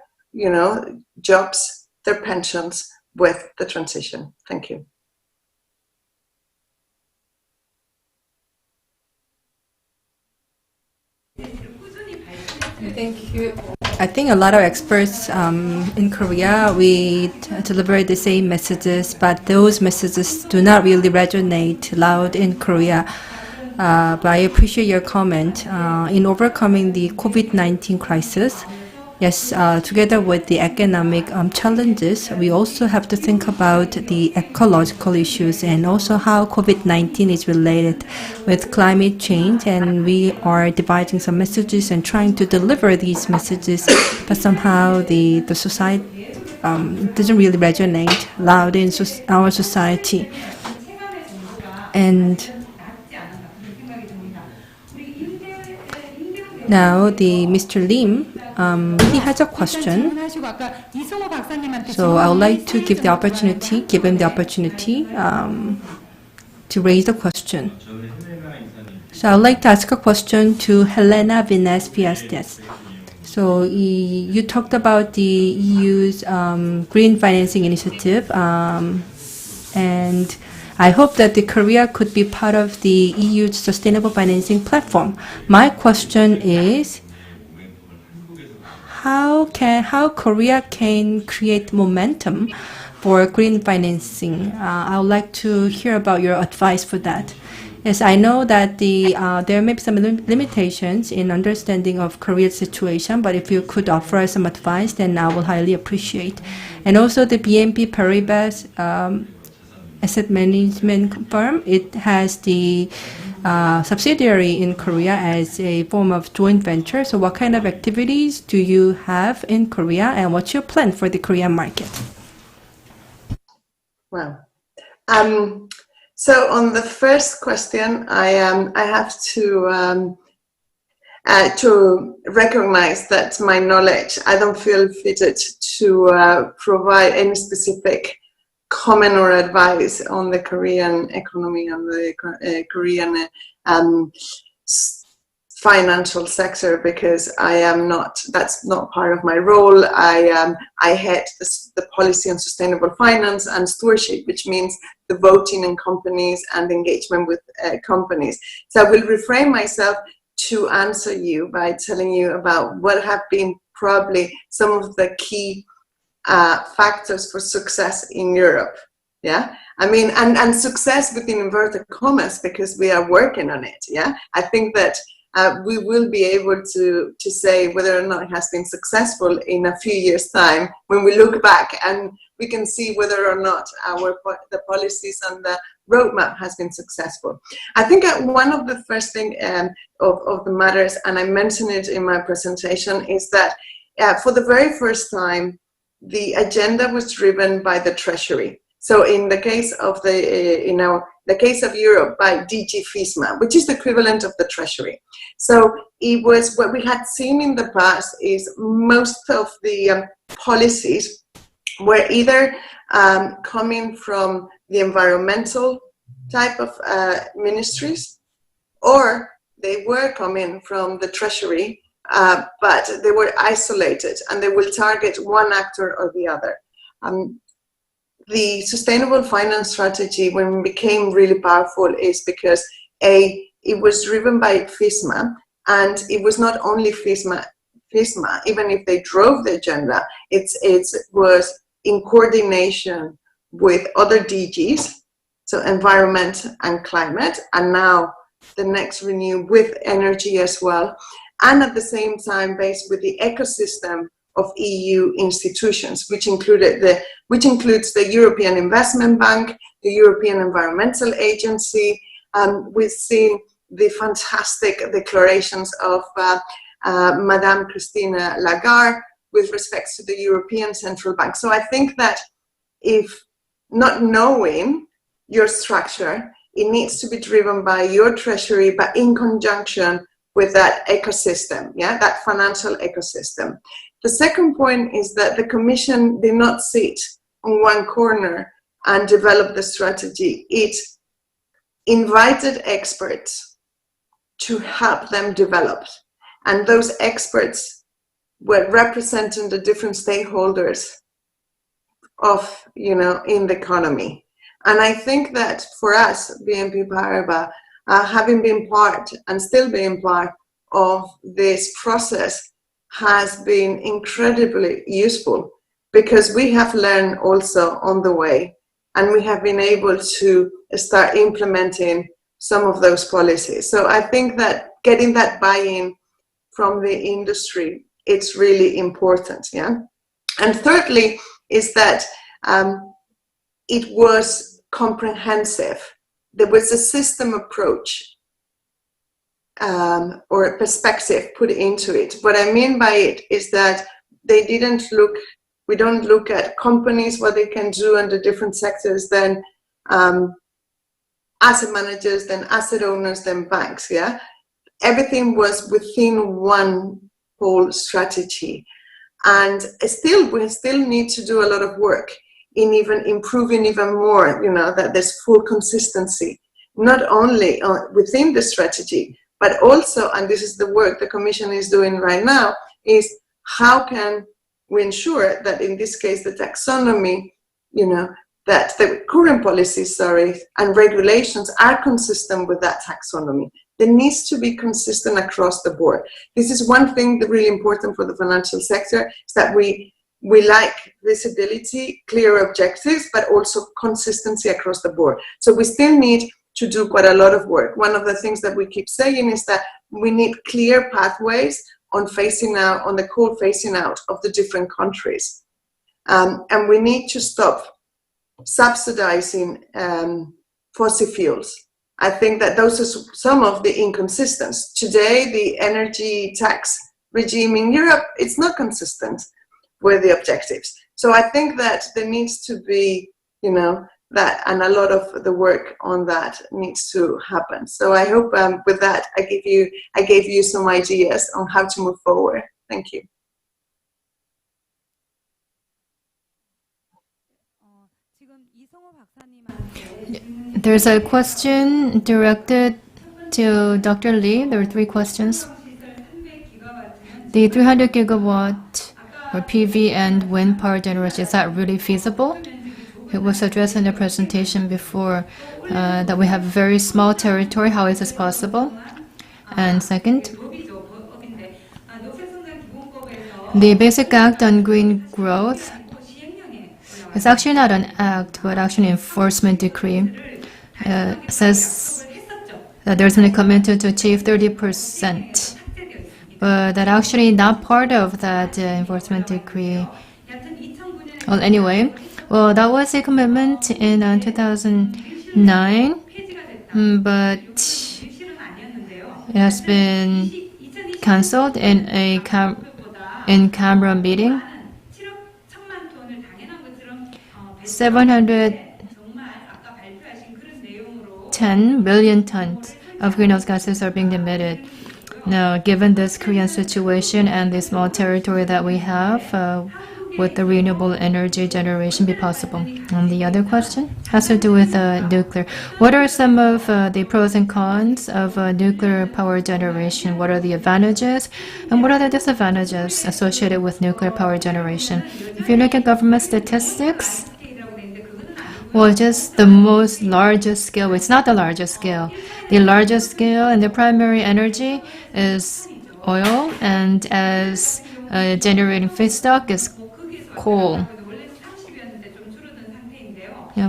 Speaker 7: jobs, their pensions with the transition. Thank you.
Speaker 2: Thank you. I think a lot of experts in Korea, we deliver the same messages, but those messages do not really resonate loud in Korea. But I appreciate your comment. In overcoming the COVID-19 crisis, yes, together with the economic challenges, we also have to think about the ecological issues and also how COVID-19 is related with climate change. And we are devising some messages and trying to deliver these messages, but somehow the society doesn't really resonate loud in our society. And now the Mr. Lim, he has a question. So I would like to give him the opportunity to raise the question. So I would like to ask a question to Helena Vines Piastes. So you talked about the EU's green financing initiative, and I hope that the Korea could be part of the EU's sustainable financing platform. My question is, how Korea can create momentum for green financing? I would like to hear about your advice for that. Yes, I know that there may be some limitations in understanding of Korea's situation, but if you could offer some advice, then I will highly appreciate. And also the BNP Paribas asset management firm, it has the subsidiary in Korea as a form of joint venture. So what kind of activities do you have in Korea, and what's your plan for the Korean market?
Speaker 7: Well, so on the first question, I have to recognize that my knowledge, I don't feel fitted to provide any specific comment or advice on the Korean economy, on the Korean financial sector, because I am not, that's not part of my role. I head the policy on sustainable finance and stewardship, which means the voting in companies and engagement with companies. So I will refrain myself to answer you by telling you about what have been probably some of the key factors for success in Europe. Yeah, I mean, and success within inverted commas, because we are working on it. Yeah, I think that we will be able to say whether or not it has been successful in a few years' time when we look back, and we can see whether or not the policies and the roadmap has been successful. I think one of the first thing of the matters, and I mentioned it in my presentation, is that for the very first time, the agenda was driven by the Treasury. So in the case of the case of Europe, by DG FISMA, which is the equivalent of the Treasury. So it was what we had seen in the past is most of the policies were either coming from the environmental type of ministries, or they were coming from the Treasury, but they were isolated and they will target one actor or the other. The sustainable finance strategy, when it became really powerful, is because it was driven by FISMA, and it was not only FISMA, even if they drove the agenda, it was in coordination with other DGs, so environment and climate, and now the next renew with energy as well, and at the same time based with the ecosystem of EU institutions, which includes the European Investment Bank, the European Environmental Agency. We've seen the fantastic declarations of Madame Christine Lagarde with respect to the European Central Bank. So I think that if not knowing your structure, it needs to be driven by your treasury, but in conjunction with that ecosystem, that financial ecosystem. The second point is that the Commission did not sit on one corner and develop the strategy. It invited experts to help them develop. And those experts were representing the different stakeholders of, in the economy. And I think that for us, BNP Paribas, having been part and still being part of this process has been incredibly useful, because we have learned also on the way, and we have been able to start implementing some of those policies. So I think that getting that buy-in from the industry, it's really important, And thirdly is that it was comprehensive. There was a system approach or a perspective put into it. What I mean by it is that we don't look at companies, what they can do under different sectors, then asset managers, then asset owners, then banks, Everything was within one whole strategy. And we still need to do a lot of work in even improving even more, that there's full consistency, not only within the strategy, but also, and this is the work the Commission is doing right now, is how can we ensure that in this case, the taxonomy, that the current policies, and regulations are consistent with that taxonomy. There needs to be consistent across the board. This is one thing that's really important for the financial sector, is that we like visibility, clear objectives, but also consistency across the board. So we still need to do quite a lot of work. One of the things that we keep saying is that we need clear pathways on the coal phasing out of the different countries. And we need to stop subsidizing fossil fuels. I think that those are some of the inconsistencies. Today, the energy tax regime in Europe, it's not consistent with the objectives. So I think that there needs to be, that, and a lot of the work on that needs to happen. So I hope with that, I gave you some ideas on how to move forward. Thank you.
Speaker 6: There's a question directed to Dr. Lee. There are 3 questions. The 300 gigawatt or PV and wind power generation, is that really feasible? It was addressed in the presentation before that we have very small territory. How is this possible? And second, the Basic Act on Green Growth is actually not an act, but actually an enforcement decree. Says that there's a commitment to achieve 30%, but that actually not part of that enforcement decree. Well, anyway, that was a commitment in 2009, but it has been cancelled in a in-camera meeting. 710 million tons of greenhouse gases are being emitted. Now, given this Korean situation and the small territory that we have, would the renewable energy generation be possible? And the other question has to do with nuclear. What are some of the pros and cons of nuclear power generation? What are the advantages and what are the disadvantages associated with nuclear power generation? If you look at government statistics, well, just the largest scale. It's not the largest scale. The largest scale in the primary energy is oil, and as generating feedstock is coal.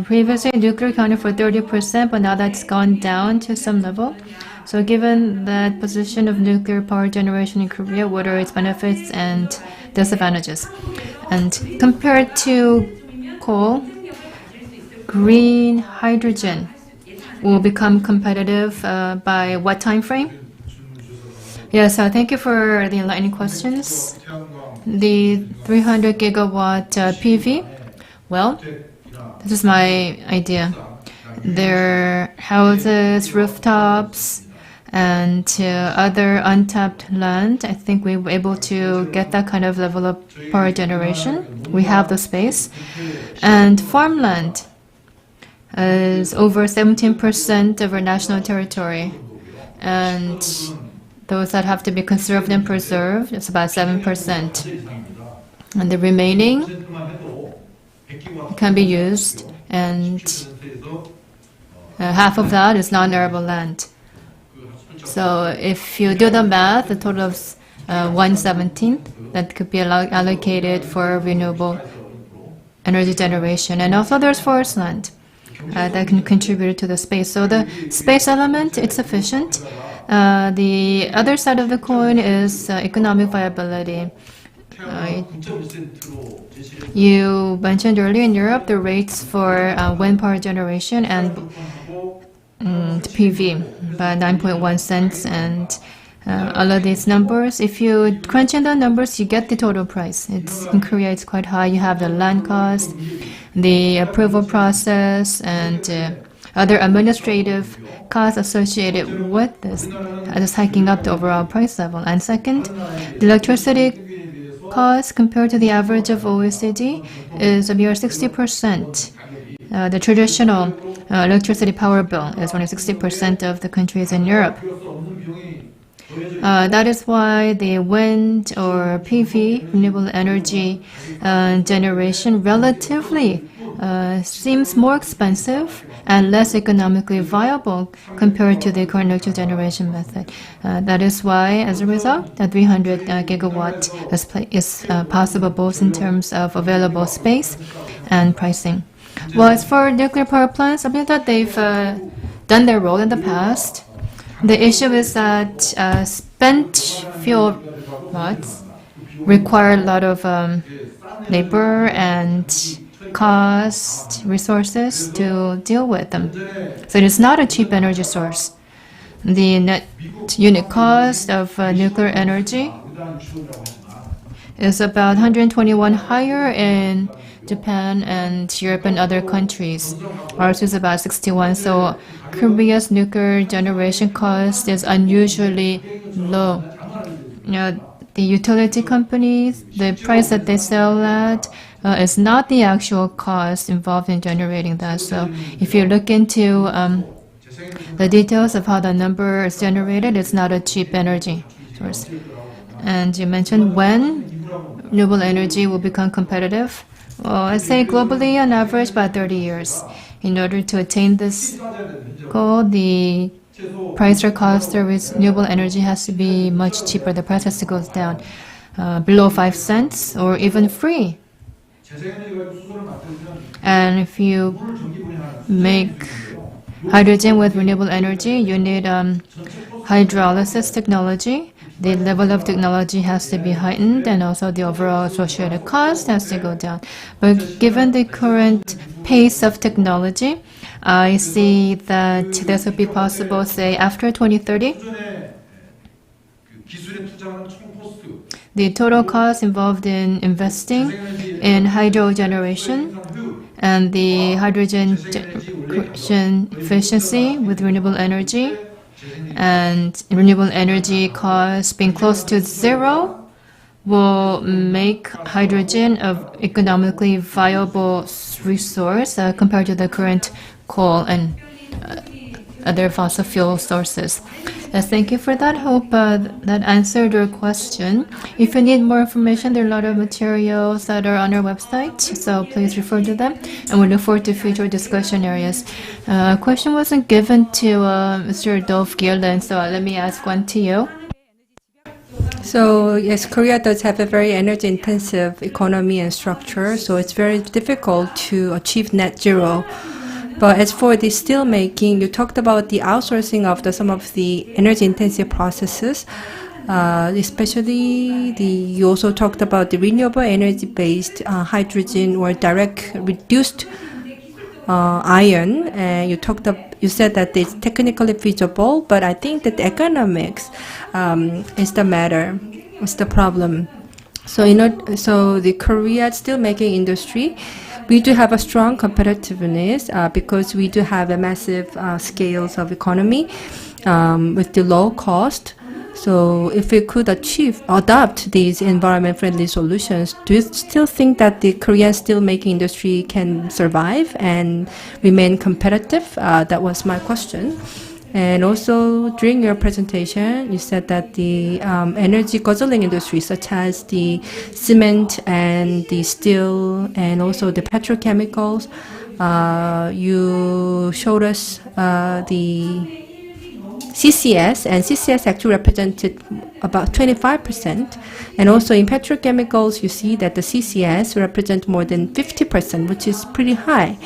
Speaker 6: Previously, nuclear accounted for 30%, but now that's gone down to some level. So given that position of nuclear power generation in Korea, what are its benefits and disadvantages? And compared to coal, green hydrogen will become competitive by what time frame? Yes, thank you for the enlightening questions. The 300 gigawatt PV, well, this is my idea. There are houses, rooftops, and other untapped land. I think we were able to get that kind of level of power generation. We have the space. And farmland is over 17% of our national territory. And those that have to be conserved and preserved, it's about 7%. And the remaining can be used, and half of that is non-arable land. So if you do the math, the total of 1/17 that could be allocated for renewable energy generation. And also there's forest land that can contribute to the space. So the space element, it's sufficient. The other side of the coin is economic viability. You mentioned earlier in Europe the rates for wind power generation and PV by 9.1 cents, and all of these numbers, if you crunch in the numbers, you get the total price. In Korea, it's quite high. You have the land cost, the approval process, and other administrative costs associated with this, just hiking up the overall price level. And second, the electricity cost compared to the average of OECD is a mere 60%. The traditional electricity power bill is only 60% of the countries in Europe. That is why the wind or PV, renewable energy generation, relatively seems more expensive and less economically viable compared to the current electric generation method. That is why, as a result, the 300 gigawatt is possible both in terms of available space and pricing. Well, as for nuclear power plants, I believe that they've done their role in the past. The issue is that spent fuel rods require a lot of labor and cost, resources to deal with them. So it is not a cheap energy source. The net unit cost of nuclear energy is about 121 higher in Japan and Europe and other countries. Ours is about 61. So Korea's nuclear generation cost is unusually low. The utility companies, the price that they sell at is not the actual cost involved in generating that. So if you look into the details of how the number is generated, it's not a cheap energy source. And you mentioned when renewable energy will become competitive. Well, I say globally on average about 30 years. In order to attain this goal, the price or cost of renewable energy has to be much cheaper. The price has to go down below 5 cents or even free. And if you make hydrogen with renewable energy, you need hydrolysis technology. The level of technology has to be heightened, and also the overall associated cost has to go down. But given the current pace of technology, I see that this will be possible, say, after 2030. The total cost involved in investing in hydro generation and the hydrogen generation efficiency with renewable energy and renewable energy costs being close to zero will make hydrogen an economically viable resource compared to the current coal and other fossil fuel sources. Thank you for that. Hope that answered your question. If you need more information, there are a lot of materials that are on our website, so please refer to them. And we look forward to future discussion areas. A question wasn't given to Mr. Dolph Gierlin, so let me ask one to you.
Speaker 2: So yes, Korea does have a very energy intensive economy and structure, so it's very difficult to achieve net zero. But as for the steel making, you talked about the outsourcing of some of the energy intensive processes, especially you also talked about the renewable energy based hydrogen or direct reduced iron, and you said that it's technically feasible, but I think that the economics is the matter, is the problem. So so the Korea steelmaking industry, we do have a strong competitiveness because we do have a massive scales of economy with the low cost. So if we could adopt these environment-friendly solutions, do you still think that the Korean steelmaking industry can survive and remain competitive? That was my question. And also, during your presentation, you said that the energy guzzling industry, such as the cement and the steel and also the petrochemicals, you showed us the CCS, and CCS actually represented about 25%. And also in petrochemicals, you see that the CCS represent more than 50%, which is pretty high.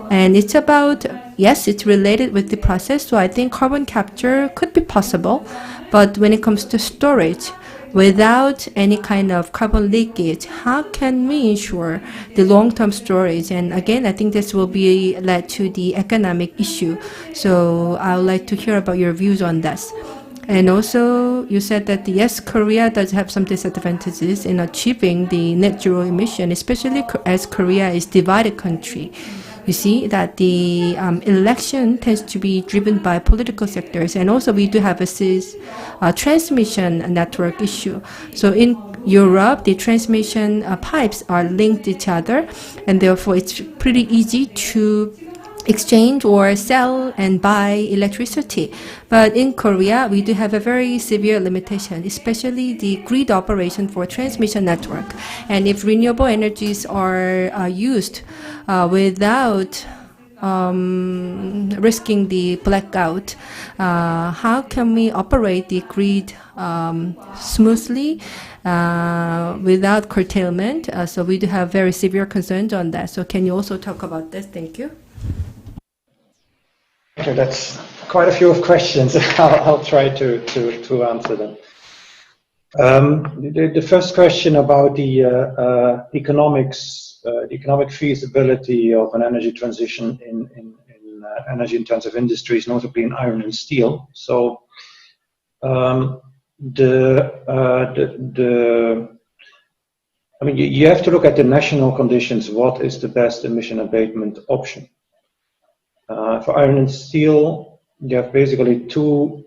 Speaker 2: And it's about, yes, it's related with the process, so I think carbon capture could be possible. But when it comes to storage, without any kind of carbon leakage, how can we ensure the long-term storage? And again, I think this will be led to the economic issue. So I would like to hear about your views on this. And also, you said that yes, Korea does have some disadvantages in achieving the net zero emission, especially as Korea is a divided country. You see that the election tends to be driven by political sectors, and also we do have a transmission network issue. So in Europe, the transmission pipes are linked to each other, and therefore it's pretty easy to exchange or sell and buy electricity. But in Korea, we do have a very severe limitation, especially the grid operation for transmission network. And if renewable energies are used without risking the blackout, how can we operate the grid smoothly without curtailment? So we do have very severe concerns on that. So can you also talk about this? Thank you.
Speaker 8: Okay, that's quite a few of questions. I'll try to answer them. The first question about the economics, the economic feasibility of an energy transition in energy-intensive industries, notably in iron and steel. So I mean, you have to look at the national conditions. What is the best emission abatement option? For iron and steel, you have basically two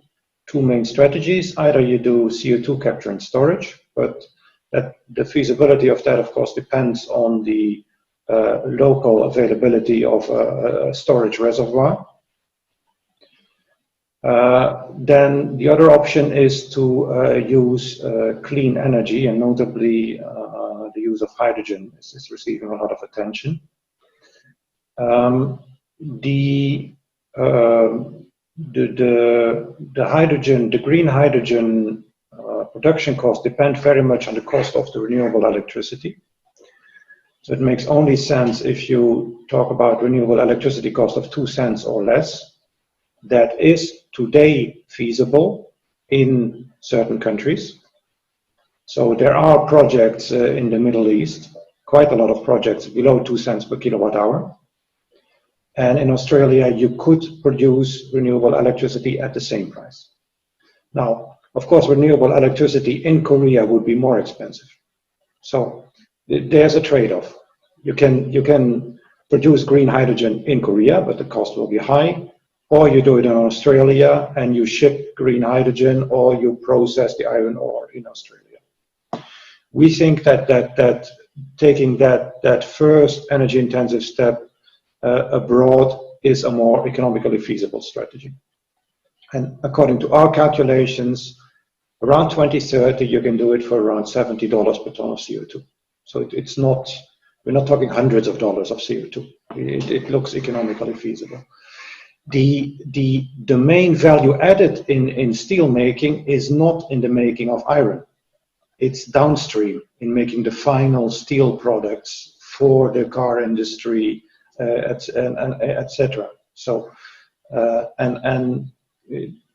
Speaker 8: main strategies. Either you do CO2 capture and storage, but the feasibility of that, of course, depends on the local availability of a storage reservoir. Then the other option is to use clean energy, and notably the use of hydrogen is receiving a lot of attention. The hydrogen, the green hydrogen production costs depend very much on the cost of the renewable electricity. So it makes only sense if you talk about renewable electricity cost of 2 cents or less. That is today feasible in certain countries. So there are projects in the Middle East, quite a lot of projects below 2 cents per kilowatt hour. And in Australia, you could produce renewable electricity at the same price. Now, of course, renewable electricity in Korea would be more expensive. So there's a trade-off. You can produce green hydrogen in Korea, but the cost will be high. Or you do it in Australia and you ship green hydrogen, or you process the iron ore in Australia. We think that taking that first energy-intensive step abroad is a more economically feasible strategy. And according to our calculations, around 2030, you can do it for around $70 per ton of CO2. So it's not, we're not talking hundreds of dollars of CO2. It looks economically feasible. The main value added in steel making is not in the making of iron. it's downstream in making the final steel products for the car industry, etc. So, and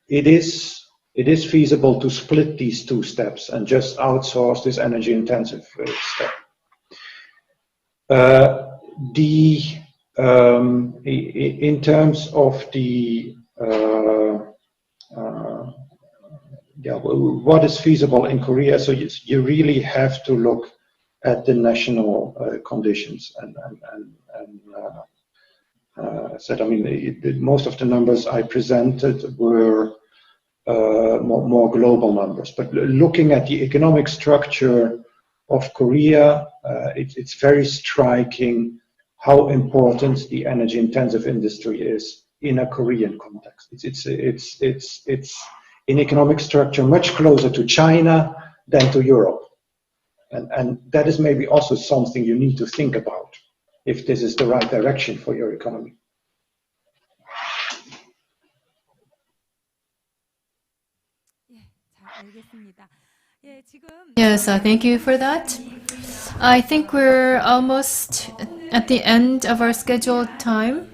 Speaker 8: it is feasible to split these two steps and just outsource this energy-intensive step. In terms of the what is feasible in Korea, so you really have to look at the national conditions and said, I mean, most of the numbers I presented were more global numbers, but looking at the economic structure of Korea, it's very striking how important the energy-intensive industry is in a Korean context. It's in economic structure much closer to China than to Europe, and that is maybe also something you need to think about if this is the right direction for your economy.
Speaker 6: Yes, thank you for that. I think we're almost at the end of our scheduled time.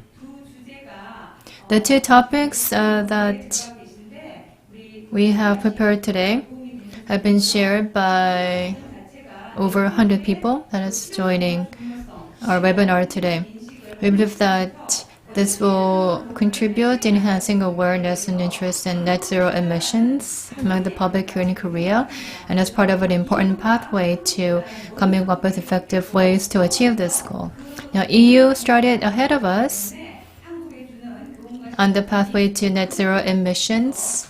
Speaker 6: The two topics that we have prepared today have been shared by over 100 people that is joining our webinar today. We believe that this will contribute to enhancing awareness and interest in net zero emissions among the public here in Korea, and as part of an important pathway to coming up with effective ways to achieve this goal. Now, EU started ahead of us on the pathway to net zero emissions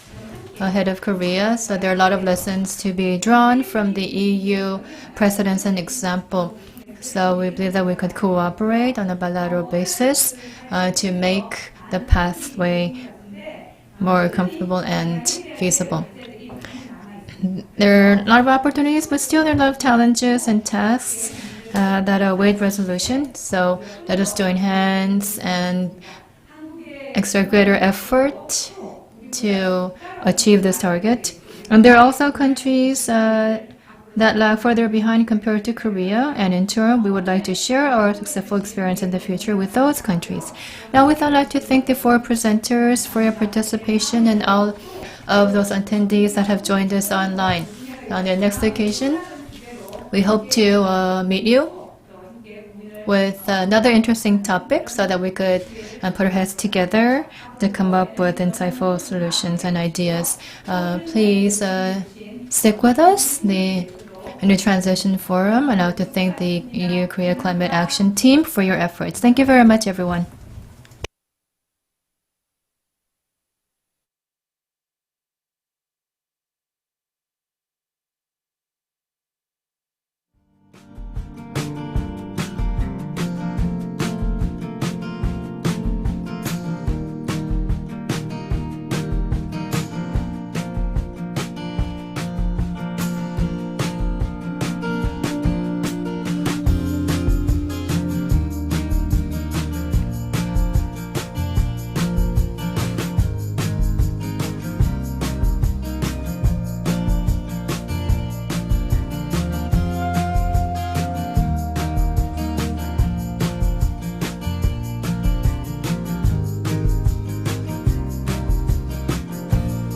Speaker 6: ahead of Korea, so there are a lot of lessons to be drawn from the EU precedents and example. So we believe that we could cooperate on a bilateral basis to make the pathway more comfortable and feasible. There are a lot of opportunities, but still there are a lot of challenges and tasks that await resolution. So let us join hands and exert greater effort to achieve this target. And there are also countries that lag further behind compared to Korea, and in turn, we would like to share our successful experience in the future with those countries. Now, with that, I'd like to thank the four presenters for your participation and all of those attendees that have joined us online. On the next occasion, we hope to meet you with another interesting topic so that we could put our heads together to come up with insightful solutions and ideas. Please stick with us in the Transition Forum, and I want to thank the EU Korea Climate Action Team for your efforts. Thank you very much, everyone.